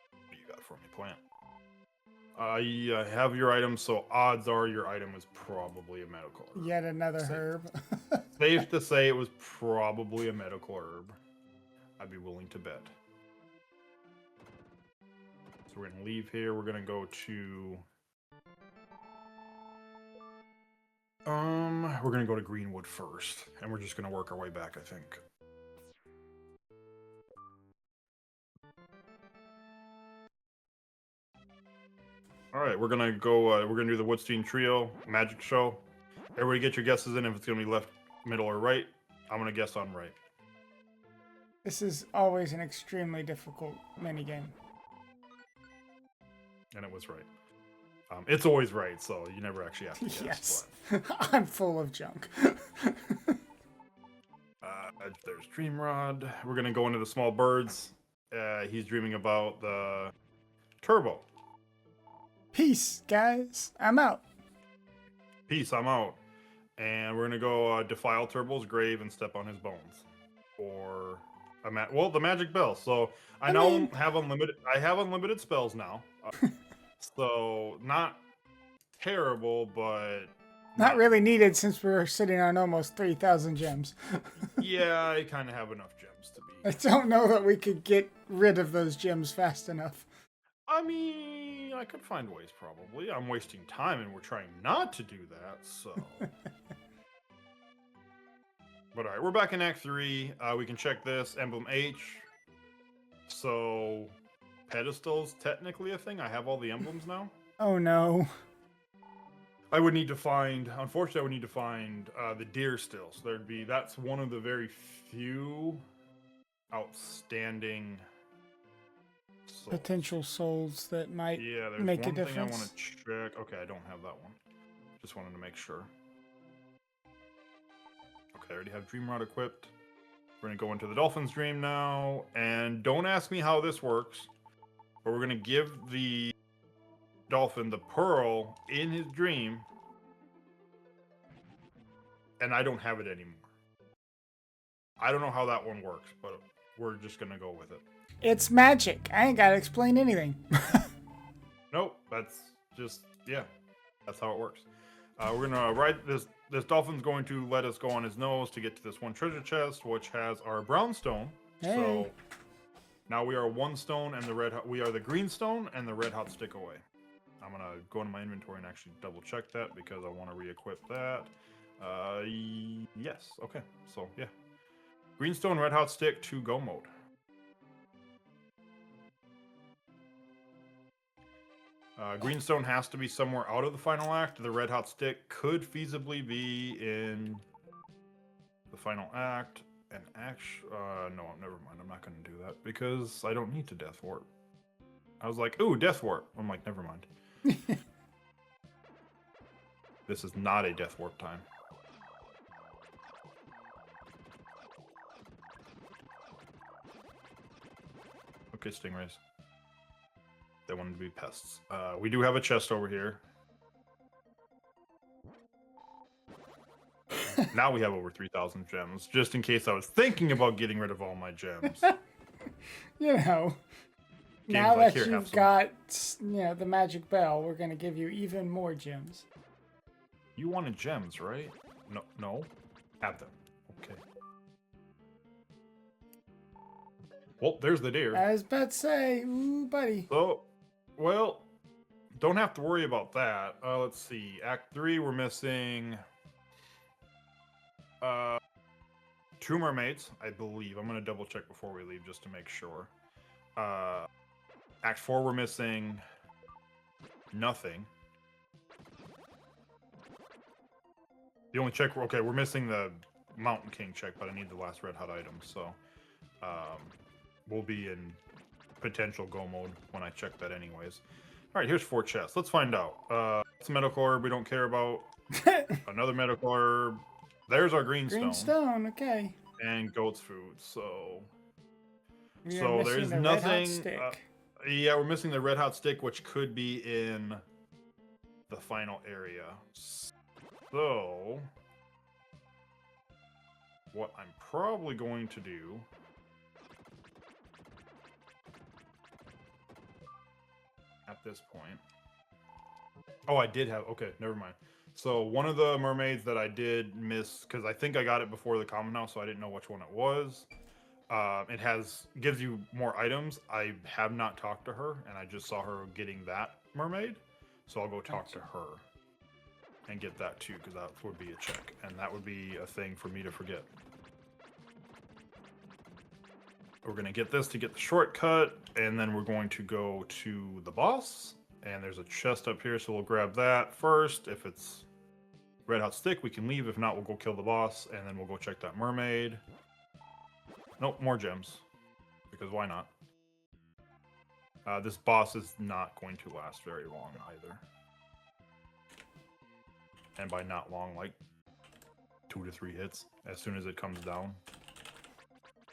B: What do you got for me, plant? You have your item, so odds are your item is probably a medical herb.
A: Yet another herb.
B: Safe to say it was probably a medical herb. I'd be willing to bet. So we're gonna leave here. We're gonna go to. We're gonna go to Greenwood first, and we're just gonna work our way back, I think. All right, we're gonna go. We're gonna do the Woodstein Trio magic show. Everybody, get your guesses in. If it's gonna be left, middle, or right, I'm gonna guess on right.
A: This is always an extremely difficult minigame.
B: And it was right. It's always right, so you never actually have to guess.
A: Yes. I'm full of junk.
B: There's Dreamrod. We're gonna go into the small birds. He's dreaming about the turbo.
A: Peace, guys. I'm out.
B: Peace, I'm out. And we're gonna go defile Turbo's grave and step on his bones. Or the magic bell. So I now have unlimited. I have unlimited spells now. So not terrible, but
A: Not really needed since we're sitting on almost 3,000 gems.
B: yeah, I kind of have enough gems to be.
A: I don't know that we could get rid of those gems fast enough.
B: I mean, I could find ways probably. I'm wasting time and we're trying not to do that, so. But all right, we're back in Act 3. We can check this. Emblem H. So, pedestal's technically a thing. I have all the emblems now.
A: Oh no.
B: I would need to find, unfortunately, I would need to find the deer still. So that's one of the very few outstanding souls.
A: Potential souls that might
B: there's
A: make a
B: one thing I
A: difference.
B: want to check. Okay, I don't have that one. Just wanted to make sure. Okay, I already have Dreamrod equipped. We're going to go into the Dolphin's Dream now. And don't ask me how this works, but we're going to give the Dolphin the pearl in his dream. And I don't have it anymore. I don't know how that one works, but we're just going to go with it.
A: It's magic. I ain't got to explain anything.
B: Nope, that's just, yeah, that's how it works. We're going to ride this. This dolphin's going to let us go on his nose to get to this one treasure chest, which has our brown stone.
A: Hey.
B: So now we are one stone and we are the green stone and the red hot stick away. I'm going to go into my inventory and actually double check that because I want to re-equip that. Yes, okay, so yeah. Green stone, red hot stick to go mode. Greenstone has to be somewhere out of the final act. The red hot stick could feasibly be in the final act. And no, never mind. I'm not going to do that because I don't need to death warp. I was like, ooh, death warp. I'm like, never mind. This is not a death warp time. Okay, stingrays. They wanted to be pests. We do have a chest over here. Now we have over 3,000 gems, just in case I was thinking about getting rid of all my gems.
A: You know,
B: Game's
A: now
B: like,
A: that
B: "Here, have
A: you've
B: some."
A: got, the magic bell, we're going to give you even more gems.
B: You wanted gems, right? No, no. Have them. Okay. Well, there's the deer.
A: I was about to say, ooh, buddy.
B: So, well, don't have to worry about that. Let's see. Act 3, we're missing 2 mermaids, I believe. I'm going to double check before we leave just to make sure. Act 4, we're missing nothing. The only check, okay, we're missing the Mountain King check, but I need the last red hot item, so we'll be in potential go mode when I check that anyways. All right, here's 4 chests. Let's find out. It's a medical herb we don't care about. Another medical herb. There's our green stone.
A: Green stone, okay.
B: And goat's food, so...
A: We are
B: So
A: missing
B: there's
A: the
B: nothing...
A: red hot stick.
B: Yeah, we're missing the red hot stick, which could be in the final area. So... what I'm probably going to do... at this point... Oh, I did have... Okay, never mind. So one of the mermaids that I did miss, because I think I got it before the common house, so I didn't know which one it was. It gives you more items. I have not talked to her, and I just saw her getting that mermaid. So I'll go talk to her and get that too, because that would be a check, and that would be a thing for me to forget. We're going to get this to get the shortcut, and then we're going to go to the boss. And there's a chest up here, so we'll grab that first. If it's red hot stick, we can leave. If not, we'll go kill the boss, and then we'll go check that mermaid. Nope, more gems. Because why not? This boss is not going to last very long either. And by not long, like 2 to 3 hits as soon as it comes down.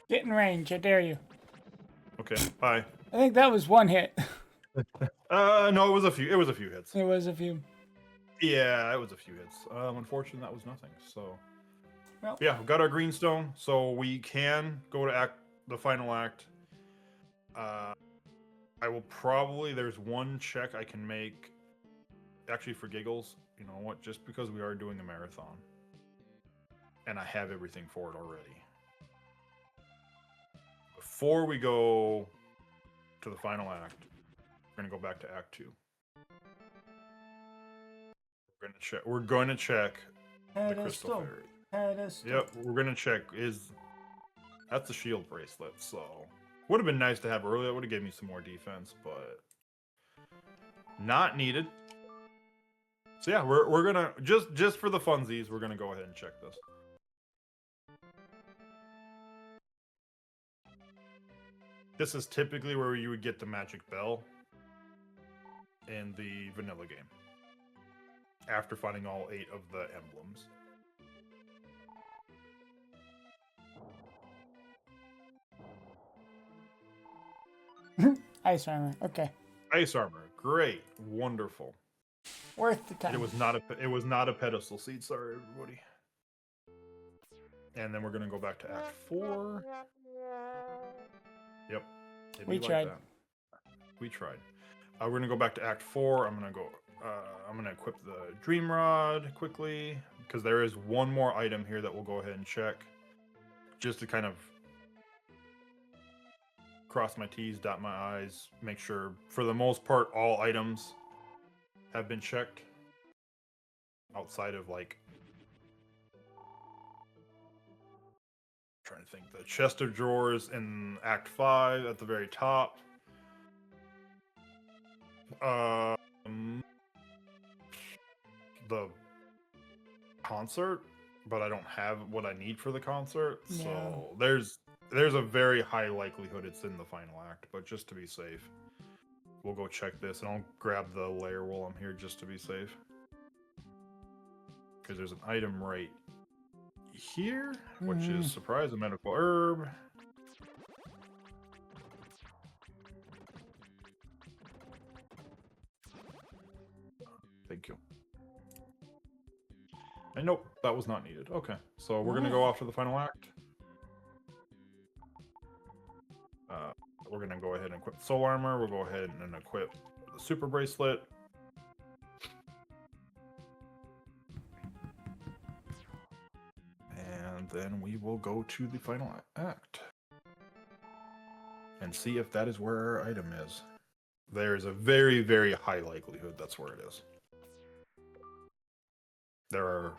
A: Get in range, I dare you.
B: Okay, bye.
A: I think that was 1 hit.
B: No, it was a few. It was a few hits.
A: There was a few.
B: Yeah, it was a few hits. Unfortunately, that was nothing. So,
A: well,
B: yeah, we've got our greenstone, so we can go to the final act. I will probably. There's one check I can make. Actually, for giggles, you know what? Just because we are doing a marathon, and I have everything for it already. Before we go to the final act, we're gonna go back to Act 2. We're going to check the crystal fairy. Yep, we're gonna check. That's the shield bracelet? So would have been nice to have earlier. It would have given me some more defense, but not needed. So yeah, we're gonna just for the funsies, we're gonna go ahead and check this. This is typically where you would get the magic bell in the vanilla game. After finding all 8 of the emblems.
A: Ice armor, okay.
B: Ice armor, great, wonderful.
A: Worth the time.
B: It was not a pedestal seed. Sorry, everybody. And then we're gonna go back to Act 4. Yep.
A: We tried.
B: We tried. We're gonna go back to Act 4. I'm gonna equip the Dream Rod quickly because there is one more item here that we'll go ahead and check, just to kind of cross my T's, dot my I's, make sure for the most part all items have been checked outside of like. Trying to think, the chest of drawers in Act 5 at the very top. The concert, but I don't have what I need for the concert, so there's a very high likelihood it's in the final act, but just to be safe, we'll go check this, and I'll grab the layer while I'm here just to be safe. Because there's an item right here, which is surprise, a medical herb.
C: Thank you. And nope, that was not needed. Okay, so we're gonna go off to the final act. We're gonna go ahead and equip soul armor. We'll go ahead and equip the super bracelet. And then we will go to the final act and see if that is where our item is. There's a very, very high likelihood that's where it is. There are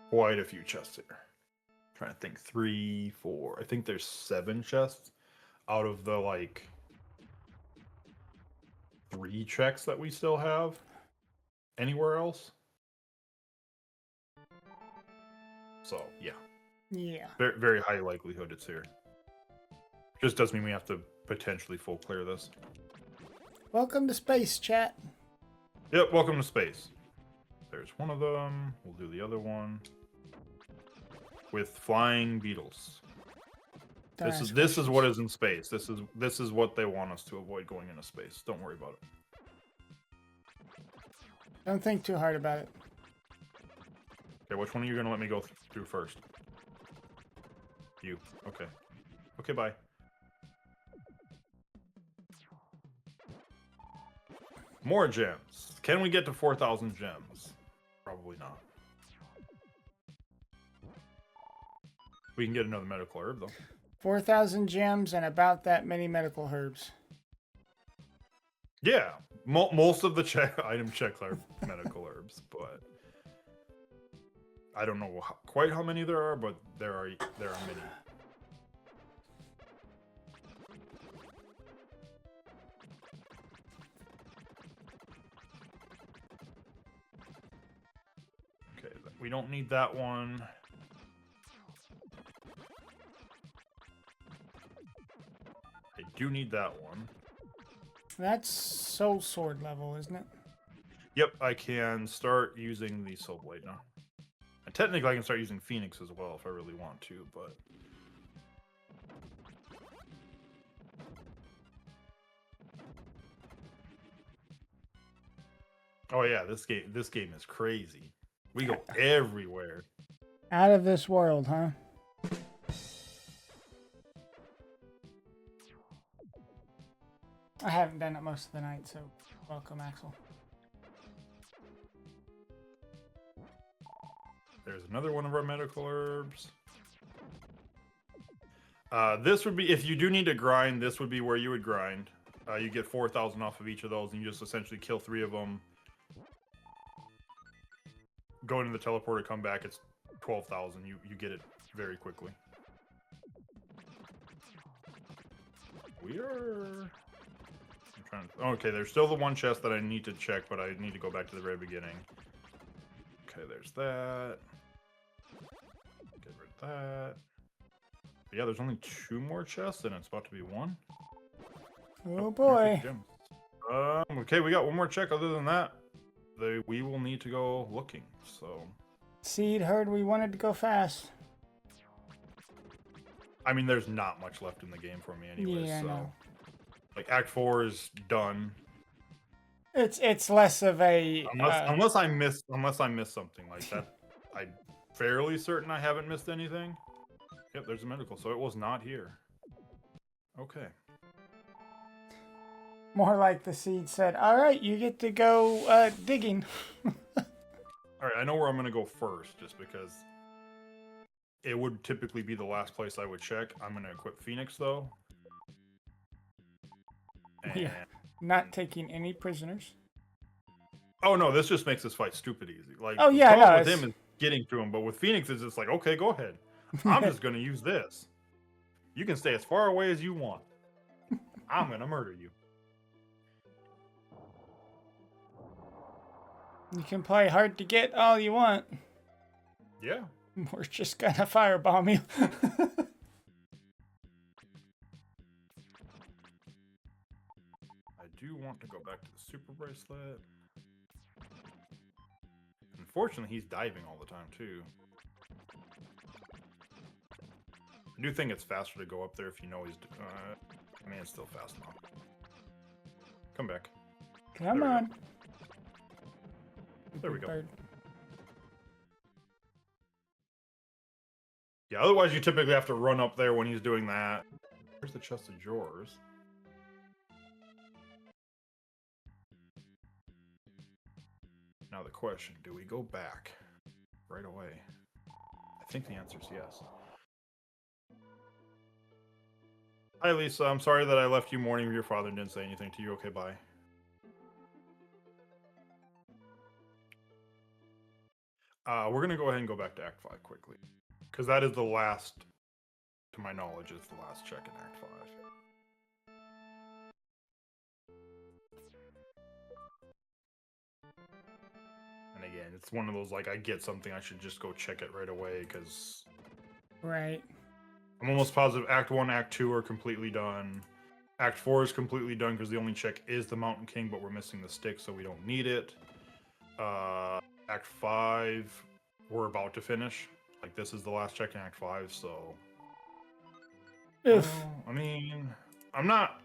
C: quite a few chests here. Trying to think, 3, 4. I think there's 7 chests out of the like 3 checks that we still have anywhere else. So yeah, very, very high likelihood it's here. Just does mean we have to potentially full clear this.
A: Welcome to space, chat.
C: Yep, welcome to space. There's one of them. We'll do the other one with flying beetles. This is what is in space. This is what they want us to avoid going into space. Don't worry about it.
A: Don't think too hard about it.
C: Okay, which one are you gonna let me go through first? You. Okay. Okay, bye. More gems. Can we get to 4,000 gems? Probably not. We can get another medical herb, though.
A: 4,000 gems and about that many medical herbs.
C: Yeah. Most of the item checks are medical herbs, but I don't know quite how many there are, but there are many. Okay, we don't need that one. I do need that one.
A: That's soul sword level, isn't it?
C: Yep, I can start using the soul blade now. And technically I can start using Phoenix as well if I really want to, but oh yeah, this game is crazy. We go everywhere.
A: Out of this world, huh? I haven't done it most of the night, so welcome, Axel.
C: There's another one of our medical herbs. This would be, if you do need to grind, this would be where you would grind. You get 4,000 off of each of those, and you just essentially kill 3 of them. Go into the teleporter, come back, it's 12,000. You get it very quickly. We are... Okay, there's still the one chest that I need to check, but I need to go back to the very beginning. Okay, there's that. Get rid of that. But yeah, there's only 2 more chests, and it's about to be 1.
A: Oh boy.
C: Okay, we got 1 more check. Other than that, we will need to go looking. So.
A: Seed heard we wanted to go fast.
C: I mean, there's not much left in the game for me anyway.
A: Yeah,
C: so.
A: I know.
C: Like Act 4 is done.
A: It's less of a
C: unless I miss something like that. I'm fairly certain I haven't missed anything. Yep, there's a medical, so it was not here. Okay.
A: More like the seed said, all right, you get to go digging.
C: All right, I know where I'm going to go first, just because it would typically be the last place I would check. I'm going to equip Phoenix, though. And...
A: Yeah, not taking any prisoners.
C: Oh, no, this just makes this fight stupid easy. Like,
A: oh, yeah,
C: the problem
A: no,
C: with him is getting through him, but with Phoenix, it's just like, okay, go ahead. I'm just going to use this. You can stay as far away as you want. I'm going to murder you.
A: You can play hard to get all you want.
C: Yeah.
A: We're just going to firebomb you.
C: I do want to go back to the super bracelet. Unfortunately, he's diving all the time, too. I do think it's faster to go up there if you know he's... I mean, it's still fast enough. Come back.
A: Come on.
B: There we go.
A: Bird.
B: Yeah, otherwise you typically have to run up there when he's doing that. Where's the chest of drawers? Now the question, do we go back right away? I think the answer is yes. Hi, Lisa. I'm sorry that I left you mourning with your father and didn't say anything to you. Okay, bye. We're going to go ahead and go back to Act 5 quickly. Because that is the last, to my knowledge, is the last check in Act 5. And again, it's one of those, like, I get something, I should just go check it right away, because...
A: Right.
B: I'm almost positive Act 1, Act 2 are completely done. Act 4 is completely done, because the only check is the Mountain King, but we're missing the stick, so we don't need it. Act 5, we're about to finish. Like, this is the last check in Act 5, so...
A: Oof.
B: I mean, I'm not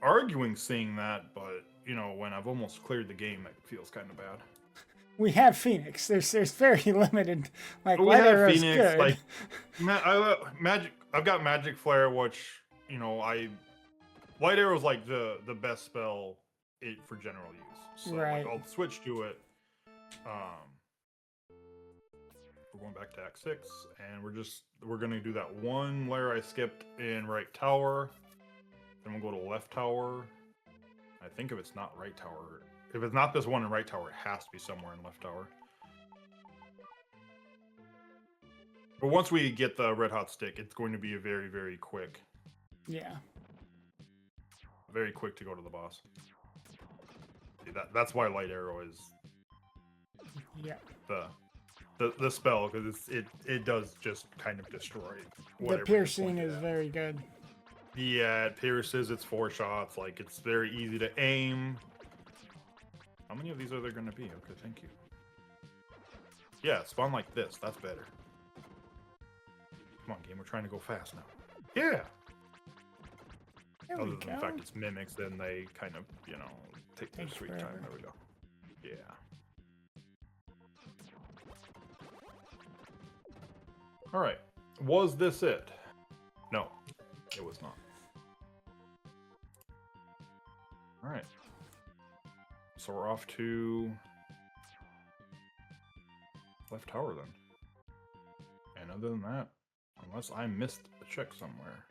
B: arguing seeing that, but, you know, when I've almost cleared the game, it feels kind of bad.
A: We have Phoenix. There's very limited. Like,
B: But we
A: Light
B: have
A: Arrow's
B: Phoenix,
A: good.
B: like, Magic. I've got Magic Flare, which, you know, Light Arrow's like the best spell for general use. So
A: Right.
B: like, I'll switch to it. We're going back to Act 6, and we're gonna do that one layer I skipped in right tower. Then we'll go to left tower. I think if it's not right tower, if it's not this one in right tower, it has to be somewhere in left tower. But once we get the red hot stick, it's going to be a very, very quick.
A: Yeah.
B: Very quick to go to the boss. See, that's why Light Arrow is
A: Yeah.
B: the spell, because it does just kind of destroy
A: The
B: whatever.
A: piercing is very good.
B: Yeah, it pierces. It's 4 shots. Like, it's very easy to aim. How many of these are there going to be? Okay, thank you. Yeah, spawn like this. That's better. Come on, game. We're trying to go fast now. Yeah.
A: There
B: Other
A: we
B: than
A: go.
B: the fact it's mimics, then they kind of, you know, take their
A: Takes
B: sweet
A: forever.
B: time. There we go. Yeah. All right. Was this it? No, it was not. All right. So we're off to left tower then. And other than that, unless I missed a check somewhere.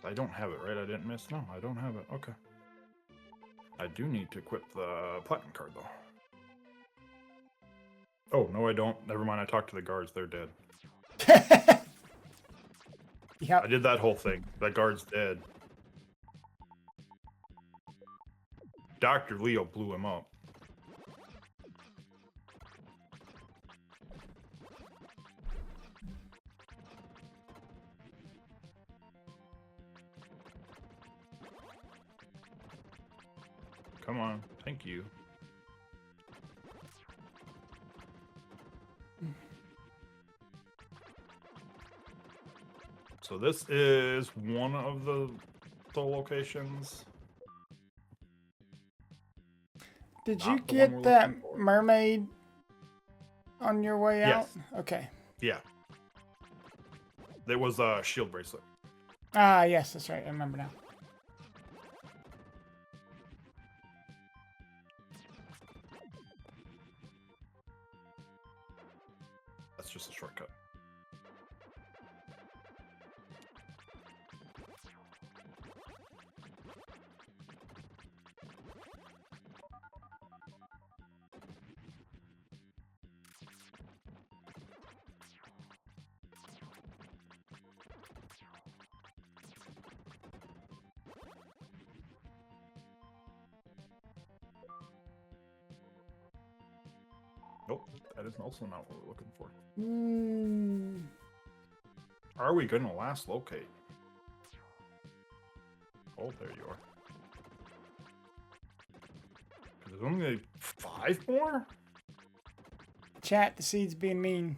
B: I don't have it, right? I didn't miss? No, I don't have it. Okay. I do need to equip the platinum card, though. Oh, no, I don't. Never mind. I talked to the guards. They're dead.
A: Yep.
B: I did that whole thing. That guard's dead. Dr. Leo blew him up. Come on. Thank you. So this is one of the locations.
A: Did
B: Not
A: you
B: the one
A: get
B: we're
A: that
B: looking for.
A: mermaid on your way out?
B: Yes.
A: Okay.
B: Yeah. There was a shield bracelet.
A: Ah, yes, that's right. I remember now.
B: That's just a shortcut. Nope, that is also not what we're looking for. Are we gonna last locate? Oh, there you are. There's only 5 more?
A: Chat, the seed's being mean.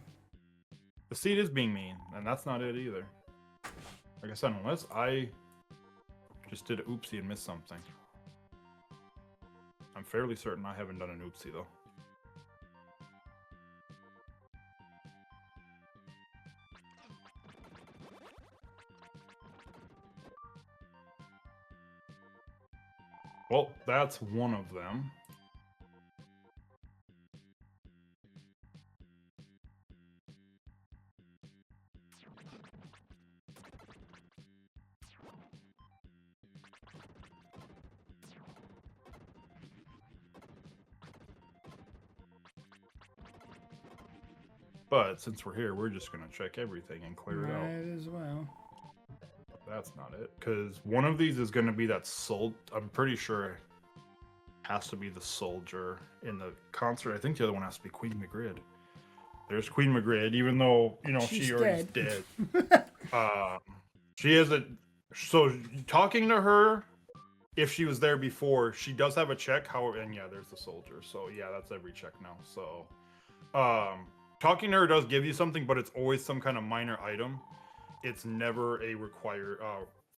B: The seed is being mean, and that's not it either. Like I said, unless I just did an oopsie and missed something.
C: I'm fairly certain I haven't done an oopsie, though. Well, that's one of them. But since we're here, we're just going to check everything and clear it out.
A: Might as well.
C: That's not it. Because one of these is going to be that I'm pretty sure it has to be the soldier in the concert. I think the other one has to be Queen Magrid. There's Queen Magrid, even though, you know,
A: She's
C: she already
A: dead.
C: dead. She is a... So, talking to her, if she was there before, she does have a check. And yeah, there's the soldier. So, yeah, that's every check now. So, talking to her does give you something, but it's always some kind of minor item. It's never a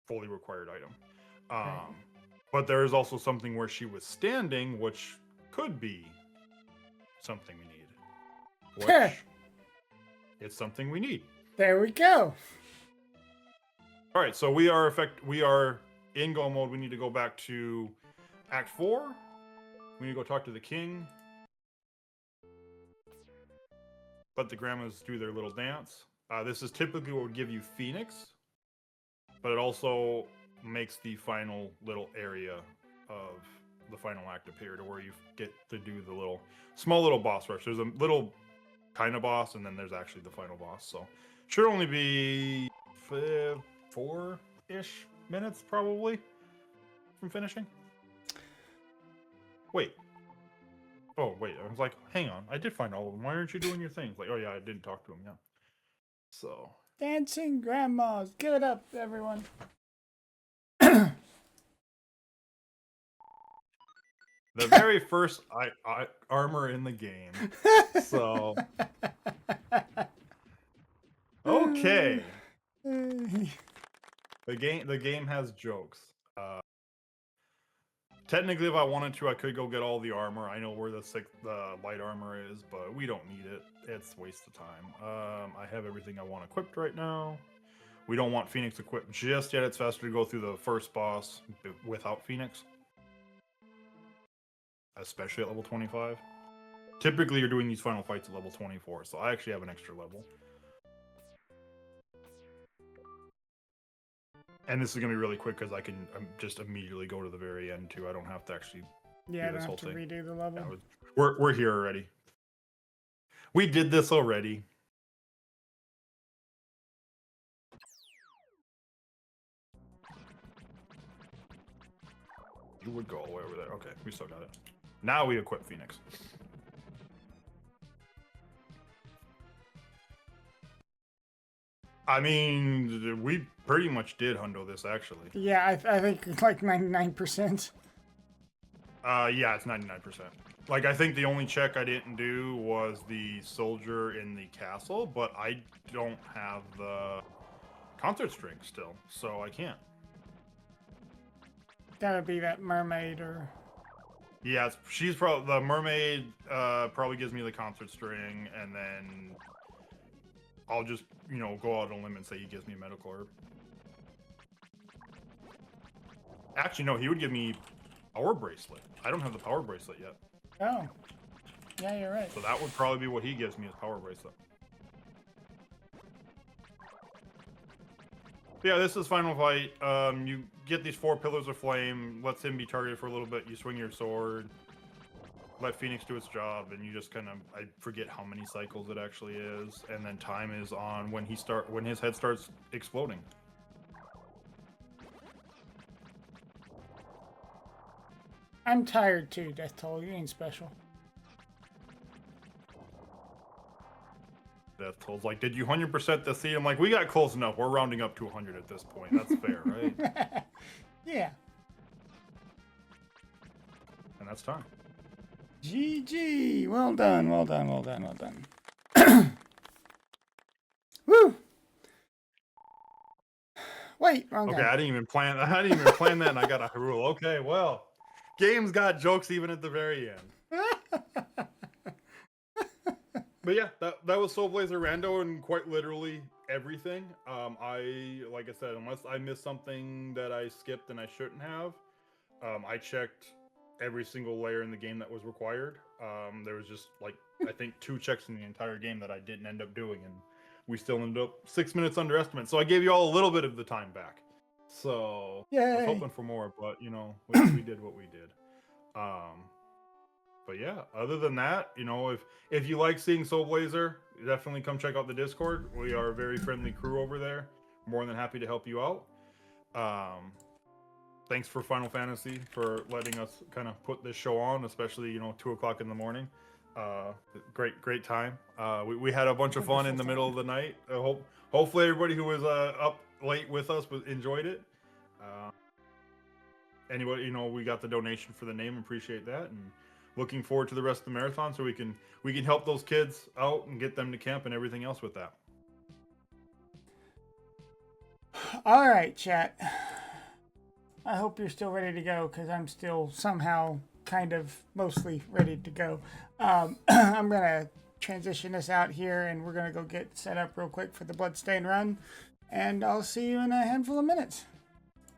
C: fully required item.
A: Right.
C: But there is also something where she was standing, which could be something we need. Which it's something we need.
A: There we go.
C: All right, so we are in go mode. We need to go back to Act 4. We need to go talk to the king. Let the grandmas do their little dance. This is typically what would give you Phoenix, but it also makes the final little area of the final act appear to where you get to do the small little boss rush. There's a little kind of boss, and then there's actually the final boss. So should only be 4-ish minutes probably from finishing. Wait. Oh, wait. I was like, hang on. I did find all of them. Why aren't you doing your things? Like, oh, yeah, I didn't talk to him. Yeah. So.
A: Dancing grandmas. Give it up, everyone.
C: The very first armor in the game. So. Okay. The game has jokes. Technically, if I wanted to, I could go get all the armor. I know where the light armor is, but we don't need it. It's a waste of time. I have everything I want equipped right now. We don't want Phoenix equipped just yet. It's faster to go through the first boss without Phoenix. Especially at level 25. Typically, you're doing these final fights at level 24, so I actually have an extra level. And this is going to be really quick because I can just immediately go to the very end, too. I don't have to actually
A: Yeah, I
C: do
A: don't
C: this whole
A: have to
C: thing.
A: redo the level.
C: Yeah, we're here already. We did this already. You would go all the way over there. Okay, we still got it. Now we equip Phoenix. I mean, we pretty much did hundo this, actually.
A: Yeah, I think like 99%.
C: Yeah, it's 99%. Like, I think the only check I didn't do was the soldier in the castle, but I don't have the concert string still, so I can't.
A: Gotta be that mermaid or...
C: Yeah, she's probably... The mermaid probably gives me the concert string, and then I'll just, you know, go out on a limb and say he gives me a medical herb. Actually, no, he would give me power bracelet. I don't have the power bracelet yet.
A: Oh. Yeah, you're right.
C: So that would probably be what he gives me, is power bracelet. Yeah, this is final fight. You get these 4 pillars of flame, lets him be targeted for a little bit. You swing your sword, let Phoenix do its job, and you just kind of, I forget how many cycles it actually is, and then time is on when his head starts exploding.
A: I'm tired too, Death Toll. You ain't special.
C: Death Toll's like, did you 100% the seed? I'm like, we got close enough. We're rounding up to 100 at this point. That's fair, right?
A: Yeah.
C: And that's time.
A: GG. Well done, well done, well done, well done. Woo! Wait, wrong
C: Okay,
A: guy.
C: I didn't even plan that, and I got a rule. Okay, well,
B: Games got jokes even at the very end. But yeah, that was SoulBlazer Rando and quite literally everything. Like I said, unless I missed something that I skipped and I shouldn't have, I checked every single layer in the game that was required. There was just like I think 2 checks in the entire game that I didn't end up doing, and we still ended up 6 minutes under estimate. So I gave you all a little bit of the time back. So I was
A: Yay.
B: hoping for more, but you know, we did what we did. But yeah, other than that, you know, if you like seeing SoulBlazer, definitely come check out the Discord. We are a very friendly crew over there. More than happy to help you out. Thanks for Final Fantasy for letting us kind of put this show on, especially, you know, 2 o'clock in the morning. Great time. We had a bunch of fun in the middle of the night. Hopefully everybody who was up late with us enjoyed it. Anybody, you know, we got the donation for the name. Appreciate that, and looking forward to the rest of the marathon so we can help those kids out and get them to camp and everything else with that.
A: All right, chat. I hope you're still ready to go, because I'm still somehow kind of mostly ready to go. I'm going to transition this out here, and we're going to go get set up real quick for the Bloodstain run, and I'll see you in a handful of minutes.